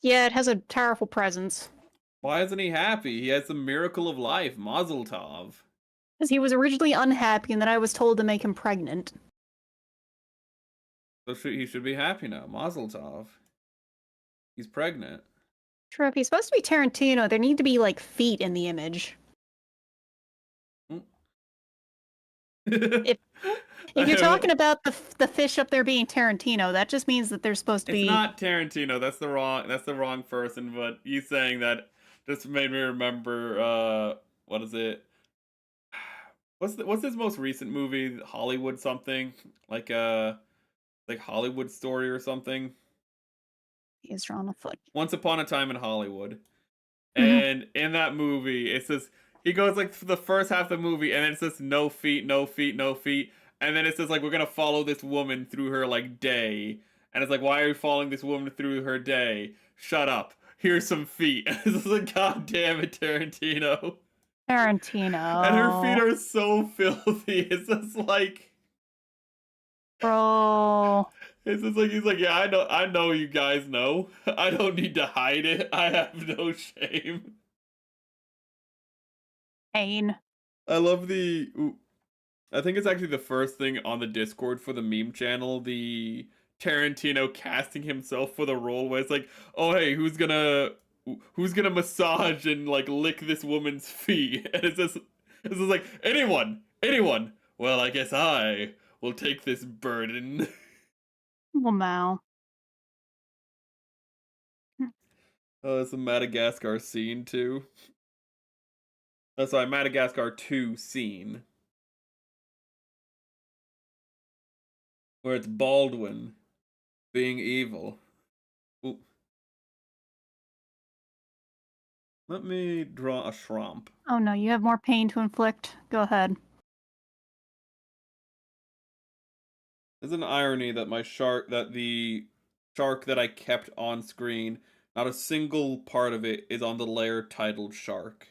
Yeah, it has a powerful presence. Why isn't he happy? He has the miracle of life, Mazel Tov. Because he was originally unhappy, and then I was told to make him pregnant. So he should be happy now, Mazel Tov. He's pregnant. True, if he's supposed to be Tarantino, there need to be, like, feet in the image. If you're talking about the fish up there being Tarantino, that just means that they're supposed to be... It's not Tarantino, that's the wrong person, but you saying that just made me remember, what is it? What's his most recent movie? Hollywood something? Like Hollywood Story or something? He's drawn a foot. Once Upon a Time in Hollywood. Mhm. And in that movie, it says he goes like for the first half of the movie, and then it says no feet, no feet, no feet, and then it says like we're gonna follow this woman through her like day, and it's like why are we following this woman through her day? Shut up. Here's some feet. It's like God damn it, Tarantino. Tarantino. And her feet are so filthy. It's just like Bro. it's just like he's like, yeah, I know you guys know. I don't need to hide it. I have no shame. Pain. I love the. Ooh, I think it's actually the first thing on the Discord for the meme channel. The Tarantino casting himself for the role, where it's like, oh hey, who's gonna massage and like lick this woman's feet? And it's just like anyone. Well, I guess I will take this burden. Lamau. Oh, it's a Madagascar scene too. Oh, sorry, Madagascar 2 scene. Where it's Baldwin being evil. Ooh. Let me draw a shrimp. Oh no, you have more pain to inflict. Go ahead. There's an irony that the shark that I kept on screen, not a single part of it is on the layer titled shark.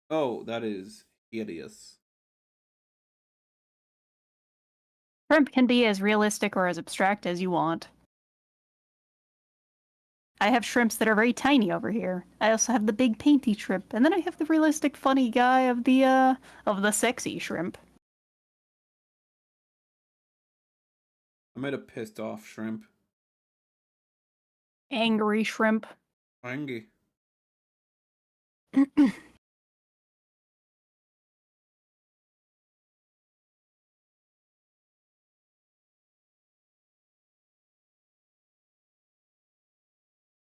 Oh, that is hideous. Shrimp can be as realistic or as abstract as you want. I have shrimps that are very tiny over here. I also have the big painty shrimp, and then I have the realistic funny guy of the sexy shrimp. I made a pissed off shrimp. Angry shrimp. Wangy.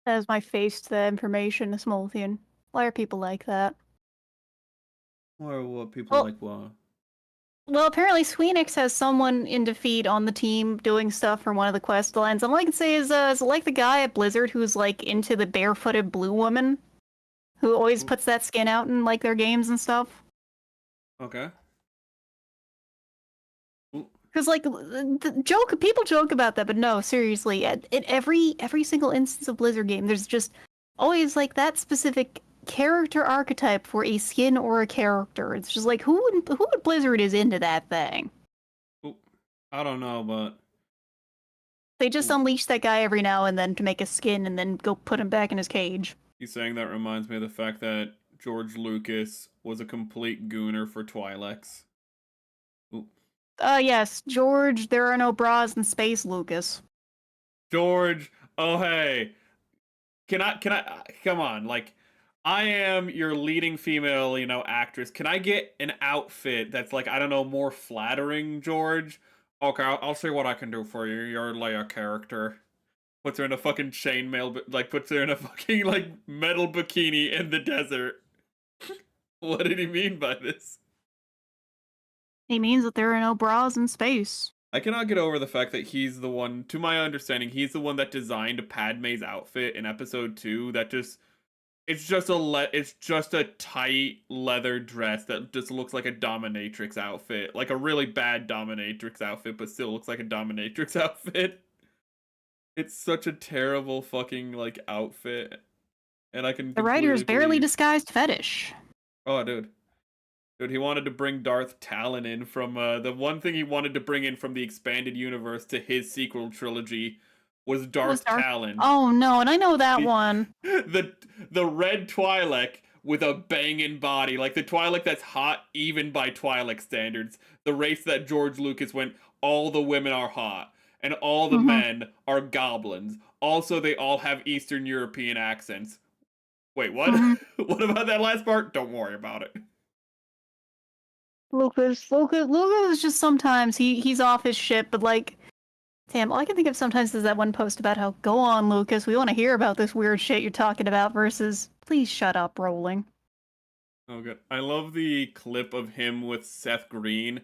That is my face to the information, Smolthian. Why are people like that? Or what people Well, like what? Well, apparently Squeenix has someone in defeat on the team doing stuff for one of the quest lines. All I can say is it like the guy at Blizzard who's like into the barefooted blue woman who always Ooh, puts that skin out in like their games and stuff. okay. Ooh, Because like the joke, people joke about that, but no, seriously, at every single instance of Blizzard game, there's just always like that specific character archetype for a skin or a character. It's just like who would Blizzard is into that thing. ooh. I don't know, but They just ooh. unleash that guy every now and then to make a skin and then go put him back in his cage. You saying that reminds me of the fact that George Lucas was a complete gooner for Twi'leks. Ooh. Yes, George, there are no bras in space, Lucas. George, oh hey, can I come on, like I am your leading female, actress. Can I get an outfit that's like, I don't know, more flattering, George? Okay, I'll see what I can do for you. You're Leia character. Puts her in a fucking chainmail, like puts her in a fucking like metal bikini in the desert. What did he mean by this? He means that there are no bras in space. I cannot get over the fact that he's the one, to my understanding, he's the one that designed Padme's outfit in episode 2 that just it's just a tight leather dress that just looks like a dominatrix outfit. Like a really bad dominatrix outfit, but still looks like a dominatrix outfit. It's such a terrible fucking like outfit. And I can The writer's completely barely believe. disguised fetish. Oh, dude. Dude, he wanted to bring Darth Talon in from the one thing he wanted to bring in from the expanded universe to his sequel trilogy was Was Darth Darth? Talon. Oh no, and I know that The one. the red Twi'lek with a banging body, like the Twi'lek that's hot even by Twi'lek standards. The race that George Lucas went, all the women are hot and all the Mm-hmm. men are goblins. Also, they all have Eastern European accents. Wait, what? Mm-hmm. What about that last part? Don't worry about it. Lucas is just sometimes he's off his shit, but like, damn, all I can think of sometimes is that one post about how go on, Lucas, we want to hear about this weird shit you're talking about versus please shut up, Rolling. Oh, good. I love the clip of him with Seth Green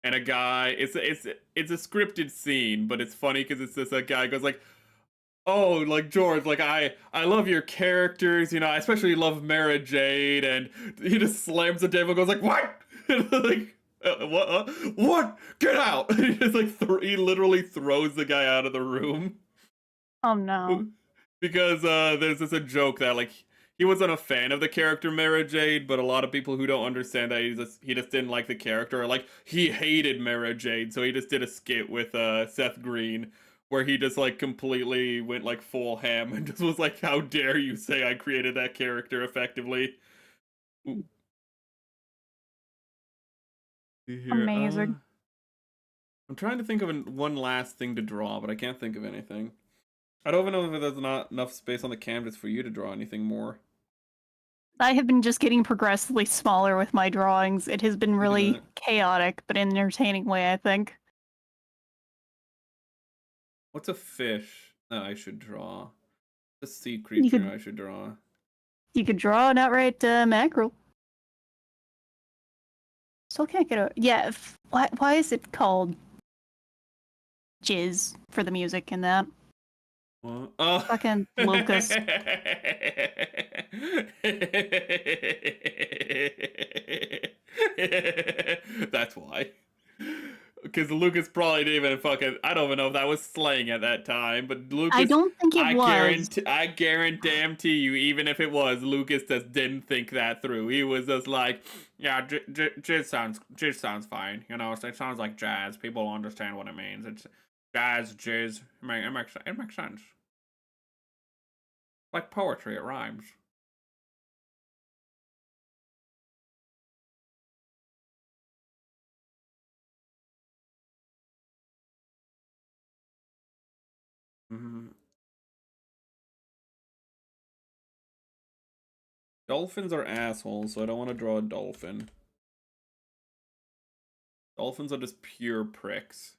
and a guy. It's a scripted scene, but it's funny because it's just a guy goes like, "Oh, like George, like I love your characters. I especially love Mara Jade." And he just slams the table, and goes like, "What?" And like, "What? What? Get out!" And he just like he literally throws the guy out of the room. Oh no. Because there's just a joke that like he wasn't a fan of the character Mara Jade, but a lot of people who don't understand that he just didn't like the character, or like he hated Mara Jade, so he just did a skit with Seth Green where he just like completely went like full ham and just was like, "How dare you say I created that character effectively?" Ooh, see here, Amazing. I'm trying to think of one last thing to draw, but I can't think of anything. I don't even know if there's not enough space on the canvas for you to draw anything more. I have been just getting progressively smaller with my drawings. It has been Look at really that. chaotic, but in an entertaining way, I think. What's a fish that I should draw? A sea You creature could I should draw. you could draw an outright mackerel. Still can't get a why is it called jizz for the music in that? What? Oh. Fucking Lucas. That's why. Because Lucas probably didn't even fucking. I don't even know if that was slang at that time, but I Lucas. don't think it was. I guarantee you, even if it was, Lucas just didn't think that through. He was just like, yeah, jizz sounds fine. It sounds like jazz. People understand what it means. It's jazz, jizz. It makes sense. Like poetry, it rhymes. Mhm. Dolphins are assholes, so I don't want to draw a dolphin. Dolphins are just pure pricks.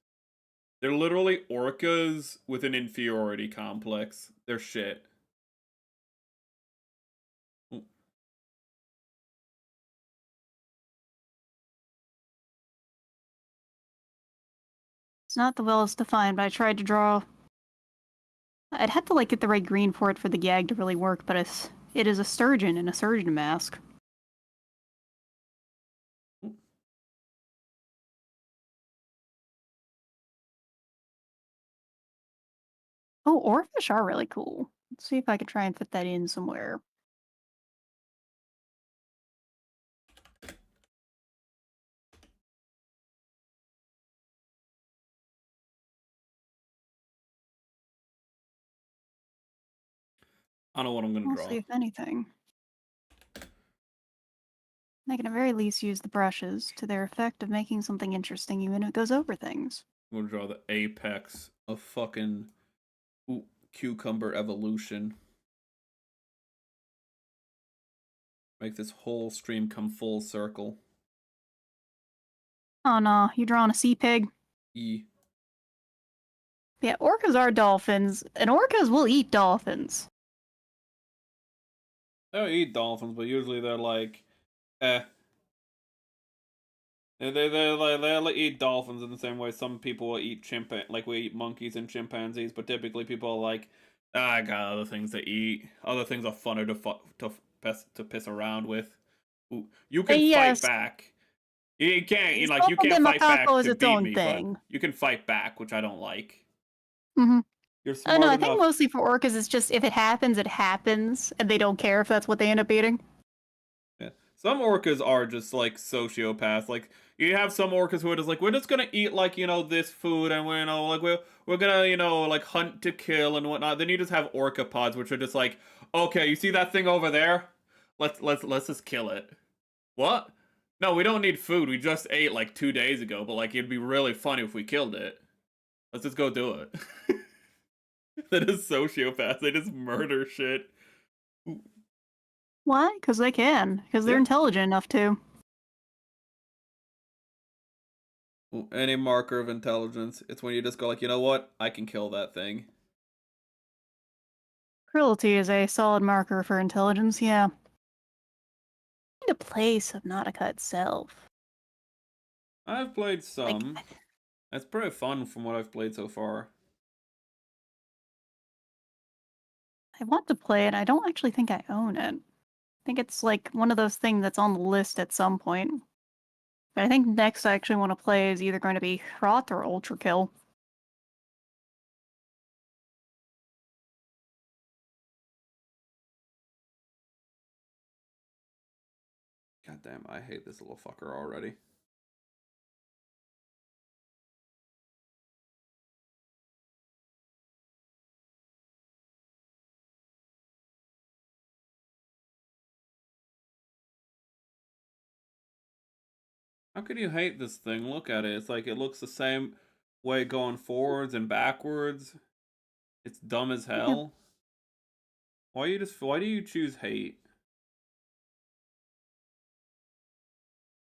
They're literally orcas with an inferiority complex. They're shit. It's not the well as defined, but I tried to draw. I'd have to like get the right green for it for the gag to really work, but it is a sturgeon in a sturgeon mask. Oh, oarfish are really cool. Let's see if I can try and fit that in somewhere. I don't know what I'm gonna We'll draw. see if anything. I can at very least use the brushes to their effect of making something interesting even if it goes over things. I'm gonna draw the apex of fucking cucumber evolution. Make this whole stream come full circle. Oh no, you drawing a sea pig? E. Yeah, orcas are dolphins, and orcas will eat dolphins. They'll eat dolphins, but usually they're like, eh. They'll eat dolphins in the same way some people will eat like we eat monkeys and chimpanzees, but typically people are like, I got other things to eat. Other things are funner to piss around with. Ooh, you can fight Yes, back. You can't, the you Sopa de can't fight back Macaco is to its beat own me, but thing. you can fight back, which I don't like. Mm-hmm. You're No, smart I think enough. mostly for orcas, it's just if it happens, and they don't care if that's what they end up eating. Yeah. Some orcas are just like sociopaths. Like you have some orcas who are just like, we're just gonna eat like this food, and we're gonna like hunt to kill and whatnot. Then you just have orca pods, which are just like, okay, you see that thing over there? Let's just kill it. What? No, we don't need food. We just ate like 2 days ago, but like it'd be really funny if we killed it. Let's just go do it. That is sociopaths. They just murder shit. Why? Because they can. Because they're Yeah. intelligent enough to. Any marker of intelligence, it's when you just go like, you know what? I can kill that thing. Cruelty is a solid marker for intelligence, yeah. To play Subnautica itself. I've played Like, some. It's pretty fun from what I've played so far. I want to play it. I don't actually think I own it. I think it's like one of those things that's on the list at some point. But I think next I actually want to play is either going to be Hroth or Ultra Kill. God damn, I hate this little fucker already. How could you hate this thing? Look at it. It's like it looks the same way going forwards and backwards. It's dumb as Yeah. hell. Why do you choose hate?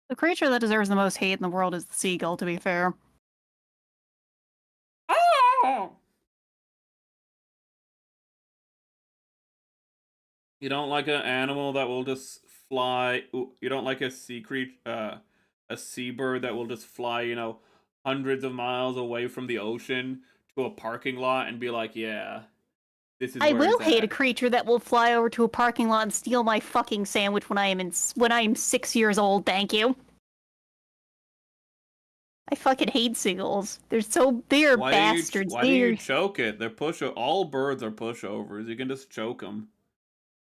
The creature that deserves the most hate in the world is the seagull, to be fair. Oh! You don't like an animal that will just fly. You don't like a sea creature, a seabird that will just fly, hundreds of miles away from the ocean to a parking lot and be like, yeah, this is I where will it's hate a at. creature that will fly over to a parking lot and steal my fucking sandwich when I am 6 years old, thank you. I fucking hate seagulls. They are bastards. Why do you choke it? All birds are pushovers. You can just choke them.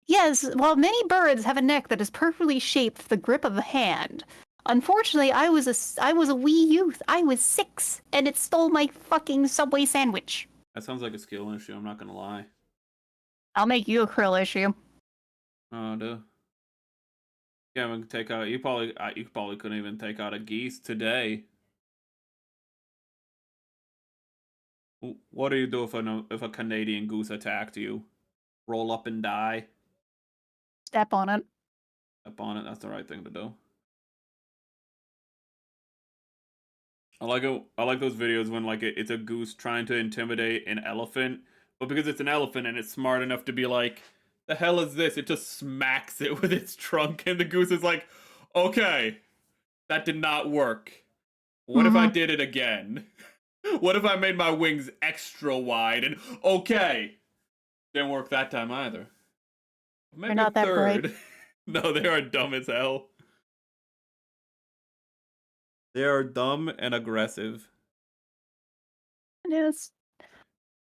Yes, while many birds have a neck that is perfectly shaped for the grip of a hand. Unfortunately, I was a wee youth. I was 6, and it stole my fucking Subway sandwich. That sounds like a skill issue. I'm not gonna lie. I'll make you a krill issue. Oh, dude. Yeah, we can take out. You probably couldn't even take out a geese today. What do you do if a Canadian goose attacked you? Roll up and die. Step on it. Step on it. That's the right thing to do. I like those videos when like it's a goose trying to intimidate an elephant, but because it's an elephant and it's smart enough to be like, the hell is this? It just smacks it with its trunk, and the goose is like, okay, that did not work. What if I did it again? What if I made my wings extra wide and okay? Didn't work that time either. They're Maybe a not that bright. third. No, they are dumb as hell. They are dumb and aggressive. Yes.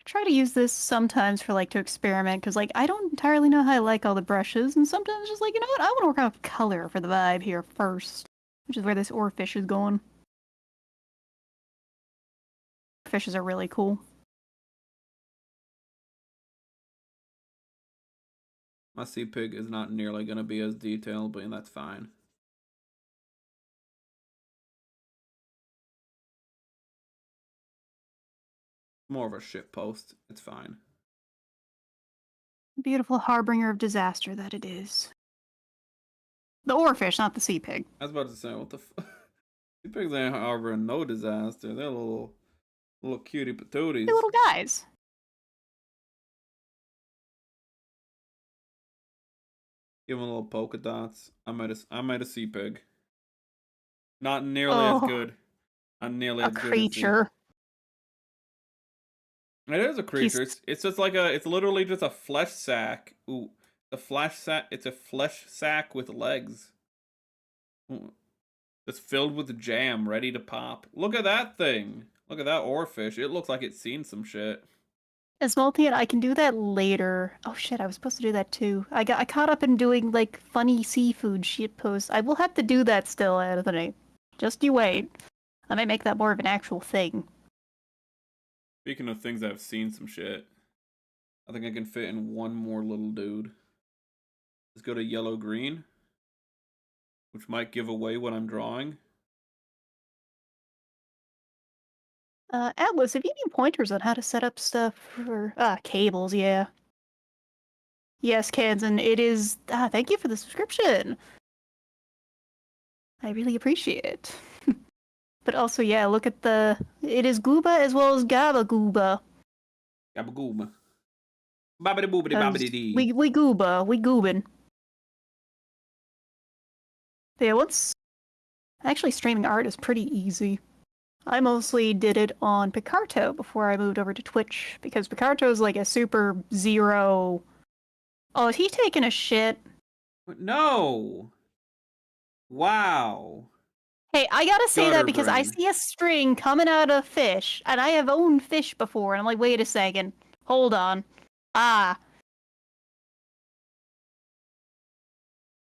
Try to use this sometimes for like to experiment because like I don't entirely know how I like all the brushes, and sometimes just like, you know what, I want to work on color for the vibe here first, which is where this oarfish is going. Fishes are really cool. My sea pig is not nearly gonna be as detailed, but that's fine. More of a shit post. It's fine. Beautiful harbinger of disaster that it is. The oarfish, not the sea pig. I was about to say, what the fuck? Sea pigs ain't harboring no disaster. They're little cutie patooties. They're little guys. Give them little polka dots. I made a sea pig. Not nearly as good. Not nearly A as good creature. It is a creature. It's just like it's literally just a flesh sack. Ooh, the flesh sack. It's a flesh sack with legs. Ooh. It's filled with jam, ready to pop. Look at that thing. Look at that oarfish. It looks like it's seen some shit. As Multi, I can do that later. Oh shit, I was supposed to do that too. I caught up in doing like funny seafood shit posts. I will have to do that still, Anthony. Just you wait. I might make that more of an actual thing. Speaking of things that have seen some shit, I think I can fit in one more little dude. Let's go to yellow green, which might give away what I'm drawing. Atlas, if you need pointers on how to set up stuff for cables, yeah. Yes, Kansan, it is. Thank you for the subscription. I really appreciate it. But also, yeah, look at the. It is Gooba as well as Gabagooba. Gabagooba. Bobbity boobity bobbity dee. We Gooba. We Goobin. Yeah, actually, streaming art is pretty easy. I mostly did it on Picarto before I moved over to Twitch, because Picarto is like a super zero. Oh, is he taking a shit? No! Wow. Hey, I gotta say that because I see a string coming out of fish, and I have owned fish before, and I'm like, wait a second. Hold on.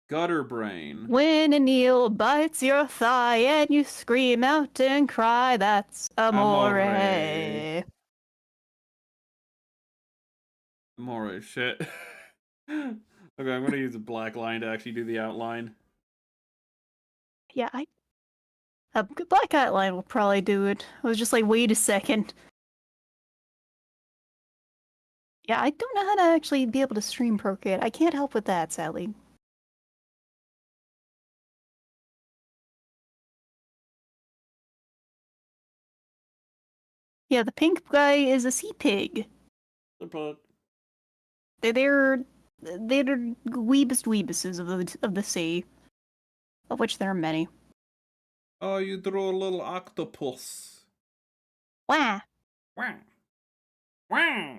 Gutter brain. When an eel bites your thigh and you scream out and cry, that's amore. Amore, shit. Okay, I'm gonna use a black line to actually do the outline. Yeah, a black outline will probably do it. I was just like, wait a second. Yeah, I don't know how to actually be able to stream Procreate. I can't help with that, sadly. Yeah, the pink guy is a sea pig. They're weebuses of the sea, of which there are many. Oh, you drew a little octopus. Wah. Wah. Wah.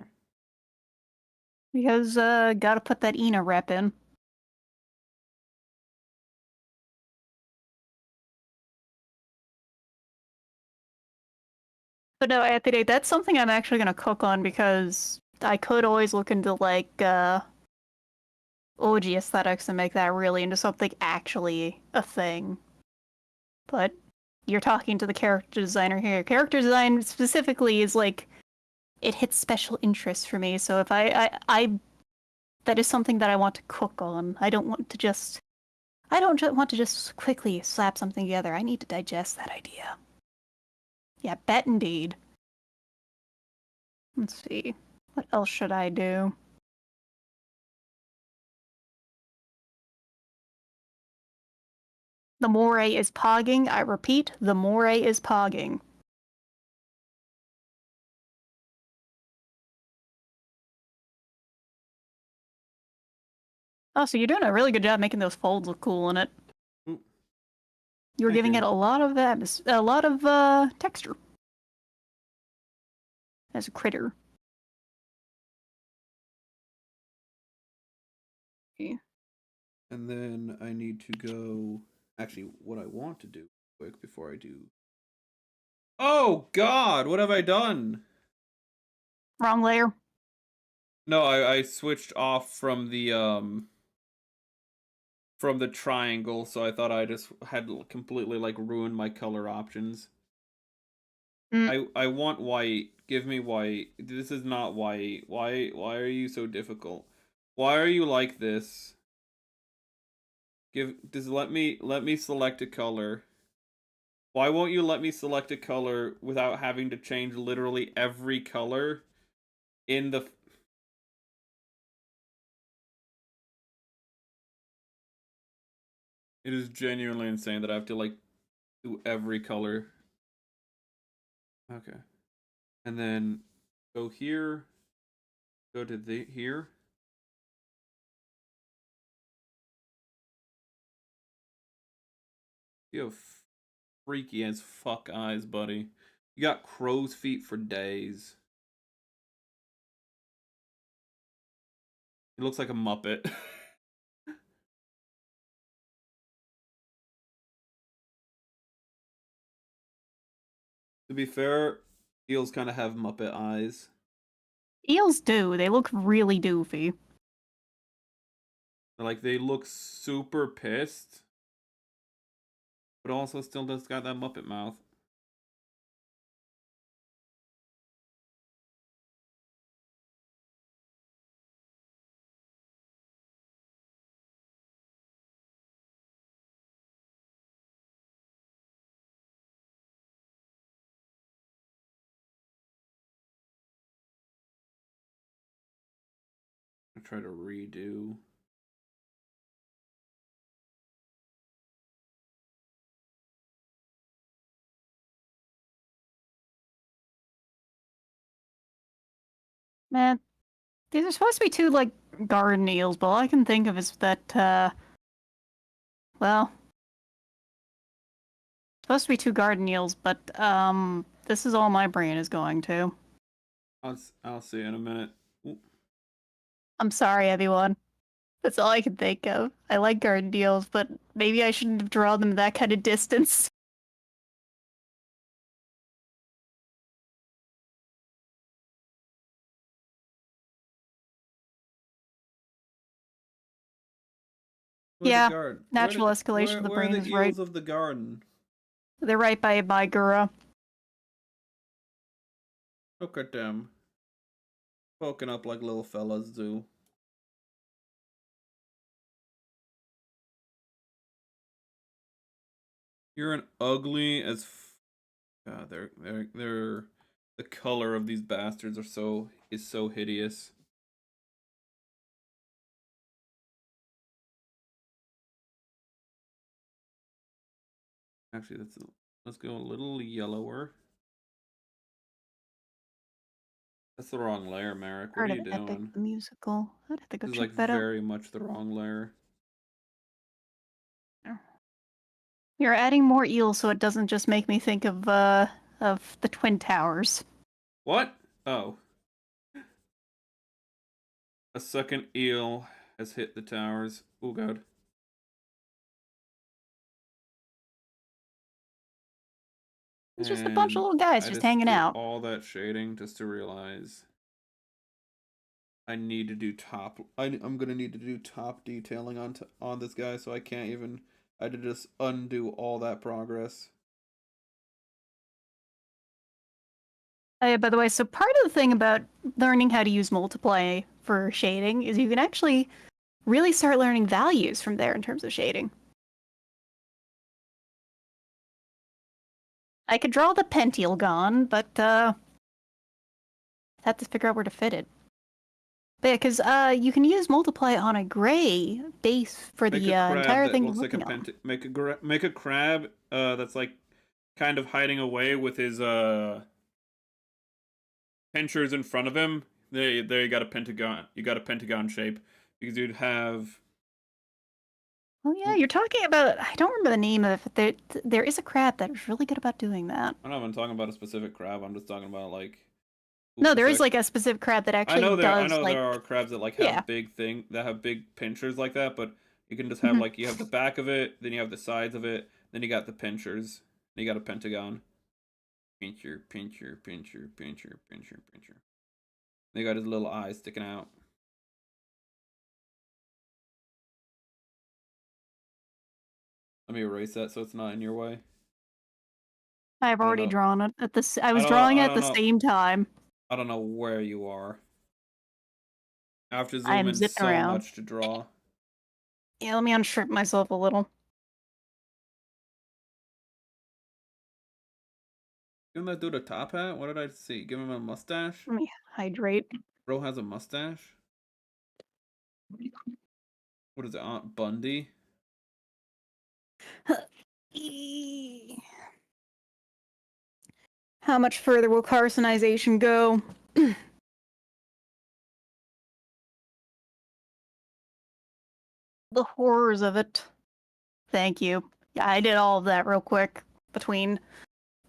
Because gotta put that Ina rep in. But no, Anthony, that's something I'm actually gonna cook on because I could always look into like OG aesthetics and make that really into something actually a thing. But you're talking to the character designer here. Character design specifically is like it hits special interests for me. So if I that is something that I want to cook on. I don't want to just quickly slap something together. I need to digest that idea. Yeah, bet indeed. Let's see. What else should I do? The moray is pogging. I repeat, the moray is pogging. Oh, so you're doing a really good job making those folds look cool in it. You're giving it a lot of texture. as a critter. Okay. And then I need to go. Actually, what I want to do quick before I do. Oh God! What have I done? Wrong layer. No, I switched off from the triangle, so I thought I just had completely like ruined my color options. I want white. Give me white. This is not white. Why are you so difficult? Why are you like this? Just let me select a color. Why won't you let me select a color without having to change literally every color in the It is genuinely insane that I have to like do every color. Okay. And then go here. Go to here. You have freaky as fuck eyes, buddy. You got crow's feet for days. He looks like a Muppet. To be fair, eels kind of have Muppet eyes. Eels do. They look really doofy. Like, they look super pissed, but also still just got that Muppet mouth. I try to redo. Man, these are supposed to be two, like, garden eels, but all I can think of is that, well, supposed to be two garden eels, but, this is all my brain is going to. I'll see in a minute. Ooh. I'm sorry, everyone. That's all I can think of. I like garden eels, but maybe I shouldn't have drawn them that kind of distance. Yeah, natural escalation of the brain is right. Where are the eels of the garden? They're right by Gura. Look at them. Poking up like little fellas do. You're an ugly as God, they're the color of these bastards is so hideous. Actually, let's go a little yellower. That's the wrong layer, Merrick. What are you doing? Epic the musical. I'd have to go This is check like that out. very much the wrong layer. You're adding more eels so it doesn't just make me think of the Twin Towers. What? Oh. A second eel has hit the towers. Oh god. It's just a bunch of little guys just hanging out. All that shading just to realize I need to do top. I'm gonna need to do top detailing on this guy, so I can't even. I had to just undo all that progress. Oh, yeah, by the way, so part of the thing about learning how to use multiply for shading is you can actually really start learning values from there in terms of shading. I could draw the pentagon, but I have to figure out where to fit it. But yeah, because you can use multiply on a gray base for the entire thing you're working on. Make a crab that's like kind of hiding away with his pinchers in front of him. There you got a pentagon. You got a pentagon shape because you'd have. Oh yeah, you're talking about. I don't remember the name of it. There is a crab that is really good about doing that. I'm not even talking about a specific crab. I'm just talking about like Oop, No, a there is sec. like a specific crab that I actually know does there like are crabs that like yeah. have that have big pinchers like that, but you can just have Mhm. like you have the back of it, then you have the sides of it, then you got the pinchers, then you got a pentagon. Pincher, pincher, pincher, pincher, pincher, pincher. They got his little eyes sticking out. Let me erase that so it's not in your way. I've I don't already know. drawn it at this. I was drawing it I at don't the know. same time. I don't know where you are. I have to zoom I'm in zipping so around. much to draw. Yeah, let me unstrip myself a little. Give that dude a top hat? What did I see? Give him a mustache? Let me hydrate. Bro has a mustache? What is it, Aunt Bundy? How much further will carcinization go? The horrors of it. Thank you. Yeah, I did all of that real quick between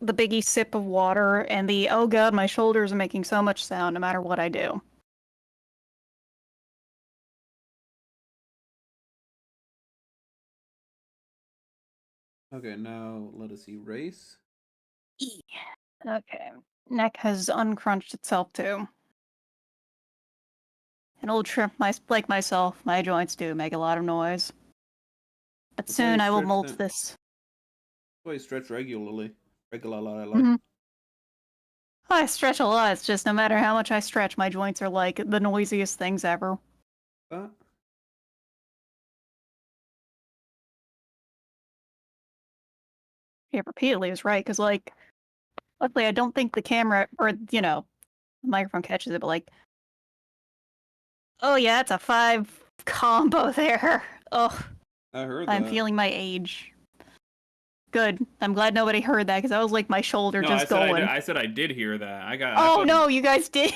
the biggie sip of water and the oh god, my shoulders are making so much sound no matter what I do. Okay, now let us erase. Okay. Neck has uncrunched itself too. An old shrimp like myself, my joints do make a lot of noise. But That's why you soon I will stretch molt them. this. That's why you stretch regularly. Regularly. Mhm. I stretch a lot, it's just no matter how much I stretch, my joints are like the noisiest things ever. That? Yeah, repeatedly is right, because like, luckily I don't think the camera, or, you know, the microphone catches it, but like, oh yeah, it's a 5 combo there. Ugh, I heard I'm that. feeling my age. Good. I'm glad nobody heard that, because that was like my shoulder No, just going. I said I did hear that. I Oh fucking no, you guys did!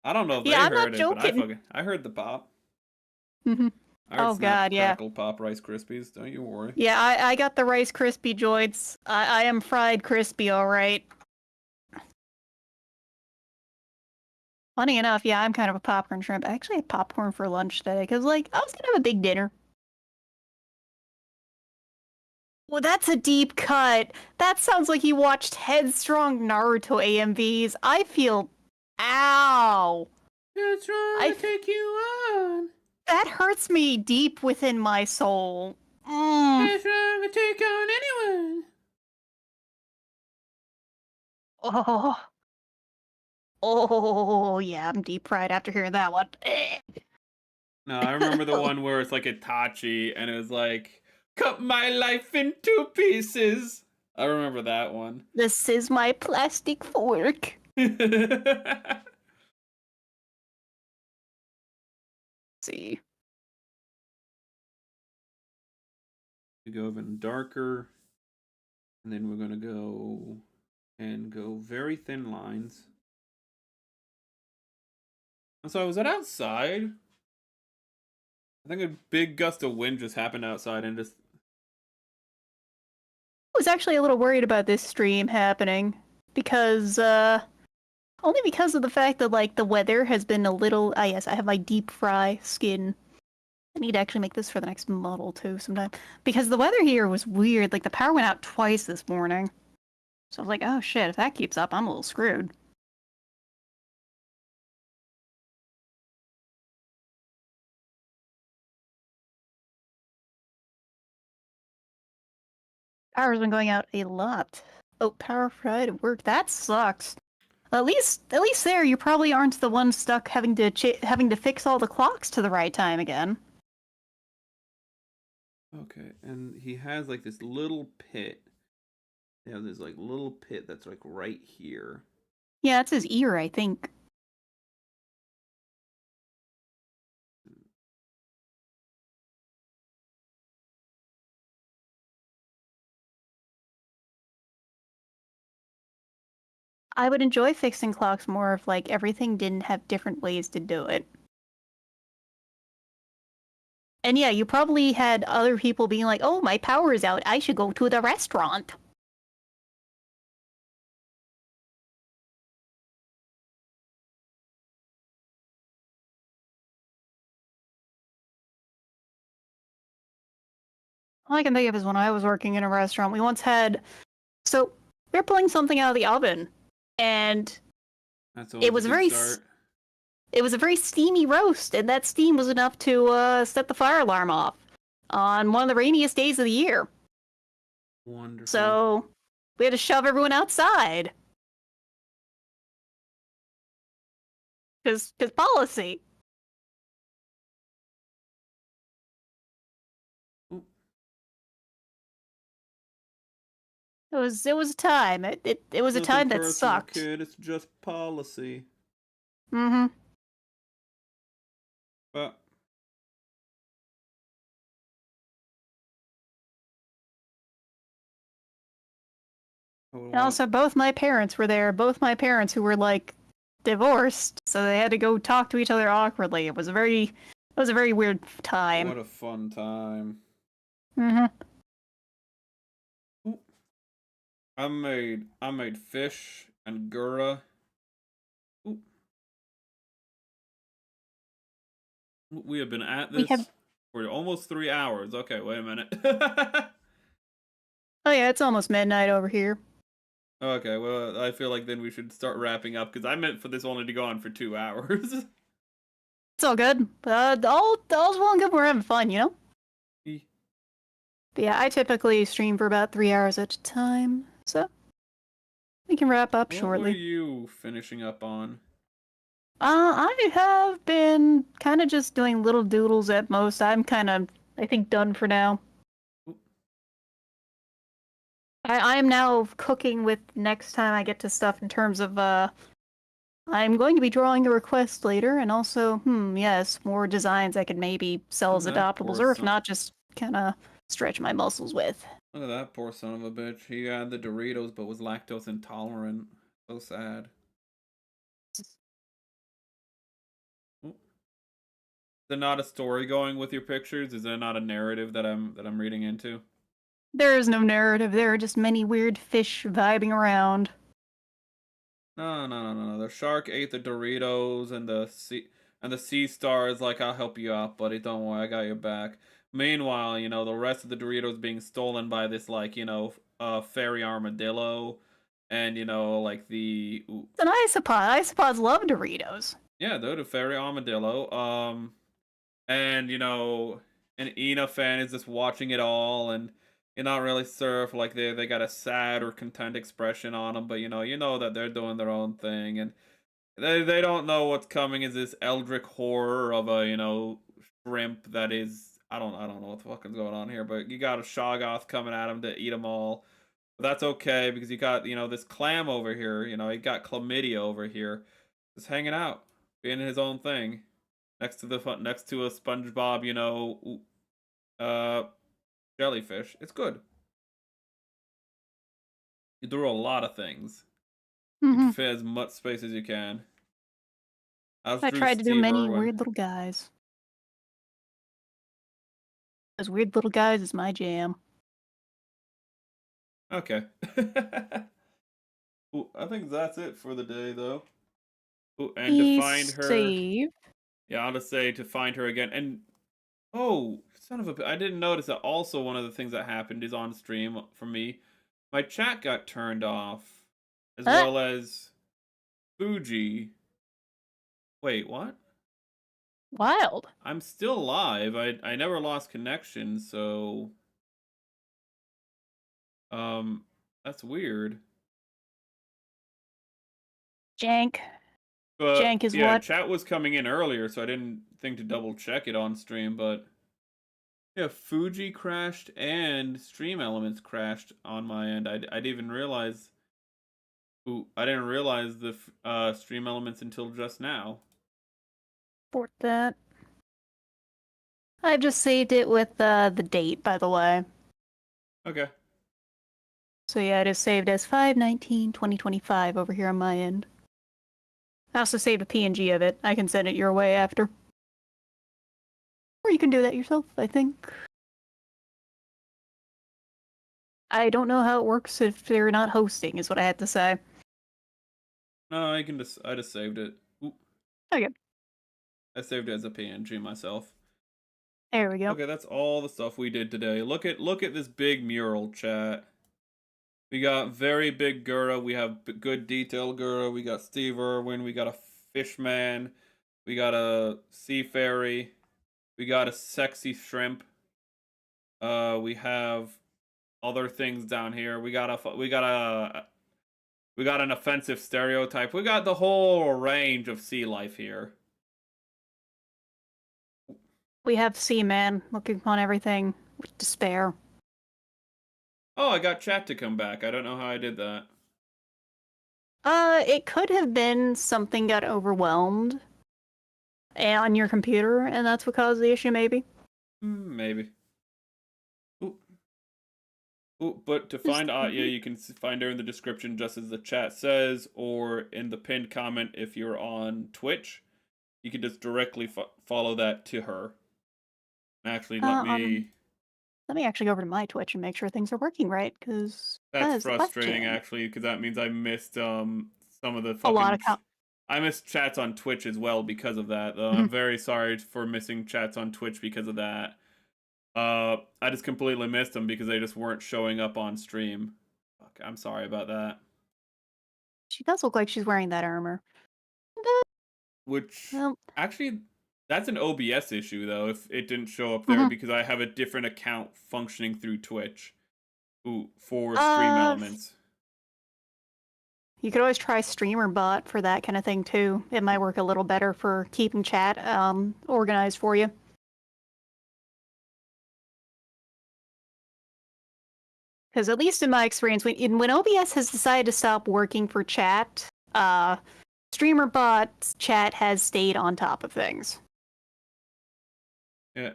I don't know if Yeah, they I'm not heard it, but joking. I heard the pop. Mhm. I heard Oh snap, god, yeah. crackle, pop, Rice Krispies. Don't you worry. Yeah, I got the Rice Krispie joints. I am fried crispy, alright. Funny enough, yeah, I'm kind of a popcorn shrimp. I actually had popcorn for lunch today, because, like, I was gonna have a big dinner. Well, that's a deep cut. That sounds like you watched Headstrong Naruto AMVs. I feel... Ow! It's wrong to I... take you on. That hurts me deep within my soul. Mm. It's wrong to take on anyone. Oh. Oh, yeah, I'm deep fried after hearing that one. No, I remember the one where it's like Itachi and it was like, cut my life in 2 pieces. I remember that one. This is my plastic fork. See. We go even darker, and then we're gonna go very thin lines. And so was that outside? I think a big gust of wind just happened outside and just. I was actually a little worried about this stream happening because only because of the fact that like the weather has been a little yes, I have my deep fry skin. I need to actually make this for the next model too sometime. Because the weather here was weird, like the power went out twice this morning. So I was like, oh shit, if that keeps up, I'm a little screwed. Power's been going out a lot. Oh, power fried at work. That sucks. At least there, you probably aren't the one stuck having to fix all the clocks to the right time again. Okay, and he has like this little pit. They have this like little pit that's like right here. Yeah, it's his ear, I think. I would enjoy fixing clocks more if like everything didn't have different ways to do it. And yeah, you probably had other people being like, "Oh, my power is out. I should go to the restaurant." All I can think of is when I was working in a restaurant, we once had. So we were pulling something out of the oven, and That's it always a was good very. start. It was a very steamy roast, and that steam was enough to set the fire alarm off on one of the rainiest days of the year. Wonderful. So we had to shove everyone outside. Because policy. Ooh. It was a time. It was a Nothing time that personal, sucked. kid. It's just policy. Mm-hmm. But And also, both my parents were there. Both my parents, who were like divorced, so they had to go talk to each other awkwardly. It was a very weird time. what a fun time. Mm-hmm. Ooh. I made fish and gura. Ooh. We have been at this for almost 3 hours. Okay, wait a minute. Oh yeah, it's almost midnight over here. Okay, well, I feel like then we should start wrapping up because I meant for this only to go on for 2 hours. It's all good. All's well and good. We're having fun, you know. But yeah, I typically stream for about 3 hours at a time, so we can wrap up shortly. What were you finishing up on? I have been kind of just doing little doodles at most. I'm kind of, I think, done for now. I am now cooking with next time I get to stuff in terms of, I'm going to be drawing a request later, and also, yes, more designs I could maybe sell as adoptables, or if not, just kind of stretch my muscles with. Look at that poor son of a bitch. He had the Doritos but was lactose intolerant. So sad. Is there not a story going with your pictures? Is there not a narrative that I'm reading into? There is no narrative. There are just many weird fish vibing around. No. The shark ate the Doritos and the sea star is like, I'll help you out, buddy. Don't worry, I got your back. Meanwhile, the rest of the Doritos being stolen by this fairy armadillo, and like the. Ooh. And isopods love Doritos. Yeah, they're the fairy armadillo. And an Ina fan is just watching it all, and you're not really sure if like they got a sad or content expression on them, but you know that they're doing their own thing, and they don't know what's coming is this eldritch horror of a shrimp that is I don't know what the fuck is going on here, but you got a Shoggoth coming at him to eat them all. But that's okay because you got this clam over here, you got chlamydia over here, just hanging out, being his own thing, next to a SpongeBob, jellyfish. It's good. You do a lot of things. You can fit as much space as you can. I tried to do many weird little guys. Those weird little guys is my jam. Okay. Ooh, I think that's it for the day, though. Ooh, and to find her. Save. Yeah, I'll just say to find her again. And oh, son of a! I didn't notice that. Also, one of the things that happened is on stream for me. My chat got turned off, as well as Fuji. Wait, what? Wild. I'm still live. I never lost connection, so that's weird. Jank. But Jank is yeah, what? chat was coming in earlier, so I didn't think to double check it on stream, but yeah, Fuji crashed and Stream Elements crashed on my end. I didn't even realize. Ooh, I didn't realize the Stream Elements until just now. Report that. I've just saved it with the date, by the way. Okay. So yeah, it is saved as 5/19/2025 over here on my end. I also saved a PNG of it. I can send it your way after. Or you can do that yourself, I think. I don't know how it works if they're not hosting, is what I had to say. No, I just saved it. Ooh. Okay. I saved it as a PNG myself. There we go. Okay, that's all the stuff we did today. Look at this big mural, chat. We got very big Gura. We have good detail Gura. We got Steve Irwin. We got a fishman. We got a sea fairy. We got a sexy shrimp. We have other things down here. We got an offensive stereotype. We got the whole range of sea life here. We have Seaman looking upon everything with despair. Oh, I got chat to come back. I don't know how I did that. It could have been something got overwhelmed on your computer, and that's what caused the issue, maybe. Maybe. Ooh. Ooh, but to find Atya, you can find her in the description just as the chat says, or in the pinned comment if you're on Twitch. You can just directly follow that to her. Actually, let me actually go over to my Twitch and make sure things are working right, because that's frustrating, actually, because that means I missed some of the fucking... A lot of I missed chats on Twitch as well because of that, though. I'm very sorry for missing chats on Twitch because of that. I just completely missed them because they just weren't showing up on stream. Fuck, I'm sorry about that. She does look like she's wearing that armor. Which, well, actually, that's an OBS issue, though, if it didn't show up there, because I have a different account functioning through Twitch for stream elements. You could always try Streamer Bot for that kind of thing, too. It might work a little better for keeping chat organized for you. Because at least in my experience, when OBS has decided to stop working for chat, Streamer Bot's chat has stayed on top of things. Yeah.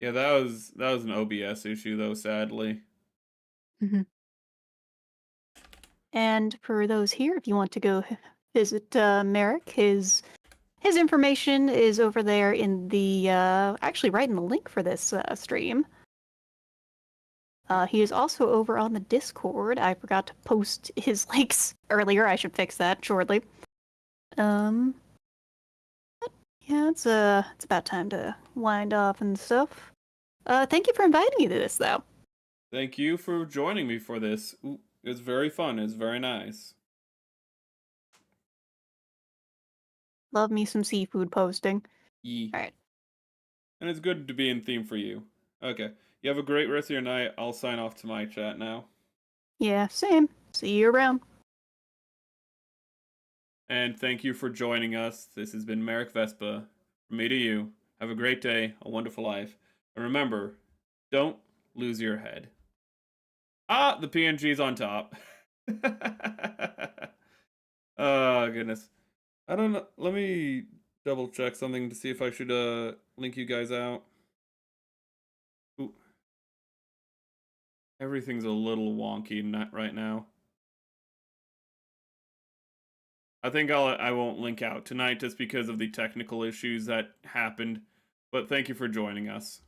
Yeah, that was an OBS issue, though, sadly. And for those here, if you want to go visit Merrick, his information is over there in the actually right in the link for this stream. He is also over on the Discord. I forgot to post his links earlier. I should fix that shortly. Yeah, it's about time to wind off and stuff. Thank you for inviting me to this, though. Thank you for joining me for this. Ooh, it was very fun. It was very nice. Love me some seafood posting. Yeah. All right. And it's good to be in theme for you. Okay. You have a great rest of your night. I'll sign off to my chat now. Yeah, same. See you around. And thank you for joining us. This has been Merrick Vespa. From me to you. Have a great day, a wonderful life. And remember, don't lose your head. Ah, the PNG's on top. Oh, goodness. I don't know. Let me double check something to see if I should link you guys out. Ooh. Everything's a little wonky right now. I think I won't link out tonight just because of the technical issues that happened. But thank you for joining us.